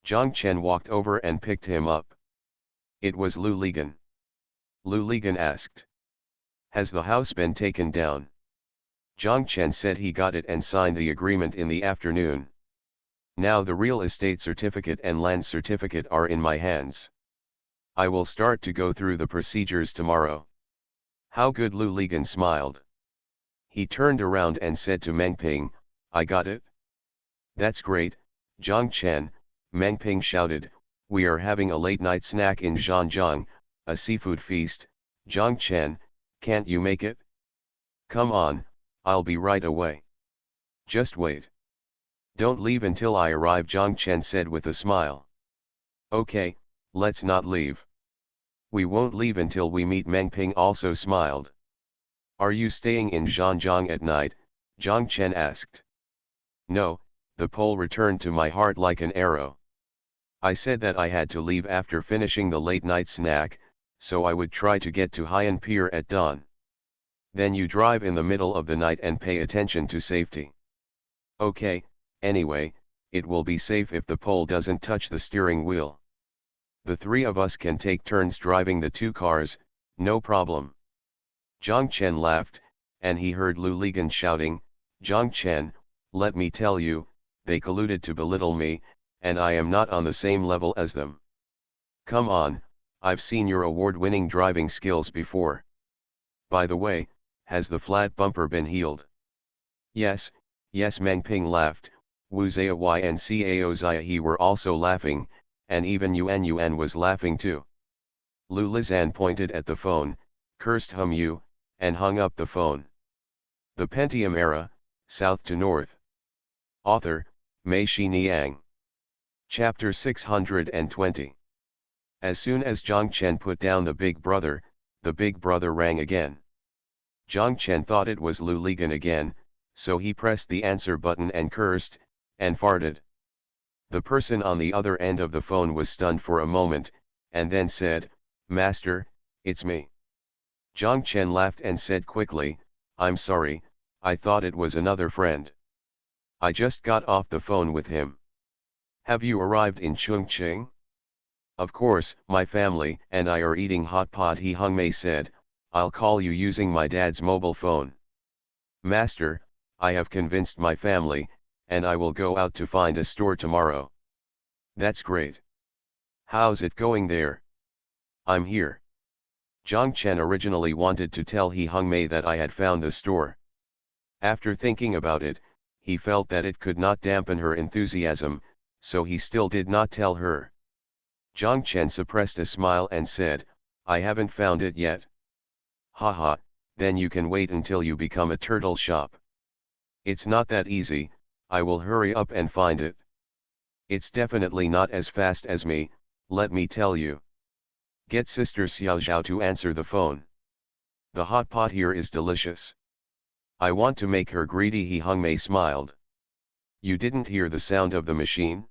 [SPEAKER 1] Zhang Chen walked over and picked him up. It was Lu Ligan. Lu Ligan asked, "Has the house been taken down?" Zhang Chen said he got it and signed the agreement in the afternoon. Now the real estate certificate and land certificate are in my hands. I will start to go through the procedures tomorrow. How good! Lu Ligan smiled. He turned around and said to Meng Ping, "I got it." "That's great, Zhang Chen," Meng Ping shouted. "We are having a late night snack in Zhanjiang, a seafood feast. Zhang Chen, can't you make it?" "Come on, I'll be right away." "Just wait. Don't leave until I arrive," Zhang Chen said with a smile. "Okay, let's not leave. We won't leave until we meet." Meng Ping also smiled. "Are you staying in Zhanjiang at night?" Zhang Chen asked. "No," the Pole returned to my heart like an arrow. "I said that I had to leave after finishing the late night snack, so I would try to get to Haiyan Pier at dawn. Then you drive in the middle of the night and pay attention to safety." "Okay, anyway, it will be safe if the Pole doesn't touch the steering wheel. The three of us can take turns driving the two cars, no problem." Zhang Chen laughed, and he heard Lu Ligan shouting, Zhang Chen, let me tell you, they colluded to belittle me, and I am not on the same level as them. Come on, I've seen your award-winning driving skills before. By the way, has the flat bumper been healed? Yes, yes, Meng Ping laughed. Wu Ziyai and Cao Ziahe were also laughing, and even Yuan was laughing too. Lu Lizan pointed at the phone, cursed hum you, and hung up the phone. The Pentium Era, South to North. Author, Mei Shi Niang. Chapter 620. As soon as Zhang Chen put down the big brother rang again. Zhang Chen thought it was Lu Ligan again, so he pressed the answer button and cursed, and farted. The person on the other end of the phone was stunned for a moment, and then said, "Master, it's me." Zhang Chen laughed and said quickly, "I'm sorry, I thought it was another friend. I just got off the phone with him." "Have you arrived in Chongqing?" "Of course, my family and I are eating hot pot," He Hungmei said. "I'll call you using my dad's mobile phone." "Master, I have convinced my family, and I will go out to find a store tomorrow." "That's great. How's it going there?" "I'm here." Zhang Chen originally wanted to tell He Hungmei that I had found the store. After thinking about it, he felt that it could not dampen her enthusiasm, so he still did not tell her. Zhang Chen suppressed a smile and said, "I haven't found it yet." "Haha, then you can wait until you become a turtle shop." "It's not that easy, I will hurry up and find it." "It's definitely not as fast as me, let me tell you." "Get Sister Xiao Zhao to answer the phone. The hot pot here is delicious." "I want to make her greedy." He Hungmei smiled. "You didn't hear the sound of the machine?"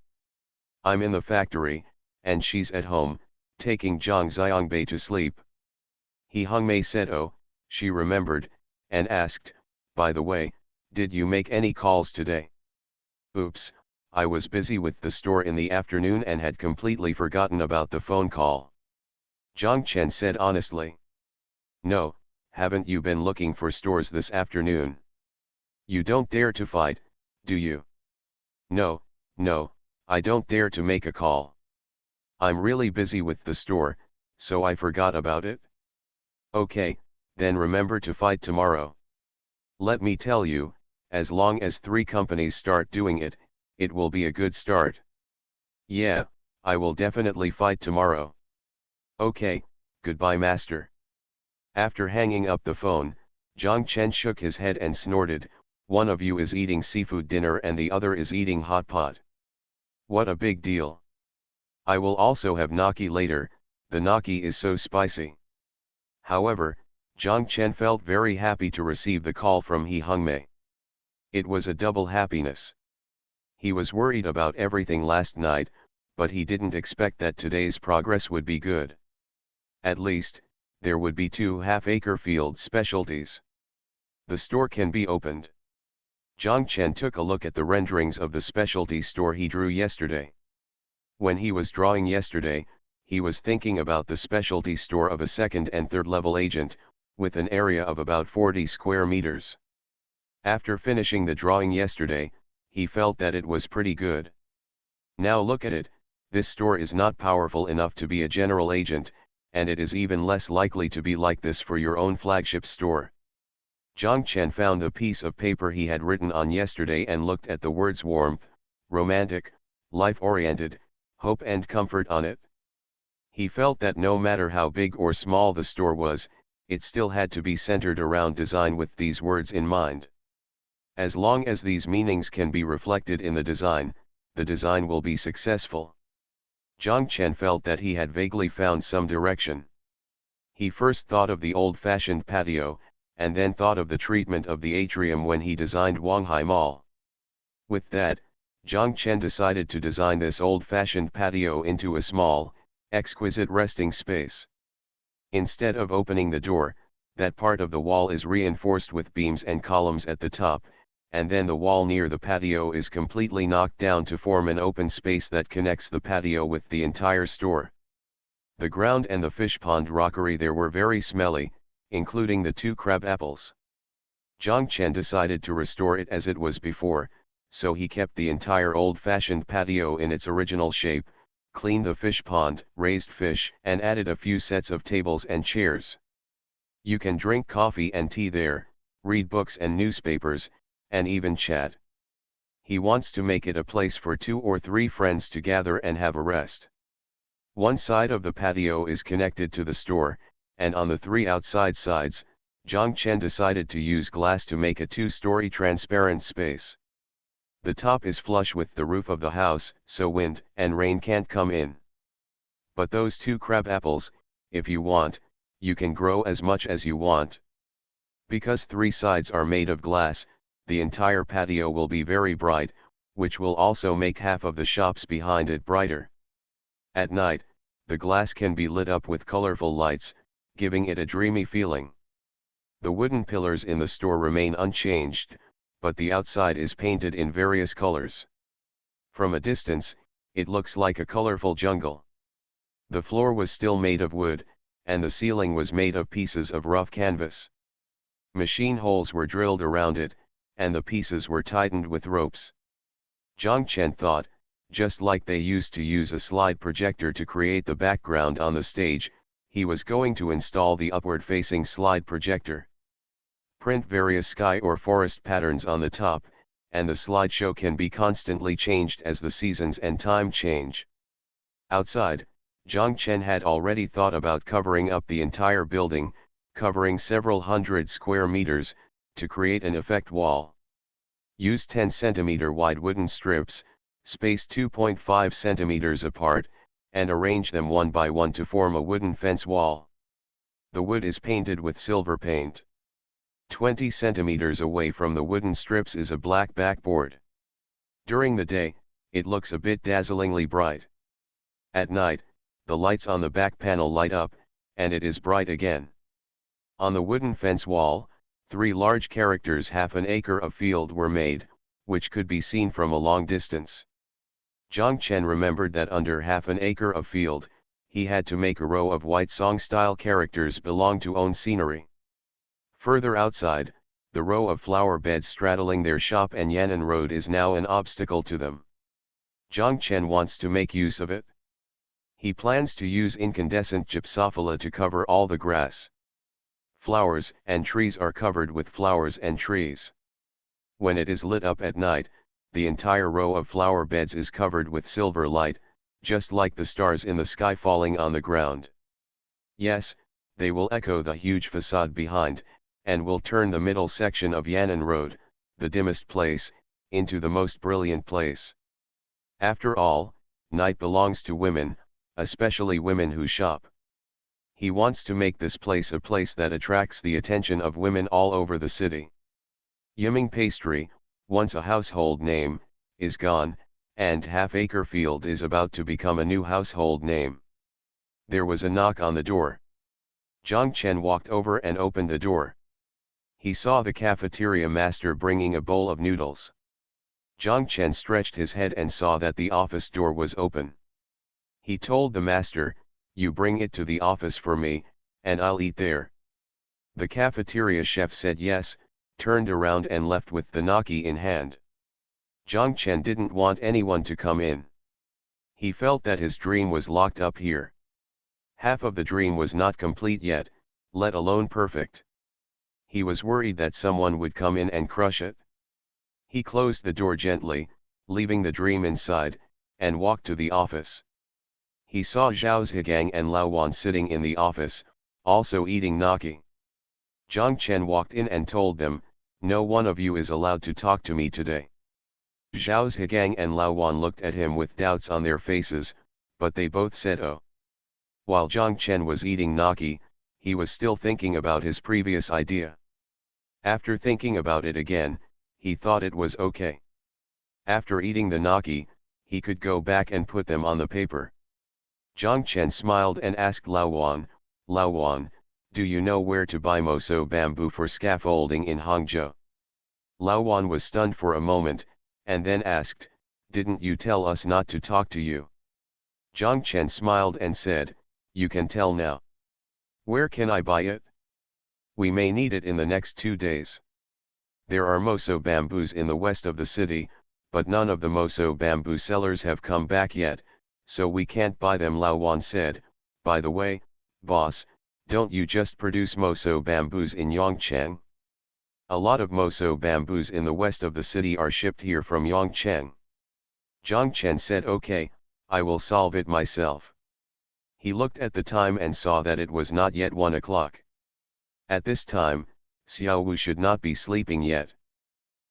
[SPEAKER 1] "I'm in the factory, and she's at home, taking Zhang Xiangbei to sleep." He Hungmei said, "Oh," she remembered, and asked, "By the way, did you make any calls today?" "Oops, I was busy with the store in the afternoon and had completely forgotten about the phone call." Zhang Chen said honestly. "No, haven't you been looking for stores this afternoon?" "You don't dare to fight, do you?" No, I don't dare to make a call. I'm really busy with the store, so I forgot about it." "Okay, then remember to fight tomorrow. Let me tell you, as long as 3 companies start doing it, it will be a good start." "Yeah, I will definitely fight tomorrow." "Okay, goodbye master." After hanging up the phone, Zhang Chen shook his head and snorted, "One of you is eating seafood dinner and the other is eating hot pot. What a big deal. I will also have gnocchi later, the gnocchi is so spicy." However, Zhang Chen felt very happy to receive the call from He Hungmei. It was a double happiness. He was worried about everything last night, but he didn't expect that today's progress would be good. At least, there would be 2 half-acre field specialties. The store can be opened. Zhang Chen took a look at the renderings of the specialty store he drew yesterday. When he was drawing yesterday, he was thinking about the specialty store of a 2nd and 3rd level agent, with an area of about 40 square meters. After finishing the drawing yesterday, he felt that it was pretty good. Now look at it, this store is not powerful enough to be a general agent, and it is even less likely to be like this for your own flagship store. Zhang Chen found the piece of paper he had written on yesterday and looked at the words warmth, romantic, life-oriented, hope and comfort on it. He felt that no matter how big or small the store was, it still had to be centered around design with these words in mind. As long as these meanings can be reflected in the design will be successful. Zhang Chen felt that he had vaguely found some direction. He first thought of the old-fashioned patio, and then thought of the treatment of the atrium when he designed Wanghai Mall. With that, Zhang Chen decided to design this old-fashioned patio into a small, exquisite resting space. Instead of opening the door, that part of the wall is reinforced with beams and columns at the top, and then the wall near the patio is completely knocked down to form an open space that connects the patio with the entire store. The ground and the fish pond rockery there were very smelly, including the 2 crab apples. Zhang Chen decided to restore it as it was before, so he kept the entire old-fashioned patio in its original shape, cleaned the fish pond, raised fish, and added a few sets of tables and chairs. You can drink coffee and tea there, read books and newspapers, and even chat. He wants to make it a place for 2 or 3 friends to gather and have a rest. One side of the patio is connected to the store, and on the 3 outside sides, Zhang Chen decided to use glass to make a 2-story transparent space. The top is flush with the roof of the house, so wind and rain can't come in. But those 2 crab apples, if you want, you can grow as much as you want. Because 3 sides are made of glass, the entire patio will be very bright, which will also make half of the shops behind it brighter. At night, the glass can be lit up with colorful lights, giving it a dreamy feeling. The wooden pillars in the store remain unchanged, but the outside is painted in various colors. From a distance, it looks like a colorful jungle. The floor was still made of wood, and the ceiling was made of pieces of rough canvas. Machine holes were drilled around it, and the pieces were tightened with ropes. Zhang Chen thought, just like they used to use a slide projector to create the background on the stage, he was going to install the upward-facing slide projector. Print various sky or forest patterns on the top, and the slideshow can be constantly changed as the seasons and time change. Outside, Zhang Chen had already thought about covering up the entire building, covering several hundred square meters, to create an effect wall. Use 10 cm wide wooden strips, spaced 2.5 cm apart, and arrange them one by one to form a wooden fence wall. The wood is painted with silver paint. 20 cm away from the wooden strips is a black backboard. During the day, it looks a bit dazzlingly bright. At night, the lights on the back panel light up, and it is bright again. On the wooden fence wall, 3 large characters half an acre of field were made, which could be seen from a long distance. Zhang Chen remembered that under half an acre of field, he had to make a row of white song-style characters belong to own scenery. Further outside, the row of flower beds straddling their shop and Yan'an Road is now an obstacle to them. Zhang Chen wants to make use of it. He plans to use incandescent gypsophila to cover all the grass. Flowers and trees are covered with flowers and trees. When it is lit up at night, the entire row of flower beds is covered with silver light, just like the stars in the sky falling on the ground. Yes, they will echo the huge facade behind, and will turn the middle section of Yan'an Road, the dimmest place, into the most brilliant place. After all, night belongs to women, especially women who shop. He wants to make this place a place that attracts the attention of women all over the city. Yiming Pastry, once a household name, is gone, and Half Acre Field is about to become a new household name. There was a knock on the door. Zhang Chen walked over and opened the door. He saw the cafeteria master bringing a bowl of noodles. Zhang Chen stretched his head and saw that the office door was open. He told the master, "You bring it to the office for me, and I'll eat there." The cafeteria chef said yes, turned around and left with the gnocchi in hand. Zhang Chen didn't want anyone to come in. He felt that his dream was locked up here. Half of the dream was not complete yet, let alone perfect. He was worried that someone would come in and crush it. He closed the door gently, leaving the dream inside, and walked to the office. He saw Zhao Zhigang and Lao Wan sitting in the office, also eating gnocchi. Zhang Chen walked in and told them, "No one of you is allowed to talk to me today." Zhao Zhigang and Lao Wan looked at him with doubts on their faces, but they both said oh. While Zhang Chen was eating gnocchi, he was still thinking about his previous idea. After thinking about it again, he thought it was okay. After eating the gnocchi, he could go back and put them on the paper. Zhang Chen smiled and asked Lao Wan, "Do you know where to buy moso bamboo for scaffolding in Hangzhou?" Lao Wan was stunned for a moment, and then asked, "Didn't you tell us not to talk to you?" Zhang Chen smiled and said, "You can tell now. Where can I buy it? We may need it in the next 2 days." There are Moso bamboos in the west of the city, but none of the Moso bamboo sellers have come back yet, so we can't buy them. Lao Wan said. By the way, boss, don't you just produce Moso bamboos in Yongcheng? A lot of Moso bamboos in the west of the city are shipped here from Yongcheng. Zhang Chen said, okay, I will solve it myself. He looked at the time and saw that it was not yet 1 o'clock. At this time, Xiao Wu should not be sleeping yet.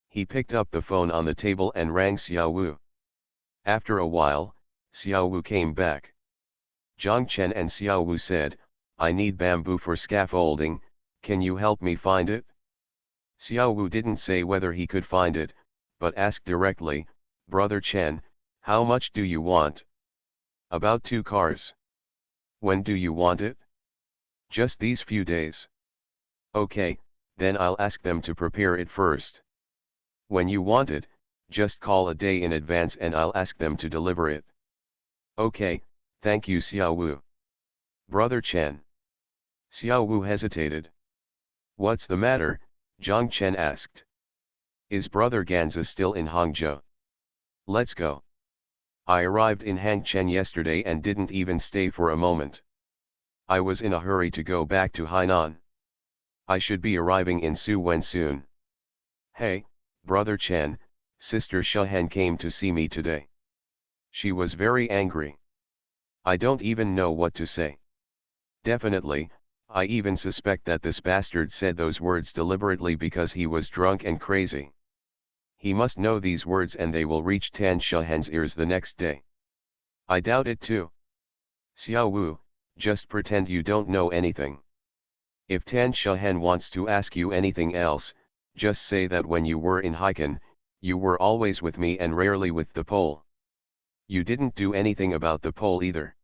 [SPEAKER 1] He picked up the phone on the table and rang Xiao Wu. After a while, Xiao Wu came back. Zhang Chen and Xiao Wu said, I need bamboo for scaffolding, can you help me find it? Xiao Wu didn't say whether he could find it, but asked directly, Brother Chen, how much do you want? About 2 cars. When do you want it? Just these few days. Okay, then I'll ask them to prepare it first. When you want it, just call a day in advance and I'll ask them to deliver it. Okay, thank you Xiao Wu. Brother Chen. Xiao Wu hesitated. What's the matter? Zhang Chen asked. Is Brother Ganza still in Hangzhou? Let's go. I arrived in Hangzhou yesterday and didn't even stay for a moment. I was in a hurry to go back to Hainan. I should be arriving in Suwen soon. Hey, Brother Chen, Sister Shahen came to see me today. She was very angry. I don't even know what to say. Definitely, I even suspect that this bastard said those words deliberately because he was drunk and crazy. He must know these words and they will reach Tan Shahen's ears the next day. I doubt it too. Xiao Wu, just pretend you don't know anything. If Tan Shahen wants to ask you anything else, just say that when you were in Haikan, you were always with me and rarely with the Pole. You didn't do anything about the Pole either.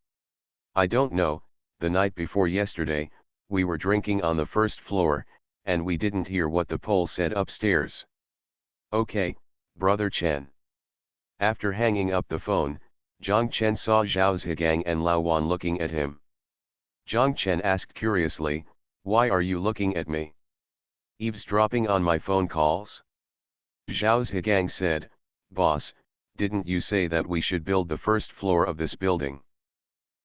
[SPEAKER 1] I don't know, the night before yesterday, we were drinking on the first floor, and we didn't hear what the Pole said upstairs. Okay, Brother Chen. After hanging up the phone, Zhang Chen saw Zhao Zhigang and Lao Wan looking at him. Zhang Chen asked curiously, why are you looking at me? Eavesdropping on my phone calls? Zhao Zhigang said, Boss, didn't you say that we should build the first floor of this building?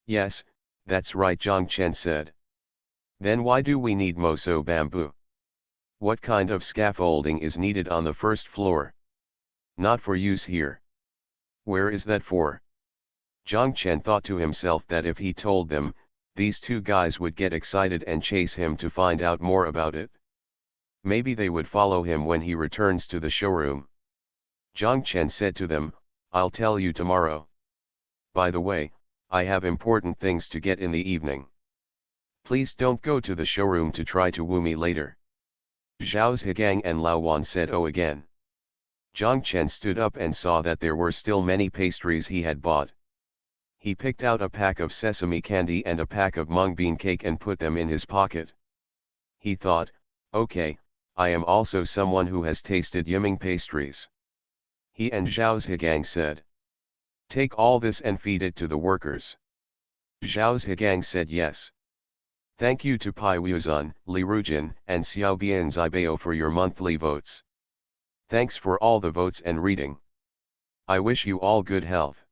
[SPEAKER 1] Yes, that's right, Zhang Chen said. Then why do we need Moso bamboo? What kind of scaffolding is needed on the first floor? Not for use here. Where is that for? Zhang Chen thought to himself that if he told them, these two guys would get excited and chase him to find out more about it. Maybe they would follow him when he returns to the showroom. Zhang Chen said to them, I'll tell you tomorrow. By the way, I have important things to get in the evening. Please don't go to the showroom to try to woo me later. Zhao Zhigang and Lao Wan said oh again. Zhang Chen stood up and saw that there were still many pastries he had bought. He picked out a pack of sesame candy and a pack of mung bean cake and put them in his pocket. He thought, okay, I am also someone who has tasted yummy pastries. He and Zhao Zhigang said, take all this and feed it to the workers. Zhao Zhigang said yes. Thank you to Pai Wuzun, Li Rujin, and Xiao Bian Zibao for your monthly votes. Thanks for all the votes and reading. I wish you all good health.